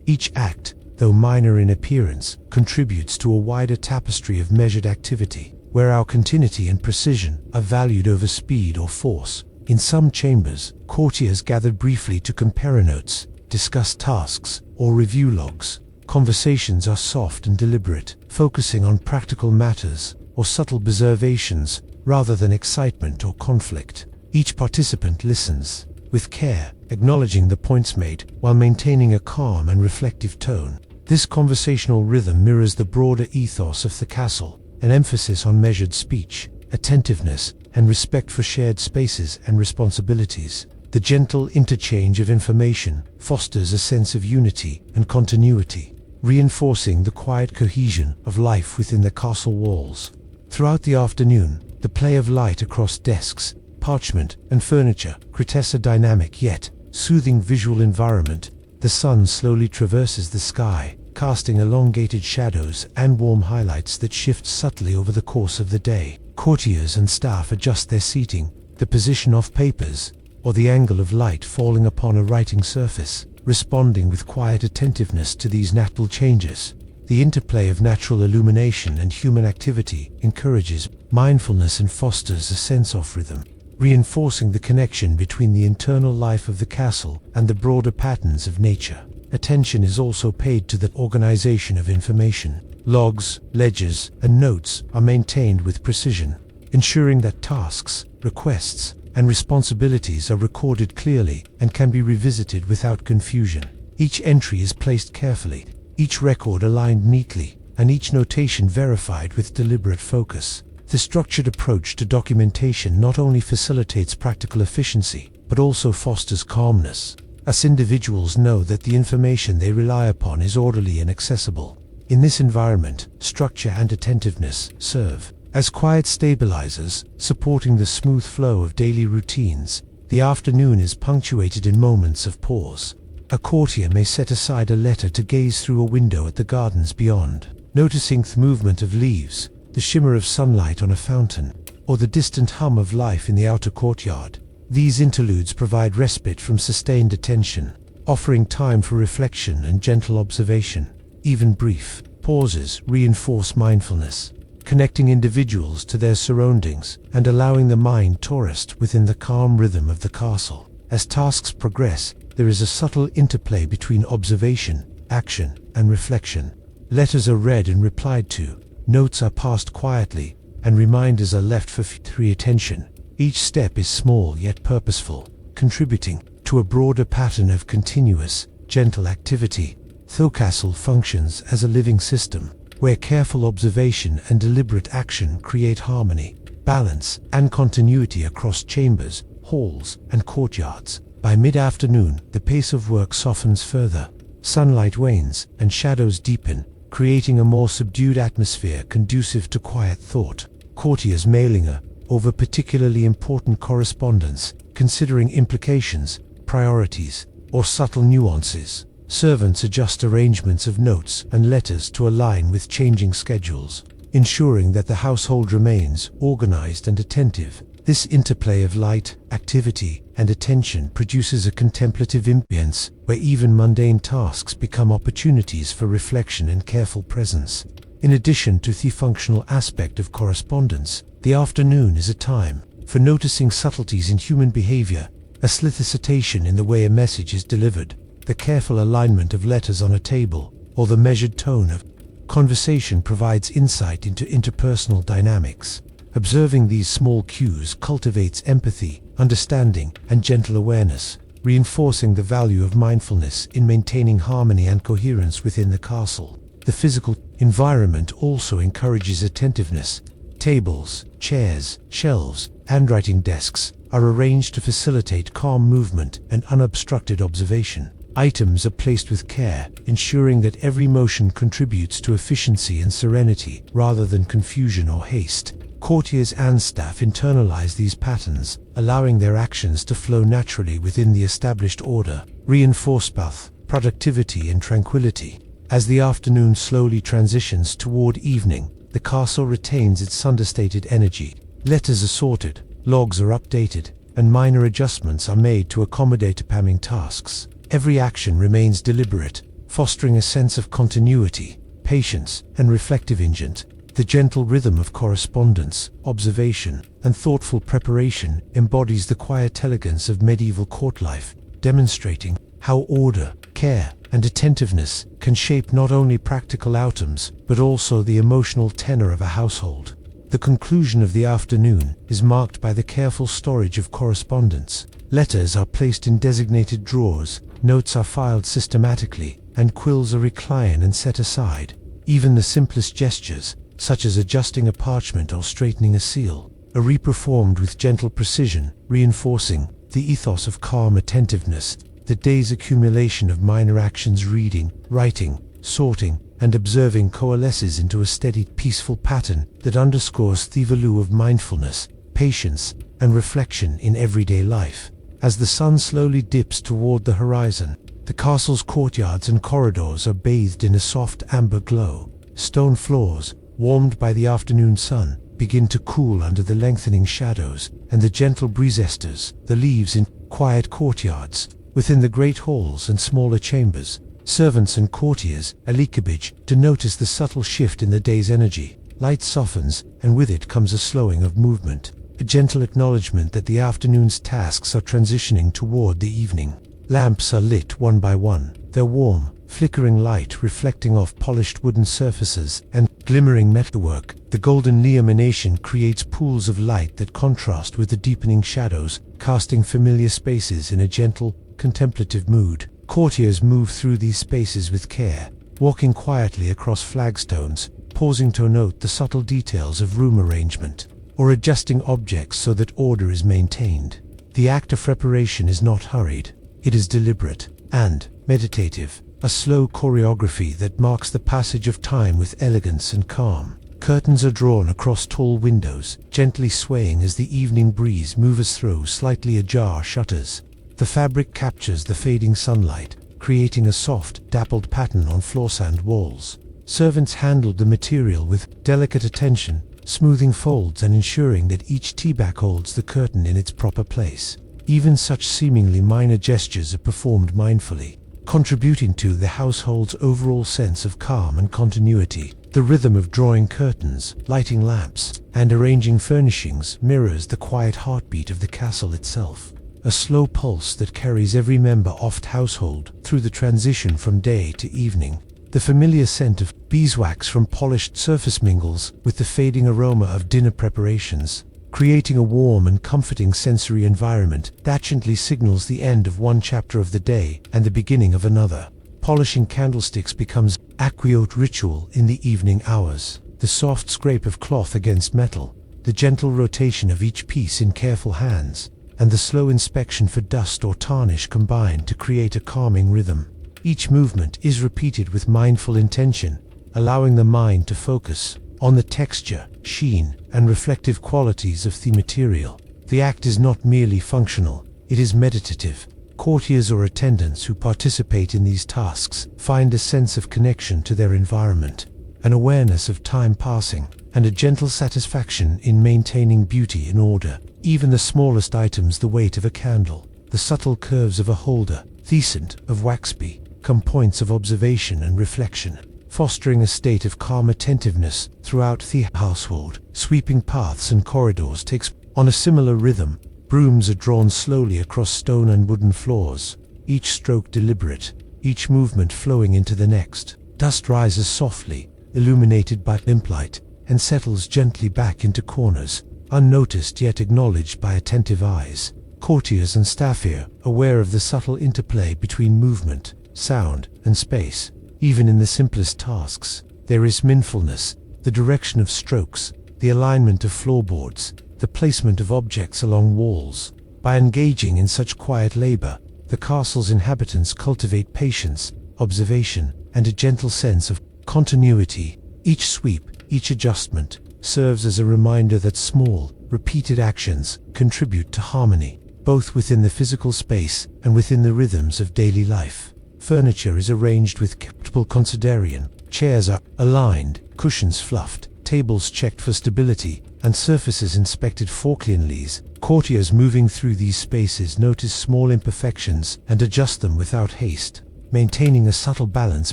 Each act, though minor in appearance, contributes to a wider tapestry of measured activity, where our continuity and precision are valued over speed or force. In some chambers, courtiers gathered briefly to compare notes, discuss tasks, or review logs. Conversations are soft and deliberate, focusing on practical matters or subtle observations rather than excitement or conflict. Each participant listens with care, acknowledging the points made while maintaining a calm and reflective tone. This conversational rhythm mirrors the broader ethos of the castle, an emphasis on measured speech, attentiveness, and respect for shared spaces and responsibilities. The gentle interchange of information fosters a sense of unity and continuity, reinforcing the quiet cohesion of life within the castle walls. Throughout the afternoon, the play of light across desks, parchment, and furniture creates a dynamic yet soothing visual environment. The sun slowly traverses the sky, casting elongated shadows and warm highlights that shift subtly over the course of the day. Courtiers and staff adjust their seating, the position of papers, or the angle of light falling upon a writing surface, responding with quiet attentiveness to these natural changes. The interplay of natural illumination and human activity encourages mindfulness and fosters a sense of rhythm, reinforcing the connection between the internal life of the castle and the broader patterns of nature. Attention is also paid to the organization of information. Logs, ledgers, and notes are maintained with precision, ensuring that tasks, requests, and responsibilities are recorded clearly and can be revisited without confusion. Each entry is placed carefully, each record aligned neatly, and each notation verified with deliberate focus. The structured approach to documentation not only facilitates practical efficiency, but also fosters calmness, as individuals know that the information they rely upon is orderly and accessible. In this environment, structure and attentiveness serve as quiet stabilizers, supporting the smooth flow of daily routines. The afternoon is punctuated in moments of pause. A courtier may set aside a letter to gaze through a window at the gardens beyond, noticing the movement of leaves, the shimmer of sunlight on a fountain, or the distant hum of life in the outer courtyard. These interludes provide respite from sustained attention, offering time for reflection and gentle observation. Even brief pauses reinforce mindfulness, connecting individuals to their surroundings and allowing the mind to rest within the calm rhythm of the castle. As tasks progress, there is a subtle interplay between observation, action, and reflection. Letters are read and replied to, notes are passed quietly, and reminders are left for future attention. Each step is small yet purposeful, contributing to a broader pattern of continuous, gentle activity. The castle functions as a living system, where careful observation and deliberate action create harmony, balance, and continuity across chambers, halls, and courtyards. By mid-afternoon, the pace of work softens further. Sunlight wanes, and shadows deepen, creating a more subdued atmosphere conducive to quiet thought. Courtiers mulling over particularly important correspondence, considering implications, priorities, or subtle nuances. Servants adjust arrangements of notes and letters to align with changing schedules, ensuring that the household remains organized and attentive. This interplay of light, activity, and attention produces a contemplative ambience where even mundane tasks become opportunities for reflection and careful presence. In addition to the functional aspect of correspondence, the afternoon is a time for noticing subtleties in human behavior, a solicitation in the way a message is delivered, the careful alignment of letters on a table, or the measured tone of conversation provides insight into interpersonal dynamics. Observing these small cues cultivates empathy, understanding, and gentle awareness, reinforcing the value of mindfulness in maintaining harmony and coherence within the castle. The physical environment also encourages attentiveness. Tables, chairs, shelves, and writing desks are arranged to facilitate calm movement and unobstructed observation. Items are placed with care, ensuring that every motion contributes to efficiency and serenity rather than confusion or haste. Courtiers and staff internalize these patterns, allowing their actions to flow naturally within the established order, reinforce both productivity and tranquility. As the afternoon slowly transitions toward evening, the castle retains its understated energy. Letters are sorted, logs are updated, and minor adjustments are made to accommodate upcoming tasks. Every action remains deliberate, fostering a sense of continuity, patience, and reflective intent. The gentle rhythm of correspondence, observation, and thoughtful preparation embodies the quiet elegance of medieval court life, demonstrating how order, care, and attentiveness can shape not only practical outcomes, but also the emotional tenor of a household. The conclusion of the afternoon is marked by the careful storage of correspondence. Letters are placed in designated drawers, notes are filed systematically, and quills are reclined and set aside. Even the simplest gestures, such as adjusting a parchment or straightening a seal, are reperformed with gentle precision, reinforcing the ethos of calm attentiveness. The day's accumulation of minor actions, reading, writing, sorting, and observing, coalesces into a steady, peaceful pattern that underscores the value of mindfulness, patience, and reflection in everyday life. As the sun slowly dips toward the horizon, the castle's courtyards and corridors are bathed in a soft amber glow. Stone floors, warmed by the afternoon sun, begin to cool under the lengthening shadows, and the gentle breeze stirs the leaves in quiet courtyards. Within the great halls and smaller chambers, servants and courtiers equipage to notice the subtle shift in the day's energy. Light softens, and with it comes a slowing of movement, a gentle acknowledgement that the afternoon's tasks are transitioning toward the evening. Lamps are lit one by one, their warm, flickering light reflecting off polished wooden surfaces and glimmering metalwork. The golden illumination creates pools of light that contrast with the deepening shadows, casting familiar spaces in a gentle, contemplative mood. Courtiers move through these spaces with care, walking quietly across flagstones, pausing to note the subtle details of room arrangement, or adjusting objects so that order is maintained. The act of preparation is not hurried, it is deliberate and meditative, a slow choreography that marks the passage of time with elegance and calm. Curtains are drawn across tall windows, gently swaying as the evening breeze moves through slightly ajar shutters. The fabric captures the fading sunlight, creating a soft, dappled pattern on floor-sand walls. Servants handled the material with delicate attention, smoothing folds and ensuring that each tea-bag holds the curtain in its proper place. Even such seemingly minor gestures are performed mindfully, contributing to the household's overall sense of calm and continuity. The rhythm of drawing curtains, lighting lamps, and arranging furnishings mirrors the quiet heartbeat of the castle itself. A slow pulse that carries every member of the household through the transition from day to evening. The familiar scent of beeswax from polished surface mingles with the fading aroma of dinner preparations, creating a warm and comforting sensory environment that gently signals the end of one chapter of the day and the beginning of another. Polishing candlesticks becomes a quiet ritual in the evening hours. The soft scrape of cloth against metal, the gentle rotation of each piece in careful hands, and the slow inspection for dust or tarnish combine to create a calming rhythm. Each movement is repeated with mindful intention, allowing the mind to focus on the texture, sheen, and reflective qualities of the material. The act is not merely functional, it is meditative. Courtiers or attendants who participate in these tasks find a sense of connection to their environment, an awareness of time passing, and a gentle satisfaction in maintaining beauty in order. Even the smallest items, the weight of a candle, the subtle curves of a holder, the scent of wax become points of observation and reflection, fostering a state of calm attentiveness throughout the household. Sweeping paths and corridors takes on a similar rhythm. Brooms are drawn slowly across stone and wooden floors, each stroke deliberate, each movement flowing into the next. Dust rises softly, illuminated by lamplight, and settles gently back into corners, unnoticed yet acknowledged by attentive eyes. Courtiers and staff here, aware of the subtle interplay between movement, sound, and space. Even in the simplest tasks, there is mindfulness, the direction of strokes, the alignment of floorboards, the placement of objects along walls. By engaging in such quiet labor, the castle's inhabitants cultivate patience, observation, and a gentle sense of continuity. Each sweep, each adjustment, serves as a reminder that small, repeated actions contribute to harmony, both within the physical space and within the rhythms of daily life. Furniture is arranged with careful consideration. Chairs are aligned, cushions fluffed, tables checked for stability, and surfaces inspected forklionly. Courtiers moving through these spaces notice small imperfections and adjust them without haste, maintaining a subtle balance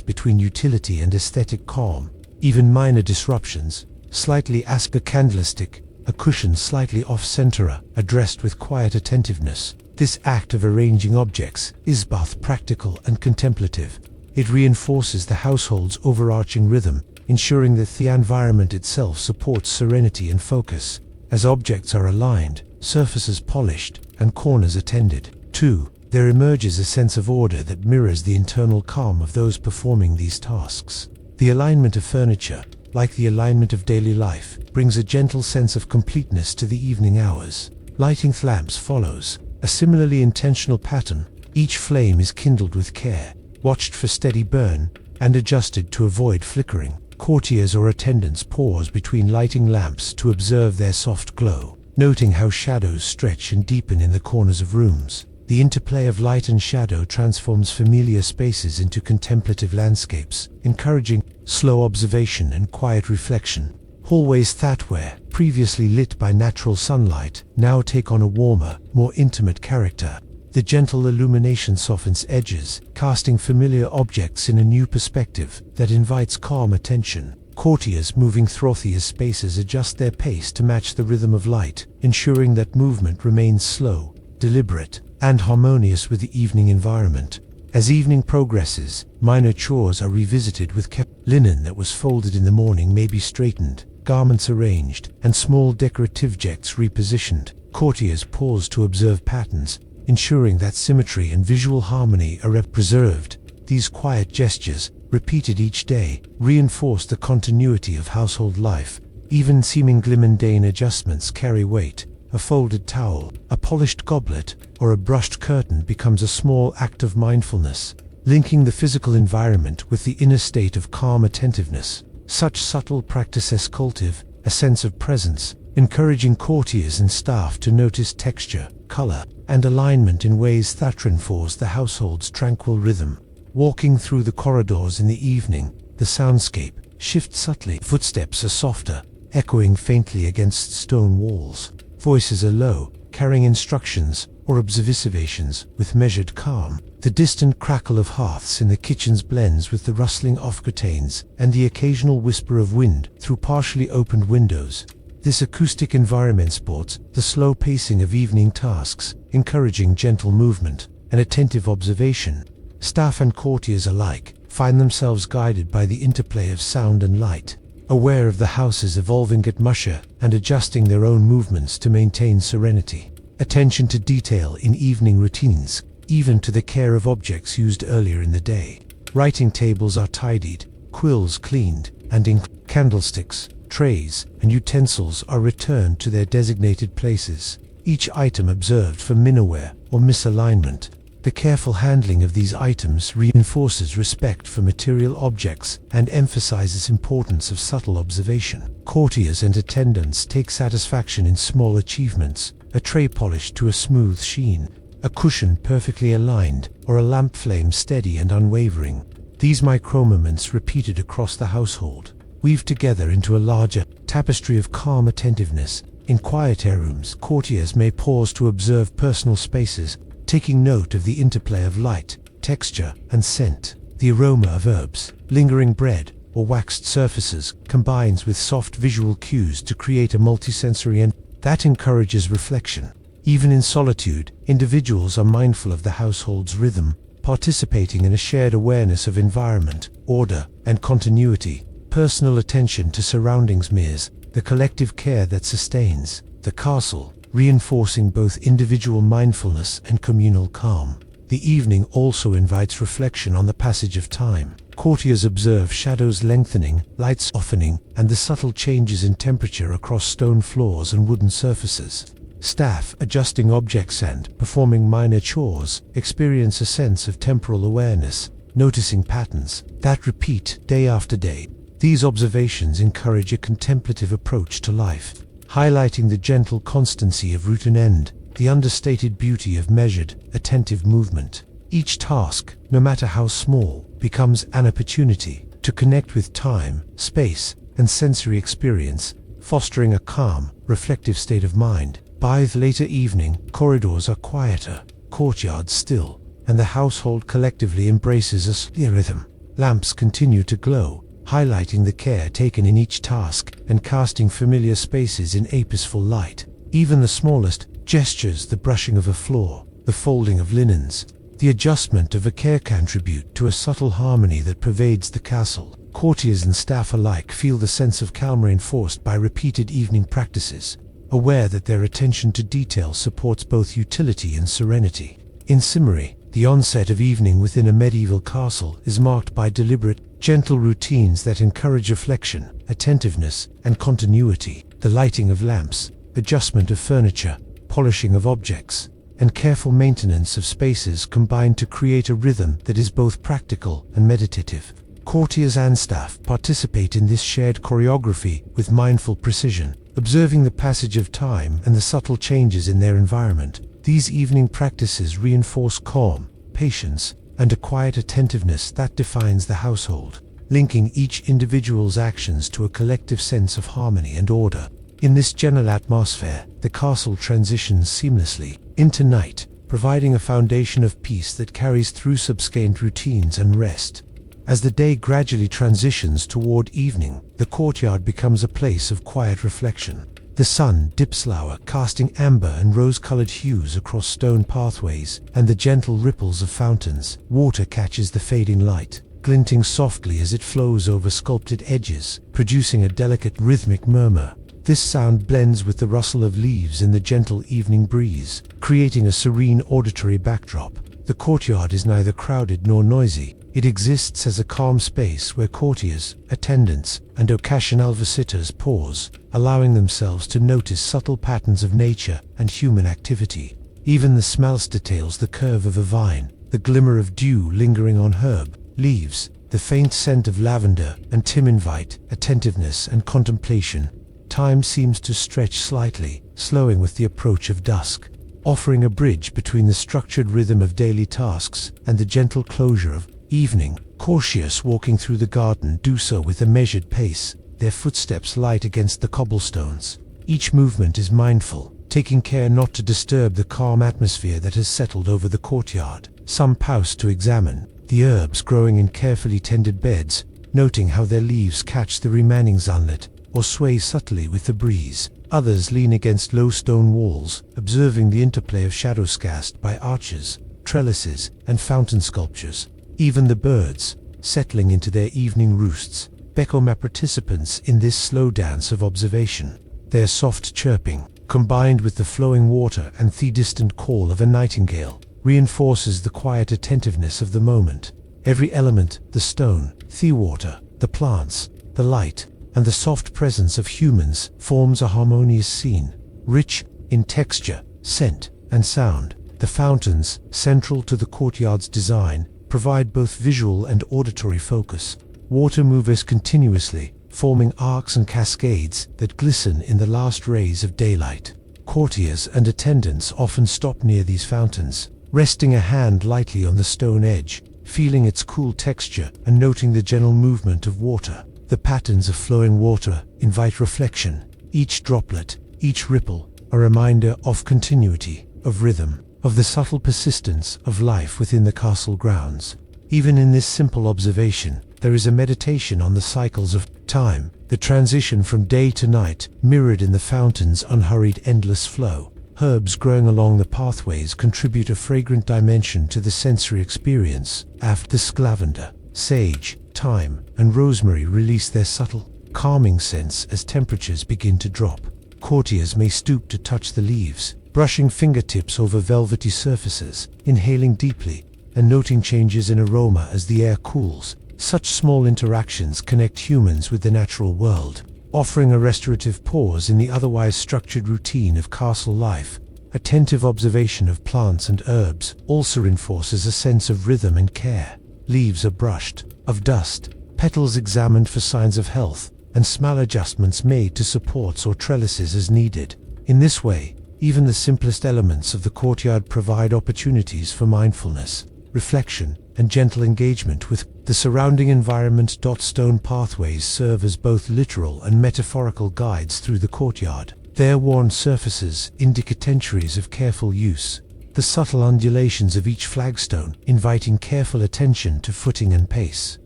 between utility and aesthetic calm. Even minor disruptions, slightly ask a candlestick, a cushion slightly off-center, addressed with quiet attentiveness. This act of arranging objects is both practical and contemplative. It reinforces the household's overarching rhythm, ensuring that the environment itself supports serenity and focus. As objects are aligned, surfaces polished, and corners attended to, there emerges a sense of order that mirrors the internal calm of those performing these tasks. The alignment of furniture, like the alignment of daily life, brings a gentle sense of completeness to the evening hours. Lighting lamps follows a similarly intentional pattern. Each flame is kindled with care, watched for steady burn, and adjusted to avoid flickering. Courtiers or attendants pause between lighting lamps to observe their soft glow, noting how shadows stretch and deepen in the corners of rooms. The interplay of light and shadow transforms familiar spaces into contemplative landscapes, encouraging slow observation and quiet reflection. Hallways that were previously lit by natural sunlight now take on a warmer, more intimate character. The gentle illumination softens edges, casting familiar objects in a new perspective that invites calm attention. Courtiers moving through these spaces adjust their pace to match the rhythm of light, ensuring that movement remains slow, deliberate, and harmonious with the evening environment. As evening progresses, minor chores are revisited with linen that was folded in the morning may be straightened, garments arranged, and small decorative objects repositioned. Courtiers pause to observe patterns, ensuring that symmetry and visual harmony are preserved. These quiet gestures, repeated each day, reinforce the continuity of household life. Even seemingly mundane adjustments carry weight. A folded towel, a polished goblet, or a brushed curtain becomes a small act of mindfulness, linking the physical environment with the inner state of calm attentiveness. Such subtle practices cultivate a sense of presence, encouraging courtiers and staff to notice texture, color, and alignment in ways that reinforce the household's tranquil rhythm. Walking through the corridors in the evening, the soundscape shifts subtly. Footsteps are softer, echoing faintly against stone walls. Voices are low, carrying instructions or observations with measured calm. The distant crackle of hearths in the kitchens blends with the rustling of curtains and the occasional whisper of wind through partially opened windows. This acoustic environment supports the slow pacing of evening tasks, encouraging gentle movement and attentive observation. Staff and courtiers alike find themselves guided by the interplay of sound and light, aware of the house's evolving atmosphere and adjusting their own movements to maintain serenity. Attention to detail in evening routines, even to the care of objects used earlier in the day. Writing tables are tidied, quills cleaned, and candlesticks, trays, and utensils are returned to their designated places, each item observed for minor or misalignment. The careful handling of these items reinforces respect for material objects and emphasizes the importance of subtle observation. Courtiers and attendants take satisfaction in small achievements, a tray polished to a smooth sheen, a cushion perfectly aligned, or a lamp flame steady and unwavering. These micro-moments repeated across the household weave together into a larger tapestry of calm attentiveness. In quieter rooms, courtiers may pause to observe personal spaces, taking note of the interplay of light, texture, and scent. The aroma of herbs, lingering bread, or waxed surfaces combines with soft visual cues to create a multisensory and that encourages reflection. Even in solitude, individuals are mindful of the household's rhythm, participating in a shared awareness of environment, order, and continuity. Personal attention to surroundings mirrors the collective care that sustains the castle, reinforcing both individual mindfulness and communal calm. The evening also invites reflection on the passage of time. Courtiers observe shadows lengthening, lights softening, and the subtle changes in temperature across stone floors and wooden surfaces. Staff, adjusting objects and performing minor chores, experience a sense of temporal awareness, noticing patterns that repeat day after day. These observations encourage a contemplative approach to life, highlighting the gentle constancy of routine and the understated beauty of measured, attentive movement. Each task, no matter how small, becomes an opportunity to connect with time, space, and sensory experience, fostering a calm, reflective state of mind. By the later evening, corridors are quieter, courtyards still, and the household collectively embraces a slower rhythm. Lamps continue to glow, highlighting the care taken in each task and casting familiar spaces in purposeful light. Even the smallest gestures, the brushing of a floor, the folding of linens, the adjustment of a care, contribute to a subtle harmony that pervades the castle. Courtiers and staff alike feel the sense of calm reinforced by repeated evening practices, aware that their attention to detail supports both utility and serenity. In summary, the onset of evening within a medieval castle is marked by deliberate, gentle routines that encourage reflection, attentiveness, and continuity. The lighting of lamps, adjustment of furniture, polishing of objects, and careful maintenance of spaces combine to create a rhythm that is both practical and meditative. Courtiers and staff participate in this shared choreography with mindful precision, observing the passage of time and the subtle changes in their environment. These evening practices reinforce calm, patience, and a quiet attentiveness that defines the household, linking each individual's actions to a collective sense of harmony and order. In this general atmosphere, the castle transitions seamlessly into night, providing a foundation of peace that carries through subsequent routines and rest. As the day gradually transitions toward evening, the courtyard becomes a place of quiet reflection. The sun dips lower, casting amber and rose-colored hues across stone pathways and the gentle ripples of fountains. Water catches the fading light, glinting softly as it flows over sculpted edges, producing a delicate rhythmic murmur. This sound blends with the rustle of leaves in the gentle evening breeze, creating a serene auditory backdrop. The courtyard is neither crowded nor noisy. It exists as a calm space where courtiers, attendants, and occasional visitors pause, allowing themselves to notice subtle patterns of nature and human activity. Even the smallest details, the curve of a vine, the glimmer of dew lingering on herb leaves, the faint scent of lavender and thyme invite attentiveness and contemplation. Time seems to stretch slightly, slowing with the approach of dusk, offering a bridge between the structured rhythm of daily tasks and the gentle closure of evening. Courtiers walking through the garden do so with a measured pace, their footsteps light against the cobblestones. Each movement is mindful, taking care not to disturb the calm atmosphere that has settled over the courtyard. Some pause to examine the herbs growing in carefully tended beds, noting how their leaves catch the remaining sunlight or sway subtly with the breeze. Others lean against low stone walls, observing the interplay of shadows cast by arches, trellises, and fountain sculptures. Even the birds, settling into their evening roosts, become participants in this slow dance of observation. Their soft chirping, combined with the flowing water and the distant call of a nightingale, reinforces the quiet attentiveness of the moment. Every element, the stone, the water, the plants, the light, and the soft presence of humans, forms a harmonious scene, rich in texture, scent, and sound. The fountains, central to the courtyard's design, provide both visual and auditory focus. Water moves continuously, forming arcs and cascades that glisten in the last rays of daylight. Courtiers and attendants often stop near these fountains, resting a hand lightly on the stone edge, feeling its cool texture and noting the gentle movement of water. The patterns of flowing water invite reflection. Each droplet, each ripple, a reminder of continuity, of rhythm, of the subtle persistence of life within the castle grounds. Even in this simple observation, there is a meditation on the cycles of time, the transition from day to night, mirrored in the fountain's unhurried endless flow. Herbs growing along the pathways contribute a fragrant dimension to the sensory experience. After lavender, sage, thyme, and rosemary release their subtle, calming scents as temperatures begin to drop. Courtiers may stoop to touch the leaves, brushing fingertips over velvety surfaces, inhaling deeply, and noting changes in aroma as the air cools. Such small interactions connect humans with the natural world, offering a restorative pause in the otherwise structured routine of castle life. Attentive observation of plants and herbs also reinforces a sense of rhythm and care. Leaves are brushed of dust, petals examined for signs of health, and small adjustments made to supports or trellises as needed. In this way, even the simplest elements of the courtyard provide opportunities for mindfulness, reflection, and gentle engagement with the surrounding environment. Stone pathways serve as both literal and metaphorical guides through the courtyard. their worn surfaces indicate centuries of careful use, the subtle undulations of each flagstone inviting careful attention to footing and pace.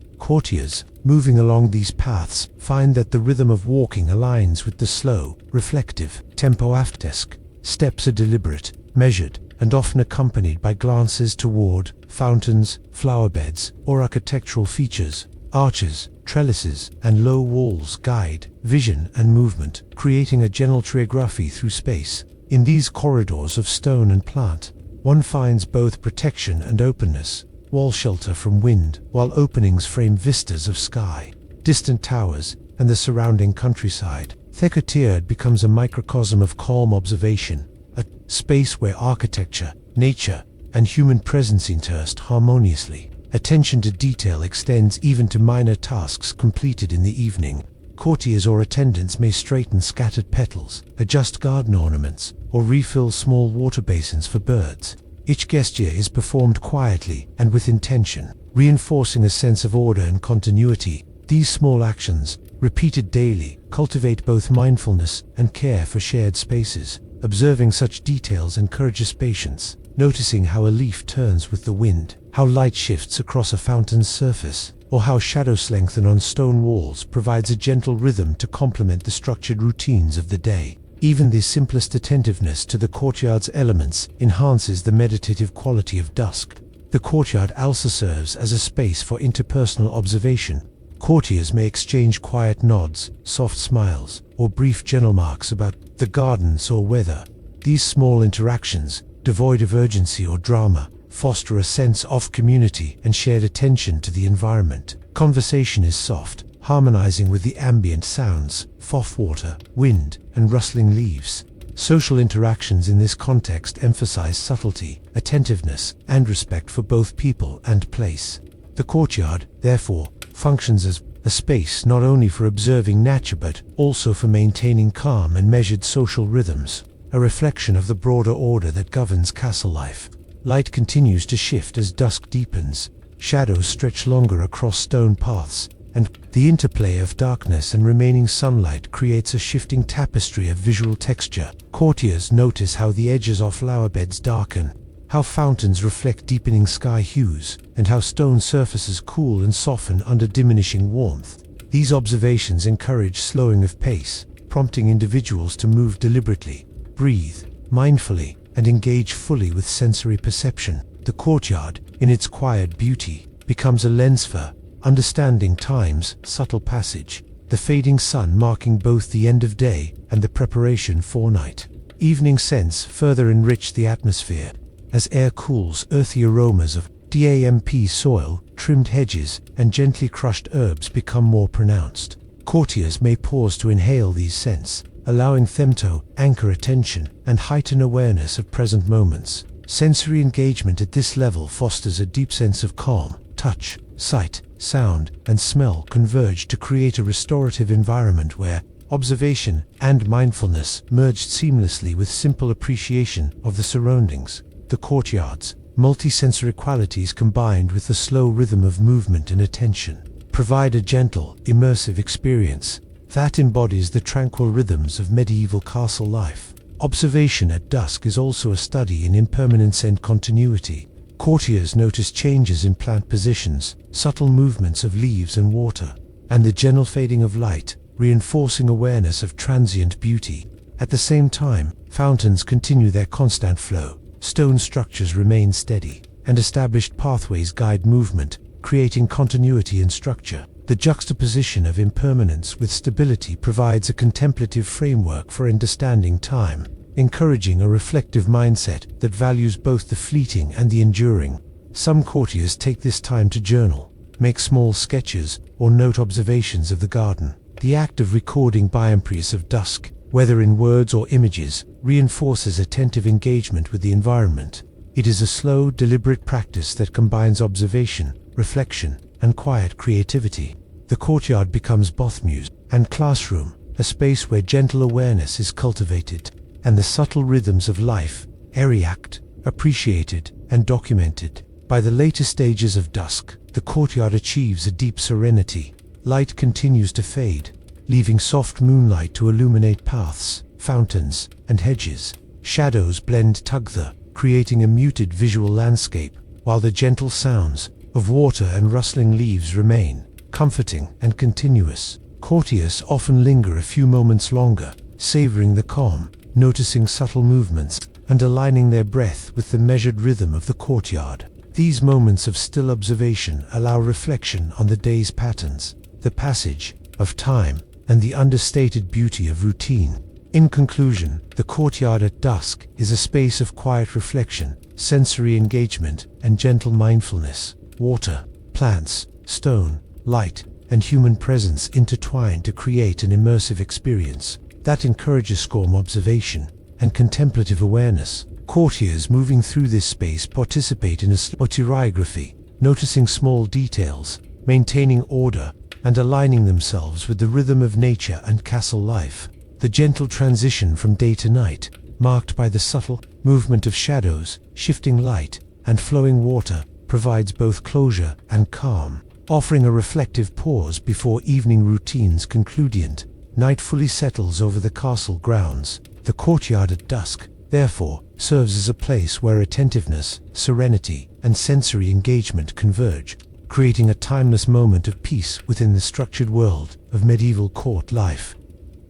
Courtiers, moving along these paths, find that the rhythm of walking aligns with the slow, reflective tempo of dusk. Steps are deliberate, measured, and often accompanied by glances toward fountains, flowerbeds, or architectural features. Arches, trellises, and low walls guide vision and movement, creating a gentle choreography through space. In these corridors of stone and plant, one finds both protection and openness, wall shelter from wind, while openings frame vistas of sky, distant towers, and the surrounding countryside. The courtyard becomes a microcosm of calm observation, a space where architecture, nature, and human presence intersect harmoniously. Attention to detail extends even to minor tasks completed in the evening. Courtiers or attendants may straighten scattered petals, adjust garden ornaments, or refill small water basins for birds. Each gesture is performed quietly and with intention, reinforcing a sense of order and continuity. These small actions, repeated daily, cultivate both mindfulness and care for shared spaces. Observing such details encourages patience, noticing how a leaf turns with the wind, how light shifts across a fountain's surface, or how shadows lengthen on stone walls provides a gentle rhythm to complement the structured routines of the day. Even the simplest attentiveness to the courtyard's elements enhances the meditative quality of dusk. The courtyard also serves as a space for interpersonal observation. Courtiers may exchange quiet nods, soft smiles, or brief general remarks about the gardens or weather. These small interactions, devoid of urgency or drama, foster a sense of community and shared attention to the environment. Conversation is soft, harmonizing with the ambient sounds, of water, wind, and rustling leaves. Social interactions in this context emphasize subtlety, attentiveness, and respect for both people and place. The courtyard, therefore, functions as a space not only for observing nature but also for maintaining calm and measured social rhythms, a reflection of the broader order that governs castle life. Light continues to shift as dusk deepens, shadows stretch longer across stone paths, and the interplay of darkness and remaining sunlight creates a shifting tapestry of visual texture. Courtiers notice how the edges of flower beds darken, how fountains reflect deepening sky hues, and how stone surfaces cool and soften under diminishing warmth. These observations encourage slowing of pace, prompting individuals to move deliberately, breathe mindfully, and engage fully with sensory perception. The courtyard, in its quiet beauty, becomes a lens for understanding time's subtle passage, the fading sun marking both the end of day and the preparation for night. Evening scents further enrich the atmosphere. As air cools, earthy aromas of damp soil, trimmed hedges, and gently crushed herbs become more pronounced. Courtiers may pause to inhale these scents, allowing them to anchor attention and heighten awareness of present moments. Sensory engagement at this level fosters a deep sense of calm. Touch, sight, sound, and smell converge to create a restorative environment where observation and mindfulness merge seamlessly with simple appreciation of the surroundings. The courtyard's multisensory qualities combined with the slow rhythm of movement and attention provide a gentle, immersive experience that embodies the tranquil rhythms of medieval castle life. Observation at dusk is also a study in impermanence and continuity. Courtiers notice changes in plant positions, subtle movements of leaves and water, and the gentle fading of light, reinforcing awareness of transient beauty. At the same time, fountains continue their constant flow, stone structures remain steady, and established pathways guide movement, creating continuity and structure. The juxtaposition of impermanence with stability provides a contemplative framework for understanding time, encouraging a reflective mindset that values both the fleeting and the enduring. Some courtiers take this time to journal, make small sketches, or note observations of the garden. The act of recording bioimpressions of dusk, whether in words or images, reinforces attentive engagement with the environment. It is a slow, deliberate practice that combines observation, reflection, and quiet creativity. The courtyard becomes both muse and classroom, a space where gentle awareness is cultivated, and the subtle rhythms of life react, appreciated, and documented. By the later stages of dusk, the courtyard achieves a deep serenity. Light continues to fade, leaving soft moonlight to illuminate paths, fountains, and hedges. Shadows blend together, creating a muted visual landscape, while the gentle sounds of water and rustling leaves remain comforting and continuous. Courtiers often linger a few moments longer, savoring the calm, noticing subtle movements, and aligning their breath with the measured rhythm of the courtyard. These moments of still observation allow reflection on the day's patterns, the passage of time, and the understated beauty of routine. In conclusion, the courtyard at dusk is a space of quiet reflection, sensory engagement, and gentle mindfulness. Water, plants, stone, light, and human presence intertwine to create an immersive experience that encourages calm observation and contemplative awareness. Courtiers moving through this space participate in a spotyrography, noticing small details, maintaining order, and aligning themselves with the rhythm of nature and castle life. The gentle transition from day to night, marked by the subtle movement of shadows, shifting light, and flowing water, provides both closure and calm, offering a reflective pause before evening routines conclude. Night fully settles over the castle grounds. The courtyard at dusk, therefore, serves as a place where attentiveness, serenity, and sensory engagement converge, creating a timeless moment of peace within the structured world of medieval court life.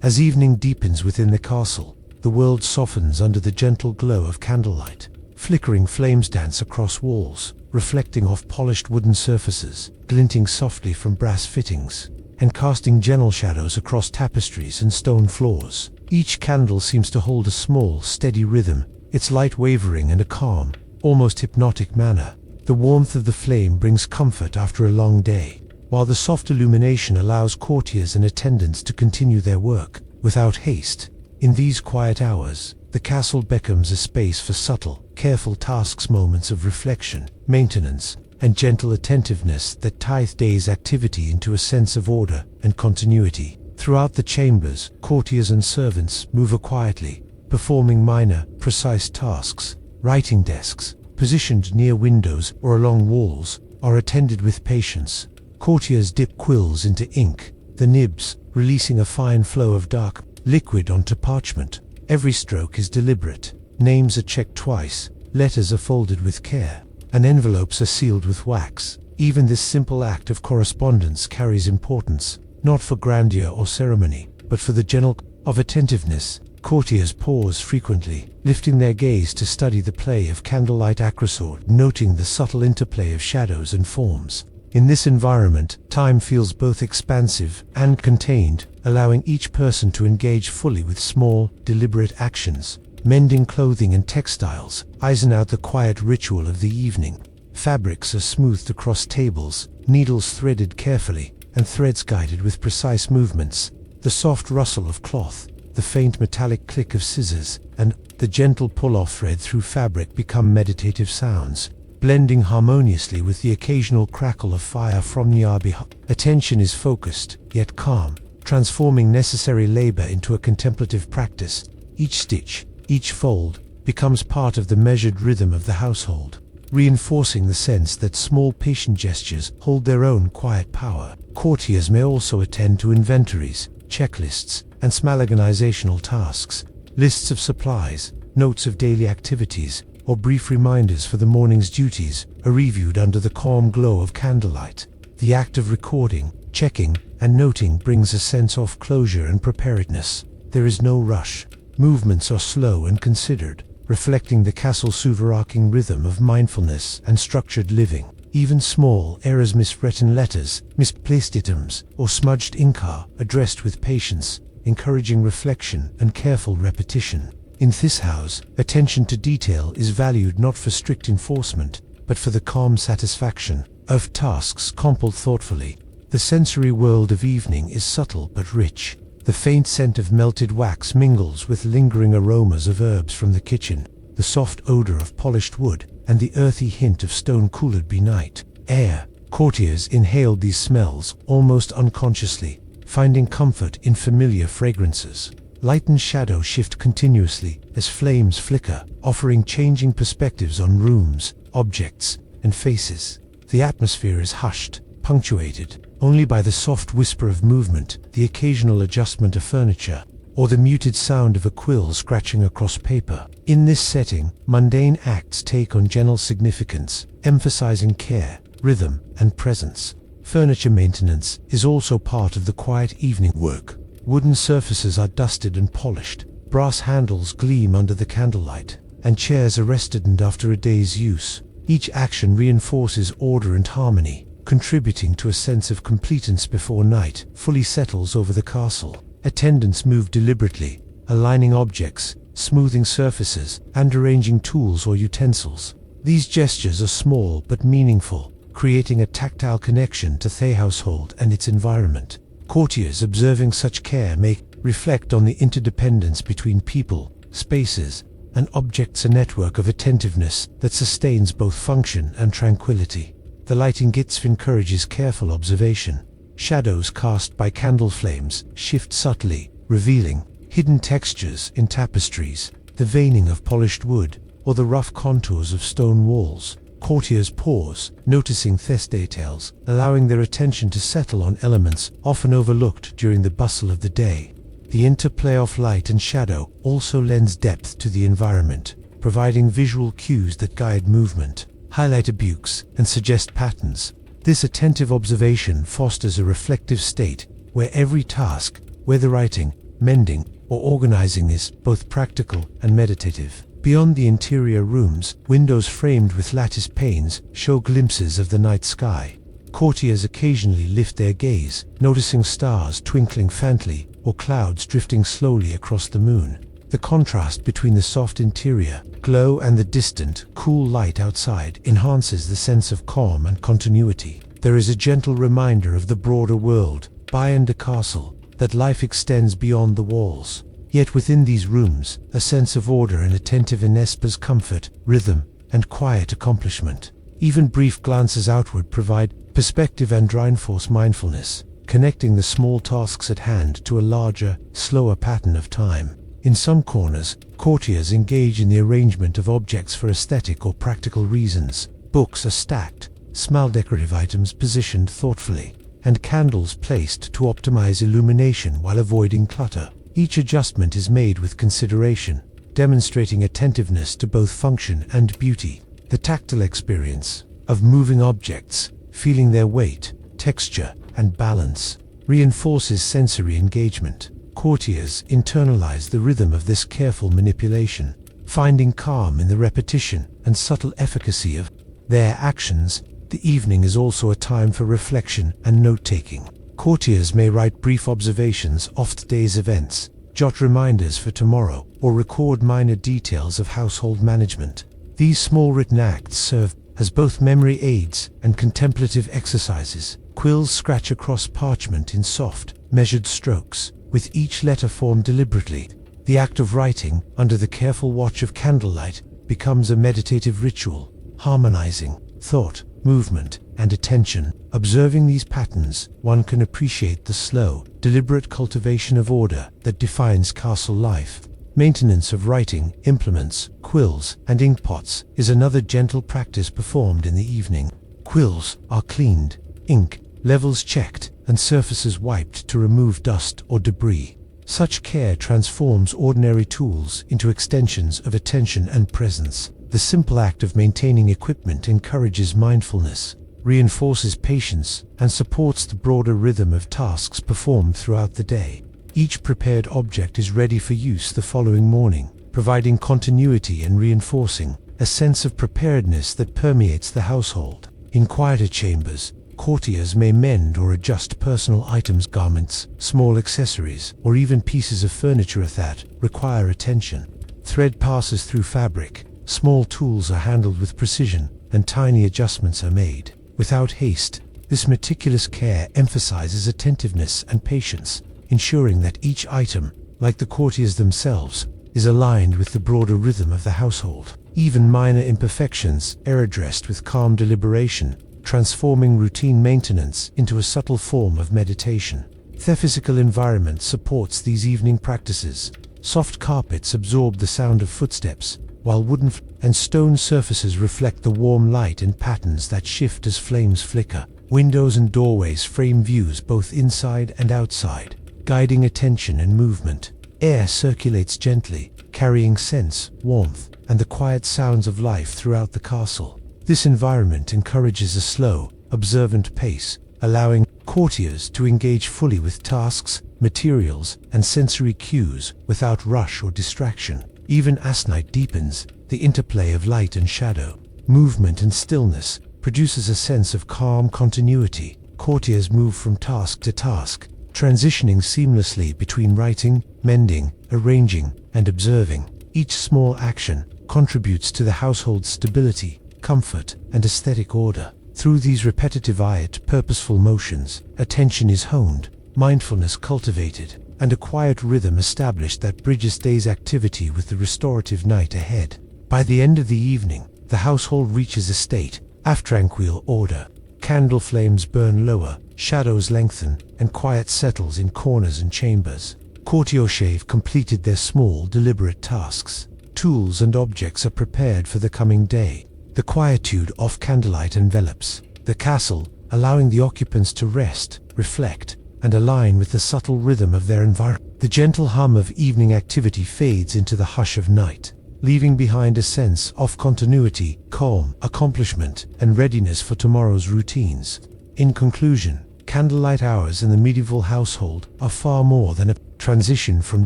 As evening deepens within the castle, the world softens under the gentle glow of candlelight. Flickering flames dance across walls, reflecting off polished wooden surfaces, glinting softly from brass fittings, and casting gentle shadows across tapestries and stone floors. Each candle seems to hold a small, steady rhythm, its light wavering in a calm, almost hypnotic manner. The warmth of the flame brings comfort after a long day, while the soft illumination allows courtiers and attendants to continue their work without haste. In these quiet hours, the castle becomes a space for subtle, careful tasks, moments of reflection, maintenance, and gentle attentiveness that tie day's activity into a sense of order and continuity. Throughout the chambers, courtiers and servants move quietly, performing minor, precise tasks. Writing desks, positioned near windows or along walls, are attended with patience. Courtiers dip quills into ink, the nibs releasing a fine flow of dark liquid onto parchment. Every stroke is deliberate. Names are checked twice, letters are folded with care, and envelopes are sealed with wax. Even this simple act of correspondence carries importance, not for grandeur or ceremony, but for the general of attentiveness. Courtiers pause frequently, lifting their gaze to study the play of candlelight acrosort, noting the subtle interplay of shadows and forms. In this environment, time feels both expansive and contained, allowing each person to engage fully with small, deliberate actions. Mending clothing and textiles iron out the quiet ritual of the evening. Fabrics are smoothed across tables, needles threaded carefully, and threads guided with precise movements. The soft rustle of cloth, the faint metallic click of scissors, and the gentle pull-off thread through fabric become meditative sounds, blending harmoniously with the occasional crackle of fire from near behind. Attention is focused, yet calm, transforming necessary labor into a contemplative practice. Each stitch, each fold, becomes part of the measured rhythm of the household, reinforcing the sense that small patient gestures hold their own quiet power. Courtiers may also attend to inventories, checklists, and small organizational tasks. Lists of supplies, notes of daily activities, or brief reminders for the morning's duties are reviewed under the calm glow of candlelight. The act of recording, checking, and noting brings a sense of closure and preparedness. There is no rush. Movements are slow and considered, reflecting the castle's overarching rhythm of mindfulness and structured living. Even small errors, miswritten letters, misplaced items, or smudged ink are addressed with patience, encouraging reflection and careful repetition. In this house, attention to detail is valued not for strict enforcement, but for the calm satisfaction of tasks completed thoughtfully. The sensory world of evening is subtle but rich. The faint scent of melted wax mingles with lingering aromas of herbs from the kitchen, the soft odor of polished wood, and the earthy hint of stone-cooled night air. Courtiers inhaled these smells almost unconsciously, finding comfort in familiar fragrances. Light and shadow shift continuously as flames flicker, offering changing perspectives on rooms, objects, and faces. The atmosphere is hushed, punctuated only by the soft whisper of movement, the occasional adjustment of furniture, or the muted sound of a quill scratching across paper. In this setting, mundane acts take on general significance, emphasizing care, rhythm, and presence. Furniture maintenance is also part of the quiet evening work. Wooden surfaces are dusted and polished, brass handles gleam under the candlelight, and chairs are rested after a day's use. Each action reinforces order and harmony, contributing to a sense of completeness before night fully settles over the castle. Attendants move deliberately, aligning objects, smoothing surfaces, and arranging tools or utensils. These gestures are small but meaningful, creating a tactile connection to the household and its environment. Courtiers observing such care may reflect on the interdependence between people, spaces, and objects, a network of attentiveness that sustains both function and tranquility. The lighting gitz encourages careful observation. Shadows cast by candle flames shift subtly, revealing hidden textures in tapestries, the veining of polished wood, or the rough contours of stone walls. Courtiers pause, noticing these details, allowing their attention to settle on elements often overlooked during the bustle of the day. The interplay of light and shadow also lends depth to the environment, providing visual cues that guide movement, highlight abutes, and suggest patterns. This attentive observation fosters a reflective state where every task, whether writing, mending, or organizing, is both practical and meditative. Beyond the interior rooms, windows framed with lattice panes show glimpses of the night sky. Courtiers occasionally lift their gaze, noticing stars twinkling faintly or clouds drifting slowly across the moon. The contrast between the soft interior glow and the distant, cool light outside enhances the sense of calm and continuity. There is a gentle reminder of the broader world, beyond the castle, that life extends beyond the walls. Yet within these rooms, a sense of order and attentiveness spurs comfort, rhythm, and quiet accomplishment. Even brief glances outward provide perspective and reinforce mindfulness, connecting the small tasks at hand to a larger, slower pattern of time. In some corners, courtiers engage in the arrangement of objects for aesthetic or practical reasons. Books are stacked, small decorative items positioned thoughtfully, and candles placed to optimize illumination while avoiding clutter. Each adjustment is made with consideration, demonstrating attentiveness to both function and beauty. The tactile experience of moving objects, feeling their weight, texture, and balance, reinforces sensory engagement. Courtiers internalize the rhythm of this careful manipulation, finding calm in the repetition and subtle efficacy of their actions. The evening is also a time for reflection and note-taking. Courtiers may write brief observations of the day's events, jot reminders for tomorrow, or record minor details of household management. These small written acts serve as both memory aids and contemplative exercises. Quills scratch across parchment in soft, measured strokes, with each letter formed deliberately. The act of writing, under the careful watch of candlelight, becomes a meditative ritual, harmonizing thought, movement, and attention. Observing these patterns, one can appreciate the slow, deliberate cultivation of order that defines castle life. Maintenance of writing implements, quills, and inkpots is another gentle practice performed in the evening. Quills are cleaned, ink levels checked, and surfaces wiped to remove dust or debris. Such care transforms ordinary tools into extensions of attention and presence. The simple act of maintaining equipment encourages mindfulness, reinforces patience, and supports the broader rhythm of tasks performed throughout the day. Each prepared object is ready for use the following morning, providing continuity and reinforcing a sense of preparedness that permeates the household. In quieter chambers, courtiers may mend or adjust personal items, garments, small accessories, or even pieces of furniture that require attention. Thread passes through fabric, small tools are handled with precision, and tiny adjustments are made without haste. This meticulous care emphasizes attentiveness and patience, ensuring that each item, like the courtiers themselves, is aligned with the broader rhythm of the household. Even minor imperfections are addressed with calm deliberation, transforming routine maintenance into a subtle form of meditation. The physical environment supports these evening practices. Soft carpets absorb the sound of footsteps, while wooden and stone surfaces reflect the warm light and patterns that shift as flames flicker. Windows and doorways frame views both inside and outside, guiding attention and movement. Air circulates gently, carrying scents, warmth, and the quiet sounds of life throughout the castle. This environment encourages a slow, observant pace, allowing courtiers to engage fully with tasks, materials, and sensory cues without rush or distraction. Even as night deepens, the interplay of light and shadow, movement and stillness produces a sense of calm continuity. Courtiers move from task to task, transitioning seamlessly between writing, mending, arranging, and observing. Each small action contributes to the household's stability, comfort, and aesthetic order. Through these repetitive yet purposeful motions, attention is honed, mindfulness cultivated, and a quiet rhythm established that bridges day's activity with the restorative night ahead. By the end of the evening, the household reaches a state of tranquil order. Candle flames burn lower, shadows lengthen, and quiet settles in corners and chambers. Courtiers have completed their small, deliberate tasks. Tools and objects are prepared for the coming day. The quietude of candlelight envelops the castle, allowing the occupants to rest, reflect, and align with the subtle rhythm of their environment. The gentle hum of evening activity fades into the hush of night, leaving behind a sense of continuity, calm, accomplishment, and readiness for tomorrow's routines. In conclusion, candlelight hours in the medieval household are far more than a transition from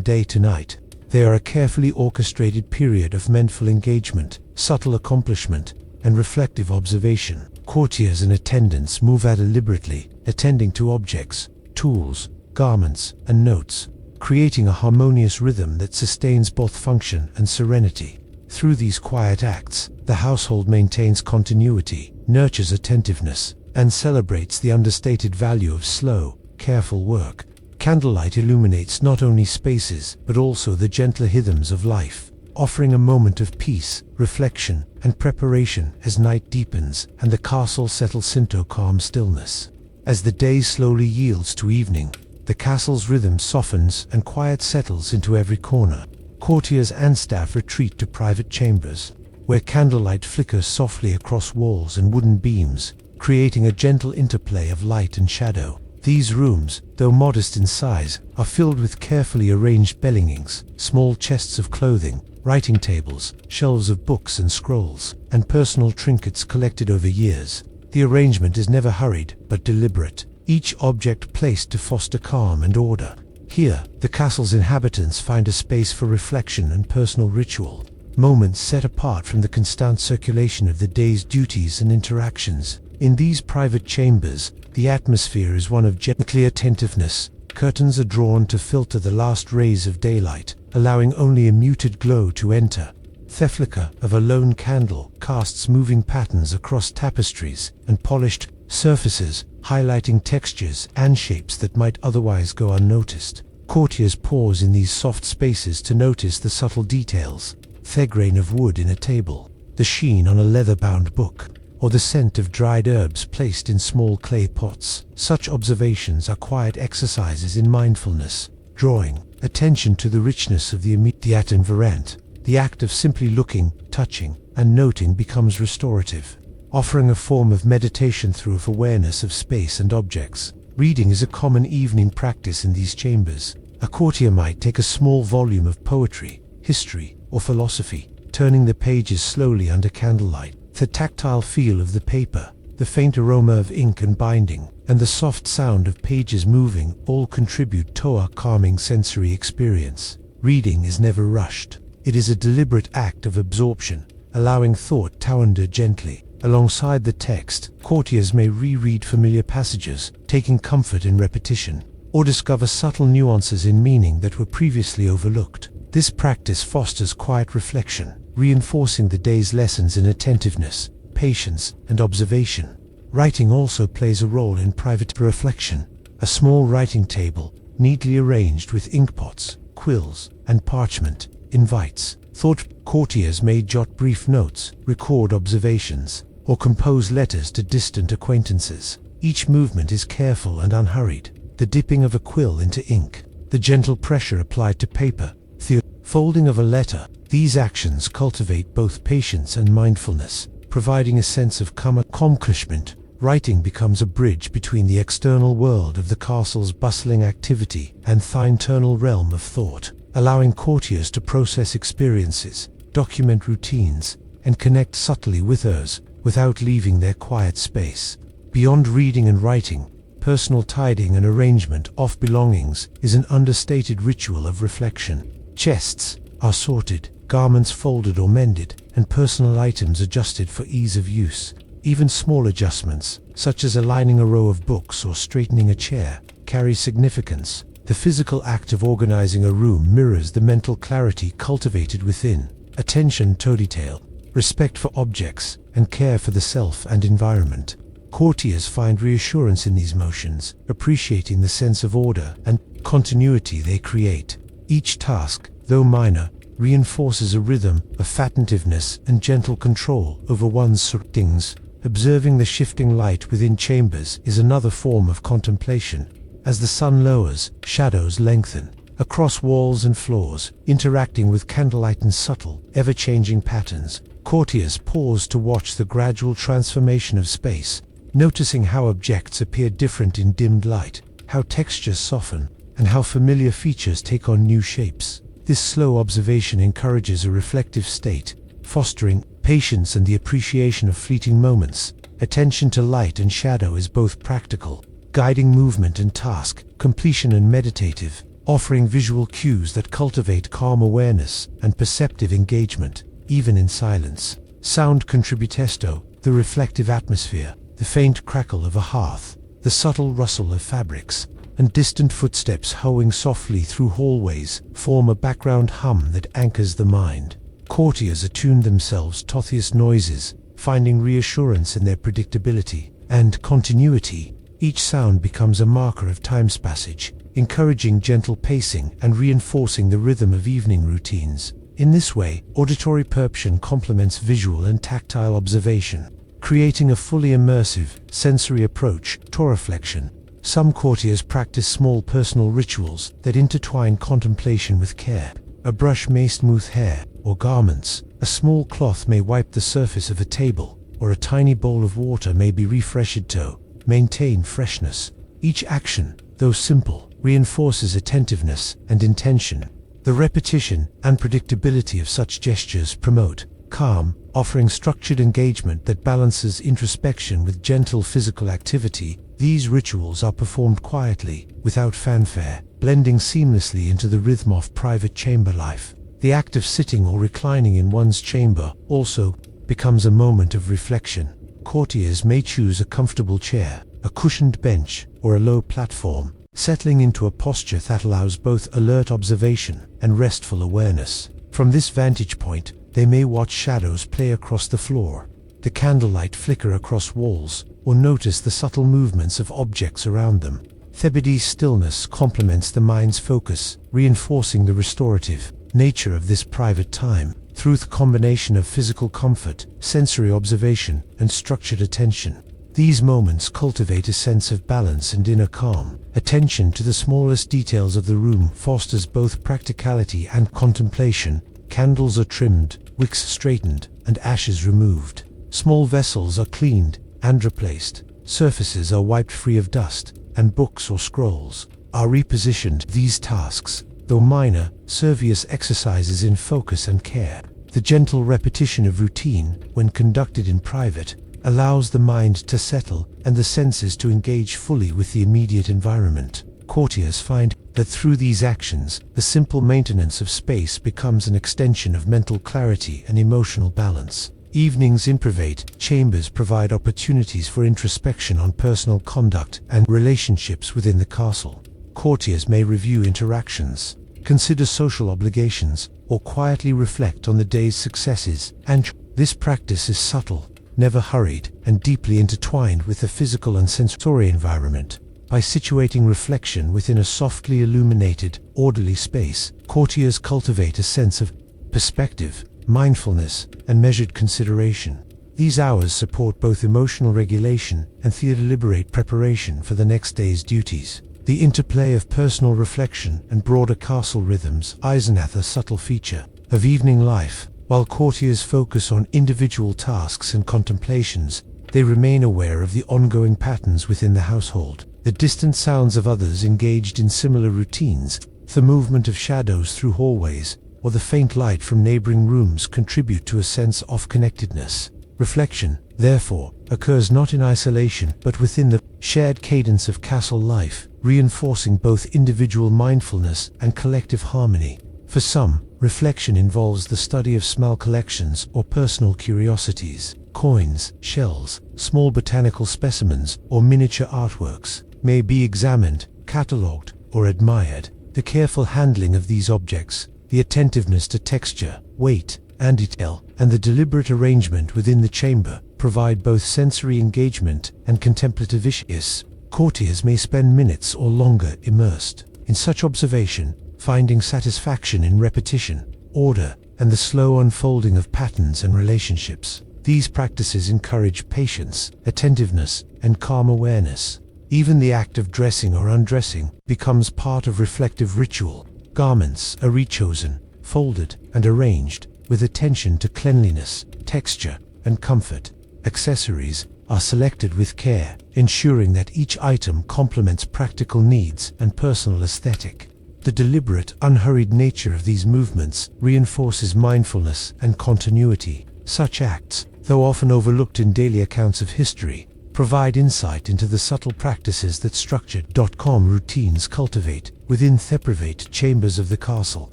day to night. They are a carefully orchestrated period of mindful engagement, subtle accomplishment, and reflective observation. Courtiers and attendants move deliberately, attending to objects, tools, garments, and notes, creating a harmonious rhythm that sustains both function and serenity. Through these quiet acts, the household maintains continuity, nurtures attentiveness, and celebrates the understated value of slow, careful work. Candlelight illuminates not only spaces, but also the gentler rhythms of life, offering a moment of peace, reflection, and preparation as night deepens and the castle settles into calm stillness. As the day slowly yields to evening, the castle's rhythm softens and quiet settles into every corner. Courtiers and staff retreat to private chambers, where candlelight flickers softly across walls and wooden beams, creating a gentle interplay of light and shadow. These rooms, though modest in size, are filled with carefully arranged belongings, small chests of clothing, writing tables, shelves of books and scrolls, and personal trinkets collected over years. The arrangement is never hurried, but deliberate, each object placed to foster calm and order. Here, the castle's inhabitants find a space for reflection and personal ritual, moments set apart from the constant circulation of the day's duties and interactions. In these private chambers, the atmosphere is one of gentle attentiveness. Curtains are drawn to filter the last rays of daylight, allowing only a muted glow to enter. The flicker of a lone candle casts moving patterns across tapestries and polished surfaces, highlighting textures and shapes that might otherwise go unnoticed. Courtiers pause in these soft spaces to notice the subtle details: the grain of wood in a table, the sheen on a leather-bound book, or the scent of dried herbs placed in small clay pots. Such observations are quiet exercises in mindfulness, drawing attention to the richness of the immediate environment. The act of simply looking, touching, and noting becomes restorative, offering a form of meditation through awareness of space and objects. Reading is a common evening practice in these chambers. A courtier might take a small volume of poetry, history, or philosophy, turning the pages slowly under candlelight. The tactile feel of the paper, the faint aroma of ink and binding, and the soft sound of pages moving all contribute to a calming sensory experience. Reading is never rushed. It is a deliberate act of absorption, allowing thought to wander gently. Alongside the text, courtiers may reread familiar passages, taking comfort in repetition, or discover subtle nuances in meaning that were previously overlooked. This practice fosters quiet reflection, reinforcing the day's lessons in attentiveness, patience, and observation. Writing also plays a role in private reflection. A small writing table, neatly arranged with inkpots, quills, and parchment, invites thought. Courtiers may jot brief notes, record observations, or compose letters to distant acquaintances. Each movement is careful and unhurried. The dipping of a quill into ink, the gentle pressure applied to paper, the folding of a letter. These actions cultivate both patience and mindfulness, providing a sense of accomplishment. Writing becomes a bridge between the external world of the castle's bustling activity and the internal realm of thought. allowing courtiers to process experiences, document routines, and connect subtly with others without leaving their quiet space. Beyond reading and writing, personal tidying and arrangement of belongings is an understated ritual of reflection. Chests are sorted, garments folded or mended, and personal items adjusted for ease of use. Even small adjustments, such as aligning a row of books or straightening a chair, carry significance. The physical act of organizing a room mirrors the mental clarity cultivated within. Attention to detail, respect for objects, and care for the self and environment. Courtiers find reassurance in these motions, appreciating the sense of order and continuity they create. Each task, though minor, reinforces a rhythm of attentiveness and gentle control over one's surroundings. Observing the shifting light within chambers is another form of contemplation. As the sun lowers, shadows lengthen across walls and floors, interacting with candlelight in subtle, ever-changing patterns. Courtiers pause to watch the gradual transformation of space, noticing how objects appear different in dimmed light, how textures soften, and how familiar features take on new shapes. This slow observation encourages a reflective state, fostering patience and the appreciation of fleeting moments. Attention to light and shadow is both practical, guiding movement and task completion, and meditative, offering visual cues that cultivate calm awareness and perceptive engagement, even in silence. Sound contributes to the reflective atmosphere. The faint crackle of a hearth, the subtle rustle of fabrics, and distant footsteps howling softly through hallways form a background hum that anchors the mind. Courtiers attune themselves to these noises, finding reassurance in their predictability and continuity. Each sound becomes a marker of time's passage, encouraging gentle pacing and reinforcing the rhythm of evening routines. In this way, auditory perception complements visual and tactile observation, creating a fully immersive, sensory approach to reflection. Some courtiers practice small personal rituals that intertwine contemplation with care. A brush may smooth hair or garments, a small cloth may wipe the surface of a table, or a tiny bowl of water may be refreshed to maintain freshness. Each action, though simple, reinforces attentiveness and intention. The repetition and predictability of such gestures promote calm, offering structured engagement that balances introspection with gentle physical activity. These rituals are performed quietly, without fanfare, blending seamlessly into the rhythm of private chamber life. The act of sitting or reclining in one's chamber also becomes a moment of reflection. Courtiers may choose a comfortable chair, a cushioned bench, or a low platform, settling into a posture that allows both alert observation and restful awareness. From this vantage point, they may watch shadows play across the floor, the candlelight flicker across walls, or notice the subtle movements of objects around them. Thebede's stillness complements the mind's focus, reinforcing the restorative nature of this private time. Through the combination of physical comfort, sensory observation, and structured attention, these moments cultivate a sense of balance and inner calm. Attention to the smallest details of the room fosters both practicality and contemplation. Candles are trimmed, wicks straightened, and ashes removed. Small vessels are cleaned and replaced. Surfaces are wiped free of dust, and books or scrolls are repositioned. These tasks, though minor, serve as exercises in focus and care. The gentle repetition of routine, when conducted in private, allows the mind to settle and the senses to engage fully with the immediate environment. Courtiers find that through these actions, the simple maintenance of space becomes an extension of mental clarity and emotional balance. Evenings in private chambers provide opportunities for introspection on personal conduct and relationships within the castle. Courtiers may review interactions, consider social obligations, or quietly reflect on the day's successes, and this practice is subtle, never hurried, and deeply intertwined with the physical and sensory environment. By situating reflection within a softly illuminated, orderly space, courtiers cultivate a sense of perspective, mindfulness, and measured consideration. These hours support both emotional regulation and deliberate preparation for the next day's duties. The interplay of personal reflection and broader castle rhythms is another subtle feature of evening life. While courtiers focus on individual tasks and contemplations, they remain aware of the ongoing patterns within the household. The distant sounds of others engaged in similar routines, The movement of shadows through hallways, or the faint light from neighboring rooms contribute to a sense of connectedness. Reflection, therefore, occurs not in isolation but within the shared cadence of castle life, reinforcing both individual mindfulness and collective harmony. For some, reflection involves the study of small collections or personal curiosities. Coins, shells, small botanical specimens, or miniature artworks may be examined, catalogued, or admired. The careful handling of these objects, the attentiveness to texture, weight, and detail, and the deliberate arrangement within the chamber provide both sensory engagement and contemplative ease. Courtiers may spend minutes or longer immersed in such observation, finding satisfaction in repetition, order, and the slow unfolding of patterns and relationships. These practices encourage patience, attentiveness, and calm awareness. Even the act of dressing or undressing becomes part of reflective ritual. Garments are rechosen, folded, and arranged with attention to cleanliness, texture, and comfort. Accessories are selected with care, ensuring that each item complements practical needs and personal aesthetic. The deliberate, unhurried nature of these movements reinforces mindfulness and continuity. Such acts, though often overlooked in daily accounts of history, provide insight into the subtle practices that structured.com routines cultivate within the private chambers of the castle.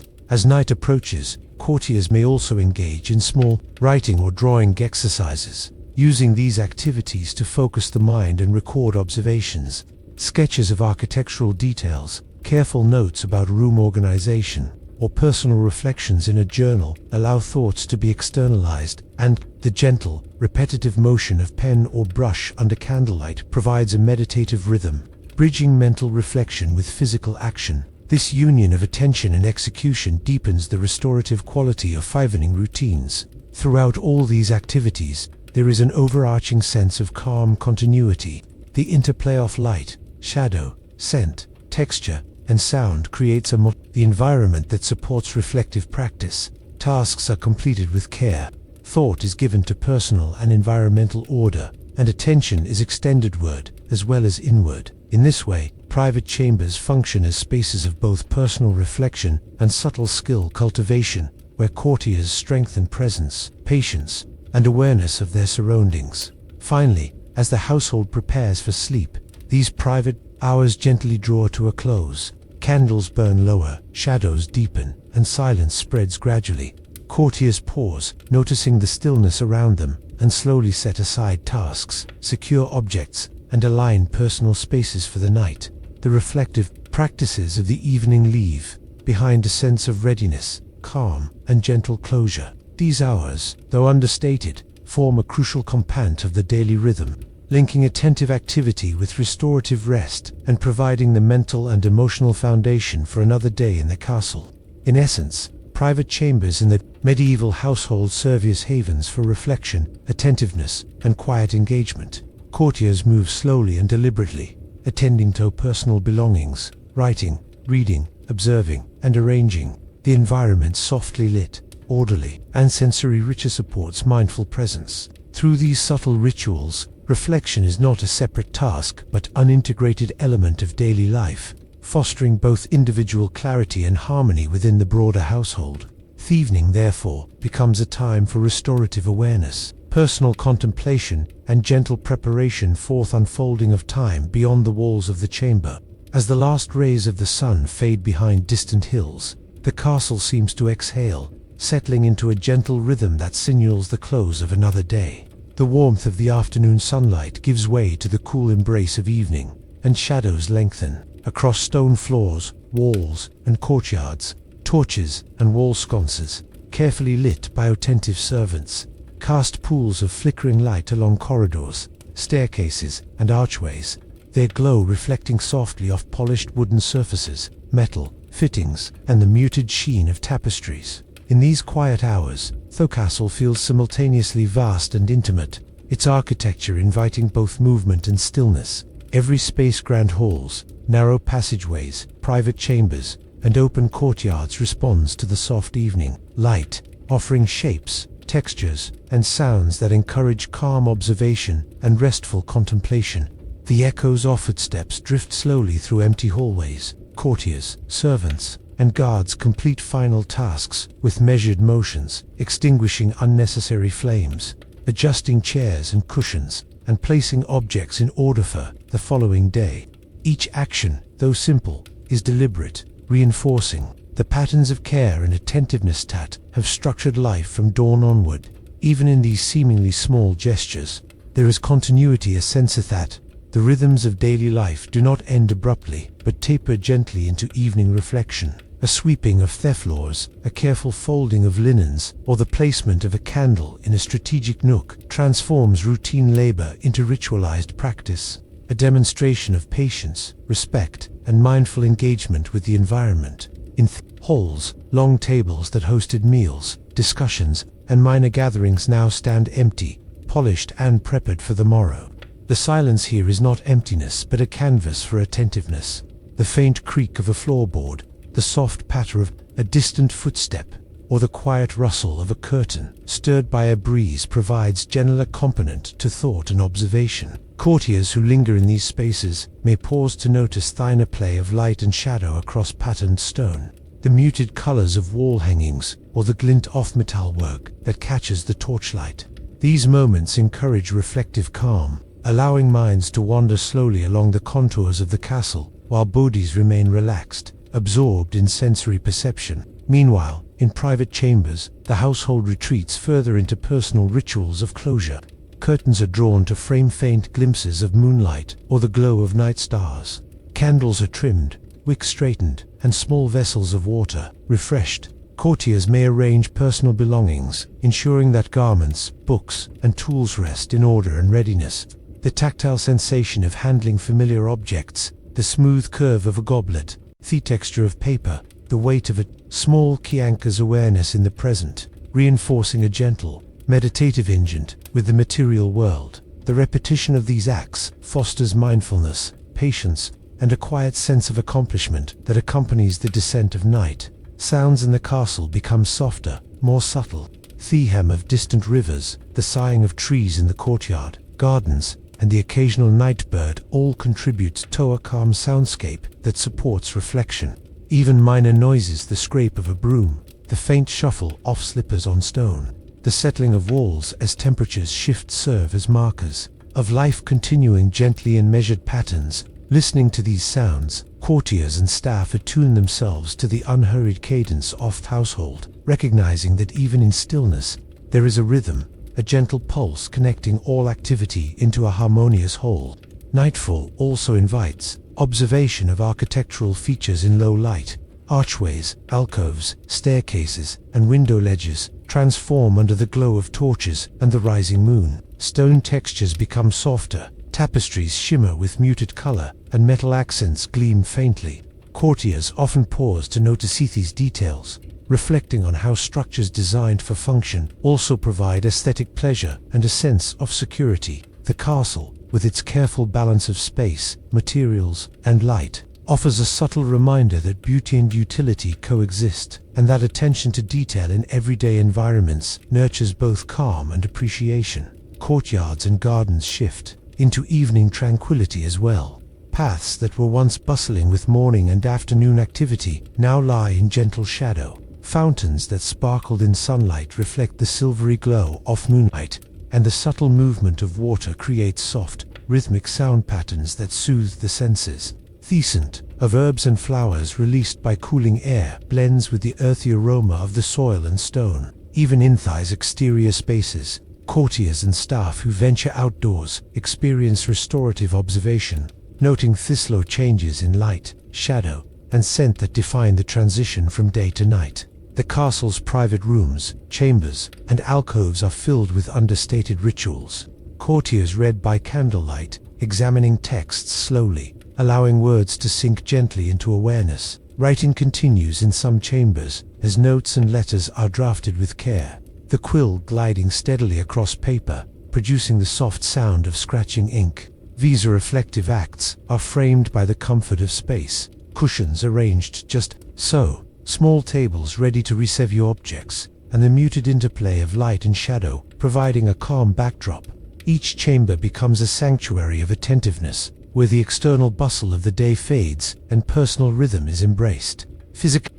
As night approaches, courtiers may also engage in small writing or drawing exercises, using these activities to focus the mind and record observations. Sketches of architectural details, careful notes about room organization, or personal reflections in a journal allow thoughts to be externalized, and the gentle, repetitive motion of pen or brush under candlelight provides a meditative rhythm, bridging mental reflection with physical action. This union of attention and execution deepens the restorative quality of evening routines. Throughout all these activities, there is an overarching sense of calm continuity. The interplay of light, shadow, scent, texture, and sound creates the environment that supports reflective practice. Tasks are completed with care, thought is given to personal and environmental order, and attention is extendedward as well as inward. In this way, private chambers function as spaces of both personal reflection and subtle skill cultivation, where courtiers strengthen presence, patience, and awareness of their surroundings. Finally, as the household prepares for sleep, these private hours gently draw to a close. Candles burn lower, shadows deepen, and silence spreads gradually. Courtiers pause, noticing the stillness around them, and slowly set aside tasks, secure objects, and align personal spaces for the night. The reflective practices of the evening leave behind a sense of readiness, calm, and gentle closure. These hours, though understated, form a crucial component of the daily rhythm, linking attentive activity with restorative rest and providing the mental and emotional foundation for another day in the castle. In essence, private chambers in the medieval household serve as havens for reflection, attentiveness, and quiet engagement. Courtiers move slowly and deliberately, attending to personal belongings, writing, reading, observing, and arranging. The environment softly lit, orderly, and sensory rich supports mindful presence. Through these subtle rituals, reflection is not a separate task but an integrated element of daily life, fostering both individual clarity and harmony within the broader household. The evening, therefore, becomes a time for restorative awareness, personal contemplation, and gentle preparation for the unfolding of time beyond the walls of the chamber. As the last rays of the sun fade behind distant hills, the castle seems to exhale, settling into a gentle rhythm that signals the close of another day. The warmth of the afternoon sunlight gives way to the cool embrace of evening, and shadows lengthen. Across stone floors, walls, and courtyards, torches and wall sconces, carefully lit by attentive servants, cast pools of flickering light along corridors, staircases, and archways, their glow reflecting softly off polished wooden surfaces, metal fittings, and the muted sheen of tapestries. In these quiet hours, the castle feels simultaneously vast and intimate, its architecture inviting both movement and stillness. Every space, grand halls, narrow passageways, private chambers, and open courtyards responds to the soft evening light, offering shapes, textures, and sounds that encourage calm observation and restful contemplation. The echoes of footsteps drift slowly through empty hallways. Courtiers, servants, and guards complete final tasks with measured motions, extinguishing unnecessary flames, adjusting chairs and cushions, and placing objects in order for the following day. Each action, though simple, is deliberate, reinforcing the patterns of care and attentiveness that have structured life from dawn onward. Even in these seemingly small gestures, there is continuity, a sense that the rhythms of daily life do not end abruptly, but taper gently into evening reflection. A sweeping of the floors, a careful folding of linens, or the placement of a candle in a strategic nook transforms routine labor into ritualized practice, a demonstration of patience, respect, and mindful engagement with the environment. In halls, long tables that hosted meals, discussions, and minor gatherings now stand empty, polished and prepared for the morrow. The silence here is not emptiness but a canvas for attentiveness. The faint creak of a floorboard, the soft patter of a distant footstep, or the quiet rustle of a curtain stirred by a breeze provides general accompaniment to thought and observation. Courtiers who linger in these spaces may pause to notice the interplay of light and shadow across patterned stone, the muted colors of wall hangings, or the glint of metalwork that catches the torchlight. These moments encourage reflective calm, allowing minds to wander slowly along the contours of the castle, while bodies remain relaxed, absorbed in sensory perception. Meanwhile, in private chambers, the household retreats further into personal rituals of closure. Curtains are drawn to frame faint glimpses of moonlight or the glow of night stars. Candles are trimmed, wicks straightened, and small vessels of water refreshed. Courtiers may arrange personal belongings, ensuring that garments, books, and tools rest in order and readiness. The tactile sensation of handling familiar objects, the smooth curve of a goblet, the texture of paper, the weight of a small key anchors awareness in the present, reinforcing a gentle, meditative ingent with the material world. The repetition of these acts fosters mindfulness, patience, and a quiet sense of accomplishment that accompanies the descent of night. Sounds in the castle become softer, more subtle. The hum of distant rivers, the sighing of trees in the courtyard, gardens, and the occasional night bird all contribute to a calm soundscape that supports reflection. Even minor noises, the scrape of a broom, the faint shuffle of slippers on stone, the settling of walls as temperatures shift serve as markers of life continuing gently in measured patterns. Listening to these sounds, courtiers and staff attune themselves to the unhurried cadence of the household, recognizing that even in stillness, there is a rhythm, a gentle pulse connecting all activity into a harmonious whole. Nightfall also invites observation of architectural features in low light. Archways, alcoves, staircases, and window ledges transform under the glow of torches and the rising moon. Stone textures become softer, tapestries shimmer with muted color, and metal accents gleam faintly. Courtiers often pause to notice these details, reflecting on how structures designed for function also provide aesthetic pleasure and a sense of security. The castle, with its careful balance of space, materials, and light, offers a subtle reminder that beauty and utility coexist, and that attention to detail in everyday environments nurtures both calm and appreciation. Courtyards and gardens shift into evening tranquility as well. Paths that were once bustling with morning and afternoon activity now lie in gentle shadow. Fountains that sparkled in sunlight reflect the silvery glow of moonlight, and the subtle movement of water creates soft, rhythmic sound patterns that soothe the senses. The scent of herbs and flowers released by cooling air blends with the earthy aroma of the soil and stone. Even in these exterior spaces, courtiers and staff who venture outdoors experience restorative observation, noting the slow changes in light, shadow, and scent that define the transition from day to night. The castle's private rooms, chambers, and alcoves are filled with understated rituals. Courtiers read by candlelight, examining texts slowly, allowing words to sink gently into awareness. Writing continues in some chambers, as notes and letters are drafted with care, the quill gliding steadily across paper, producing the soft sound of scratching ink. These reflective acts are framed by the comfort of space, cushions arranged just so, small tables ready to receive your objects, and the muted interplay of light and shadow providing a calm backdrop. Each chamber becomes a sanctuary of attentiveness, where the external bustle of the day fades and personal rhythm is embraced.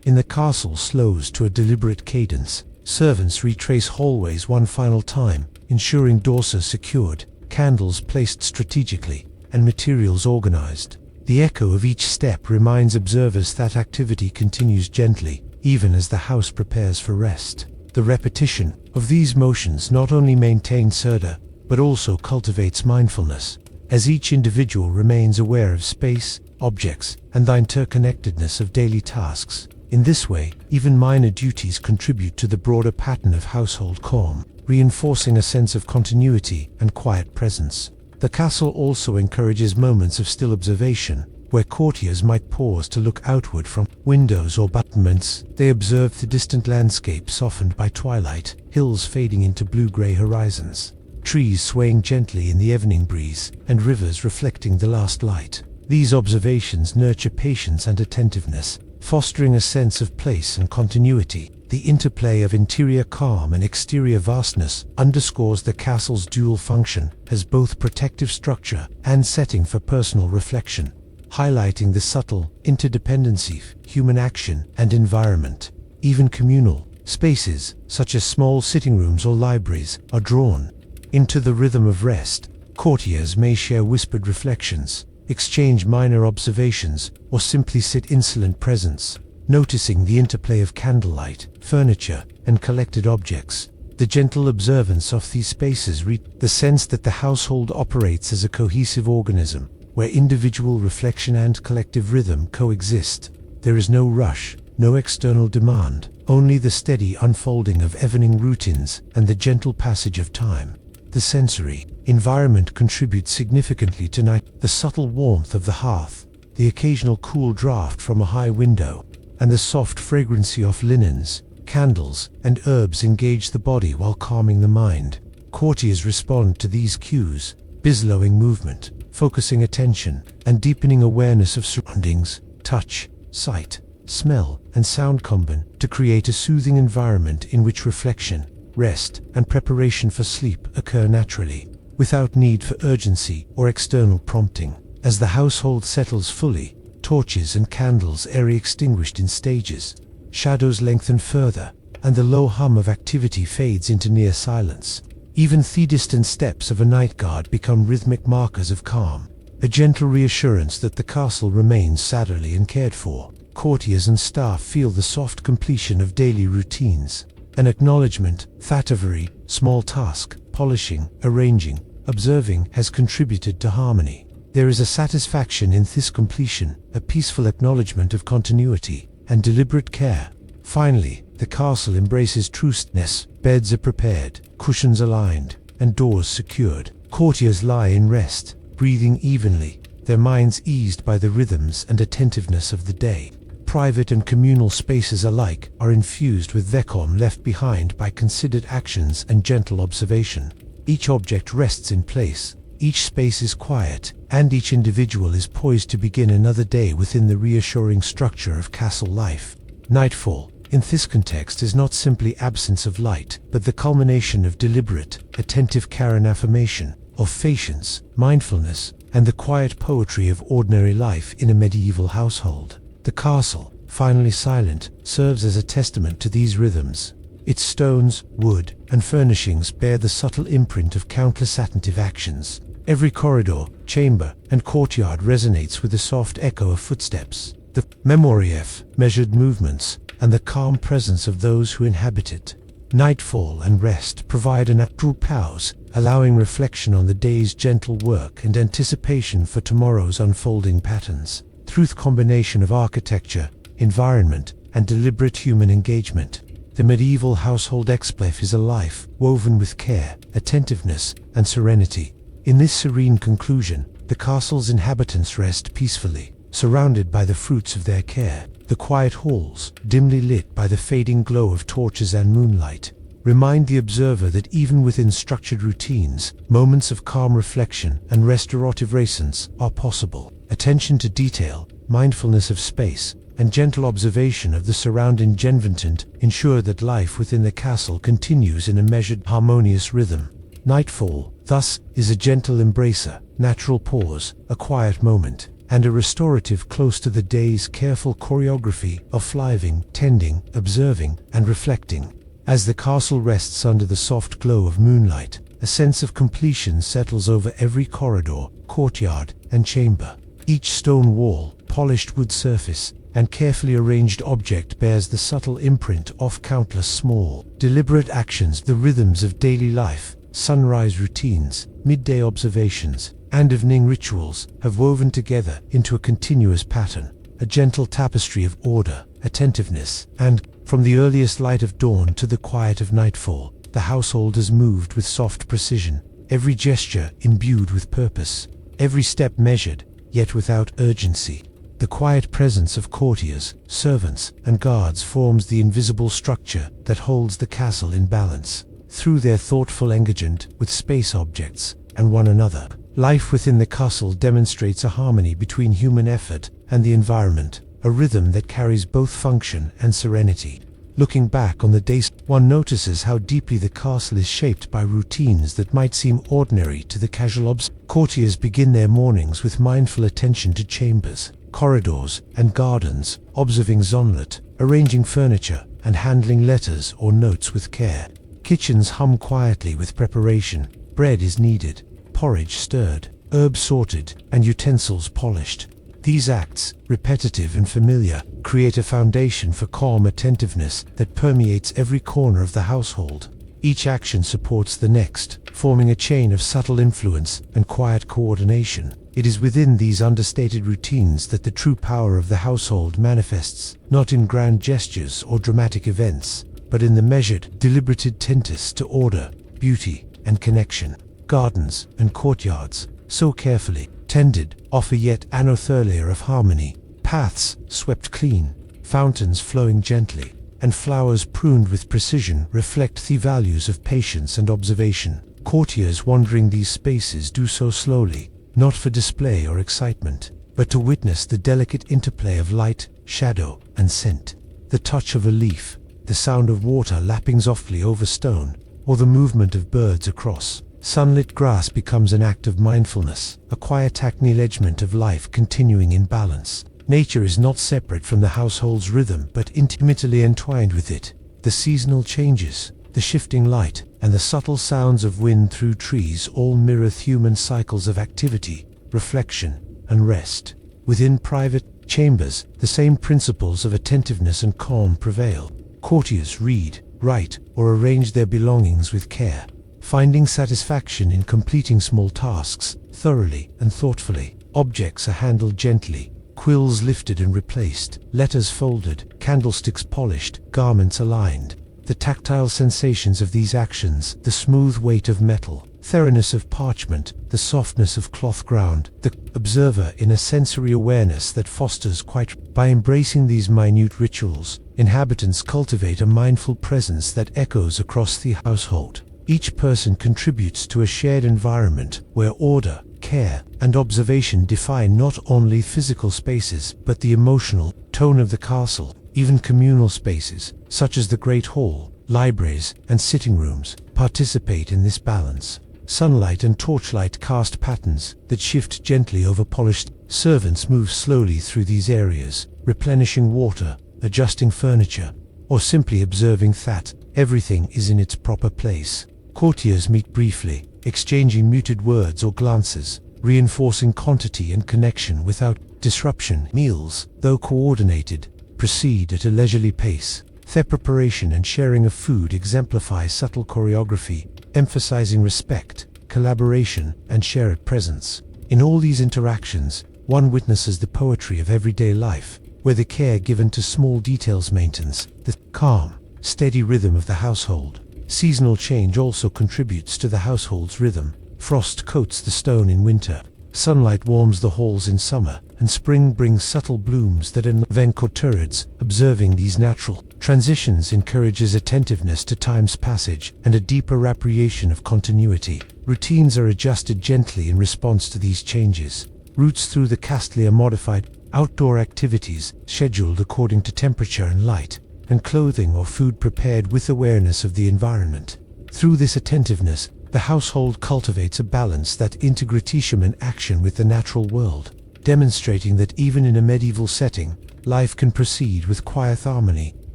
In the castle slows to a deliberate cadence. Servants retrace hallways one final time, ensuring doors are secured, candles placed strategically, and materials organized. The echo of each step reminds observers that activity continues gently, even as the house prepares for rest. The repetition of these motions not only maintains order, but also cultivates mindfulness, as each individual remains aware of space, objects, and the interconnectedness of daily tasks. In this way, even minor duties contribute to the broader pattern of household calm, reinforcing a sense of continuity and quiet presence. The castle also encourages moments of still observation, where courtiers might pause to look outward from windows or battlements. They observe the distant landscape softened by twilight, hills fading into blue-gray horizons, trees swaying gently in the evening breeze, and rivers reflecting the last light. These observations nurture patience and attentiveness, fostering a sense of place and continuity. The interplay of interior calm and exterior vastness underscores the castle's dual function as both protective structure and setting for personal reflection, highlighting the subtle interdependency of human action and environment. Even communal spaces, such as small sitting rooms or libraries, are drawn into the rhythm of rest. Courtiers may share whispered reflections, exchange minor observations, or simply sit in silent presence, noticing the interplay of candlelight, furniture, and collected objects. The gentle observance of these spaces the sense that the household operates as a cohesive organism, where individual reflection and collective rhythm coexist. There is no rush, no external demand, only the steady unfolding of evening routines and the gentle passage of time. The sensory environment contributes significantly to night. The subtle warmth of the hearth, the occasional cool draft from a high window, and the soft fragrancy of linens, candles, and herbs engage the body while calming the mind. Courtiers respond to these cues, slowing movement, focusing attention, and deepening awareness of surroundings. Touch, sight, smell, and sound combine to create a soothing environment in which reflection, rest, and preparation for sleep occur naturally, without need for urgency or external prompting. As the household settles fully, torches and candles are extinguished in stages, shadows lengthen further, and the low hum of activity fades into near silence. Even the distant steps of a night guard become rhythmic markers of calm, a gentle reassurance that the castle remains orderly and cared for. Courtiers and staff feel the soft completion of daily routines, an acknowledgement that every small task, polishing, arranging, observing, has contributed to harmony. There is a satisfaction in this completion, a peaceful acknowledgement of continuity and deliberate care. Finally, the castle embraces truthfulness. Beds are prepared, cushions aligned, and doors secured. Courtiers lie in rest, breathing evenly, their minds eased by the rhythms and attentiveness of the day. Private and communal spaces alike are infused with calm left behind by considered actions and gentle observation. Each object rests in place, each space is quiet, and each individual is poised to begin another day within the reassuring structure of castle life. Nightfall, in this context, is not simply absence of light, but the culmination of deliberate, attentive care and affirmation, of patience, mindfulness, and the quiet poetry of ordinary life in a medieval household. The castle, finally silent, serves as a testament to these rhythms. Its stones, wood, and furnishings bear the subtle imprint of countless attentive actions. Every corridor, chamber, and courtyard resonates with the soft echo of footsteps, the memory of measured movements, and the calm presence of those who inhabit it. Nightfall and rest provide an true pause, allowing reflection on the day's gentle work and anticipation for tomorrow's unfolding patterns. Through the combination of architecture, environment, and deliberate human engagement, the medieval household exclave is a life woven with care, attentiveness, and serenity. In this serene conclusion, the castle's inhabitants rest peacefully, surrounded by the fruits of their care. The quiet halls, dimly lit by the fading glow of torches and moonlight, remind the observer that even within structured routines, moments of calm reflection and restorative presence are possible. Attention to detail, mindfulness of space, and gentle observation of the surrounding environment ensure that life within the castle continues in a measured, harmonious rhythm. Nightfall, thus, is a gentle embracer, natural pause, a quiet moment, and a restorative close to the day's careful choreography of fliving, tending, observing, and reflecting. As the castle rests under the soft glow of moonlight, a sense of completion settles over every corridor, courtyard, and chamber. Each stone wall, polished wood surface, and carefully arranged object bears the subtle imprint of countless small, deliberate actions, the rhythms of daily life. Sunrise routines, midday observations, and evening rituals have woven together into a continuous pattern, a gentle tapestry of order, attentiveness, and, from the earliest light of dawn to the quiet of nightfall, the household is moved with soft precision, every gesture imbued with purpose, every step measured, yet without urgency. The quiet presence of courtiers, servants, and guards forms the invisible structure that holds the castle in balance. Through their thoughtful engagement with space objects and one another, life within the castle demonstrates a harmony between human effort and the environment, a rhythm that carries both function and serenity. Looking back on the days, one notices how deeply the castle is shaped by routines that might seem ordinary to the casual observer. Courtiers begin their mornings with mindful attention to chambers, corridors, and gardens, observing zonlet, arranging furniture, and handling letters or notes with care. Kitchens hum quietly with preparation. Bread is kneaded, porridge stirred, herbs sorted, and utensils polished. These acts, repetitive and familiar, create a foundation for calm attentiveness that permeates every corner of the household. Each action supports the next, forming a chain of subtle influence and quiet coordination. It is within these understated routines that the true power of the household manifests, not in grand gestures or dramatic events, but in the measured, deliberated tentis to order, beauty, and connection. Gardens and courtyards, so carefully tended, offer yet another layer of harmony. Paths swept clean, fountains flowing gently, and flowers pruned with precision reflect the values of patience and observation. Courtiers wandering these spaces do so slowly, not for display or excitement, but to witness the delicate interplay of light, shadow, and scent. The touch of a leaf, the sound of water lapping softly over stone, or the movement of birds across sunlit grass becomes an act of mindfulness, a quiet acknowledgement of life continuing in balance. Nature is not separate from the household's rhythm, but intimately entwined with it. The seasonal changes, the shifting light, and the subtle sounds of wind through trees all mirror human cycles of activity, reflection, and rest. Within private chambers, the same principles of attentiveness and calm prevail. Courtiers read, write, or arrange their belongings with care, finding satisfaction in completing small tasks thoroughly and thoughtfully. Objects are handled gently, quills lifted and replaced, letters folded, candlesticks polished, garments aligned. The tactile sensations of these actions, the smooth weight of metal, thoroughness of parchment, the softness of cloth ground, the observer in a sensory awareness that fosters quiet. By embracing these minute rituals, inhabitants cultivate a mindful presence that echoes across the household. Each person contributes to a shared environment where order, care, and observation define not only physical spaces but the emotional tone of the castle. Even communal spaces, such as the Great Hall, libraries, and sitting rooms, participate in this balance. Sunlight and torchlight cast patterns that shift gently over polished. Servants move slowly through these areas, replenishing water, adjusting furniture, or simply observing that everything is in its proper place. Courtiers meet briefly, exchanging muted words or glances, reinforcing quantity and connection without disruption. Meals, though coordinated, proceed at a leisurely pace. Their preparation and sharing of food exemplify subtle choreography, emphasizing respect, collaboration, and shared presence. In all these interactions, one witnesses the poetry of everyday life, where the care given to small details maintains the calm, steady rhythm of the household. Seasonal change also contributes to the household's rhythm. Frost coats the stone in winter, sunlight warms the halls in summer, and spring brings subtle blooms that envelop courtyards. Observing these natural transitions encourages attentiveness to time's passage and a deeper appreciation of continuity. Routines are adjusted gently in response to these changes. Routes through the castle are modified, outdoor activities scheduled according to temperature and light, and clothing or food prepared with awareness of the environment. Through this attentiveness, the household cultivates a balance that integrates human action with the natural world. demonstrating that even in a medieval setting, life can proceed with quiet harmony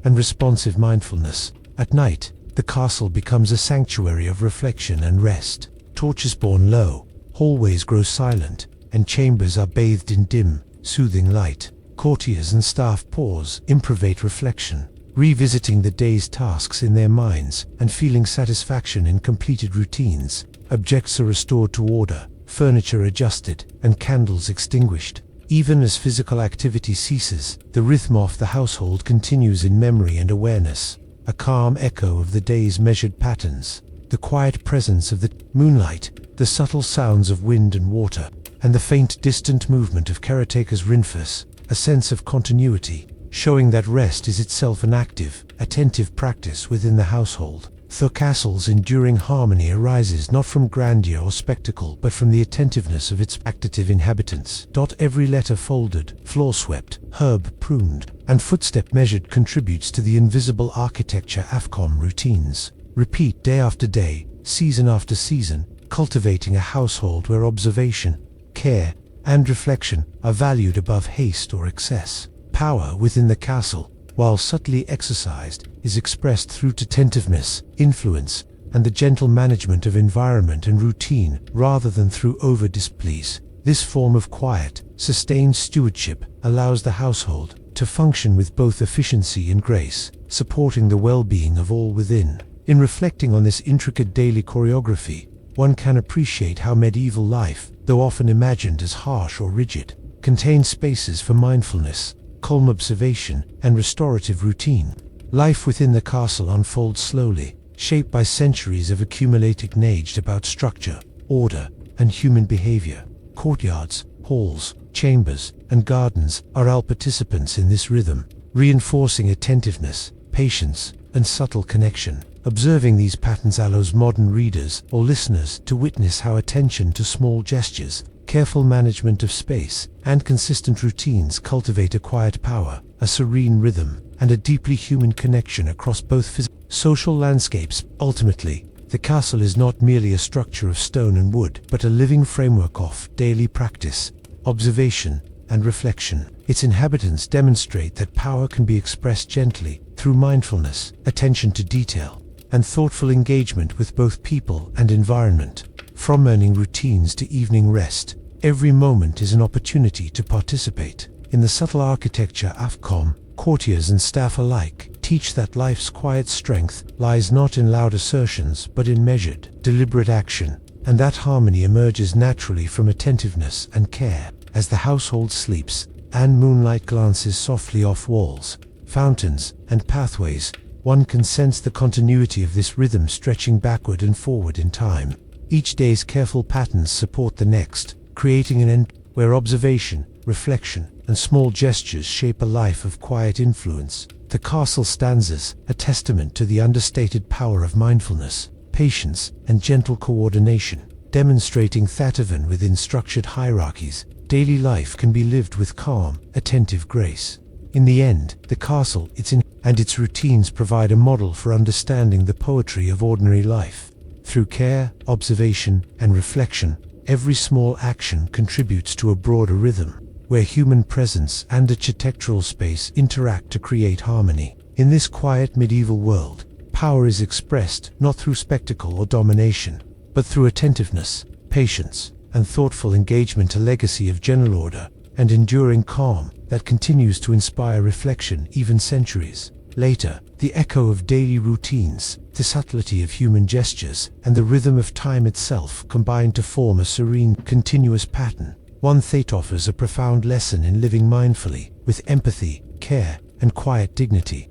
and responsive mindfulness. At night, the castle becomes a sanctuary of reflection and rest. Torches burn low, hallways grow silent, and chambers are bathed in dim, soothing light. Courtiers and staff pause in private reflection, revisiting the day's tasks in their minds and feeling satisfaction in completed routines. Objects are restored to order, furniture adjusted, and candles extinguished. Even as physical activity ceases, the rhythm of the household continues in memory and awareness, a calm echo of the day's measured patterns. The quiet presence of the moonlight, the subtle sounds of wind and water, and the faint distant movement of caretaker's rinfus, a sense of continuity, showing that rest is itself an active, attentive practice within the household. The castle's enduring harmony arises not from grandeur or spectacle, but from the attentiveness of its active inhabitants. Every letter folded, floor swept, herb pruned, and footstep measured contributes to the invisible architecture AFCOM routines. Repeat day after day, season after season, cultivating a household where observation, care, and reflection are valued above haste or excess. Power within the castle, while subtly exercised, is expressed through attentiveness, influence, and the gentle management of environment and routine rather than through over-displease. This form of quiet, sustained stewardship allows the household to function with both efficiency and grace, supporting the well-being of all within. In reflecting on this intricate daily choreography, one can appreciate how medieval life, though often imagined as harsh or rigid, contains spaces for mindfulness, calm observation, and restorative routine. Life within the castle unfolds slowly, shaped by centuries of accumulated knowledge about structure, order, and human behavior. Courtyards, halls, chambers, and gardens are all participants in this rhythm, reinforcing attentiveness, patience, and subtle connection. Observing these patterns allows modern readers or listeners to witness how attention to small gestures, careful management of space, and consistent routines cultivate a quiet power, a serene rhythm, and a deeply human connection across both physical and social landscapes. Ultimately, the castle is not merely a structure of stone and wood, but a living framework of daily practice, observation, and reflection. Its inhabitants demonstrate that power can be expressed gently through mindfulness, attention to detail, and thoughtful engagement with both people and environment. From morning routines to evening rest, every moment is an opportunity to participate in the subtle architecture AFCOM. Courtiers and staff alike teach that life's quiet strength lies not in loud assertions but in measured, deliberate action, and that harmony emerges naturally from attentiveness and care. As the household sleeps and moonlight glances softly off walls, fountains, and pathways, one can sense the continuity of this rhythm stretching backward and forward in time. Each day's careful patterns support the next, creating an end where observation, reflection, and small gestures shape a life of quiet influence. The castle stands as a testament to the understated power of mindfulness, patience, and gentle coordination, demonstrating that even within structured hierarchies, daily life can be lived with calm, attentive grace. In the end, the castle, its routines provide a model for understanding the poetry of ordinary life. Through care, observation, and reflection, every small action contributes to a broader rhythm, where human presence and architectural space interact to create harmony. In this quiet medieval world, power is expressed not through spectacle or domination, but through attentiveness, patience, and thoughtful engagement, a legacy of general order and enduring calm that continues to inspire reflection even centuries later. The echo of daily routines, the subtlety of human gestures, and the rhythm of time itself combine to form a serene, continuous pattern. One that offers a profound lesson in living mindfully, with empathy, care, and quiet dignity.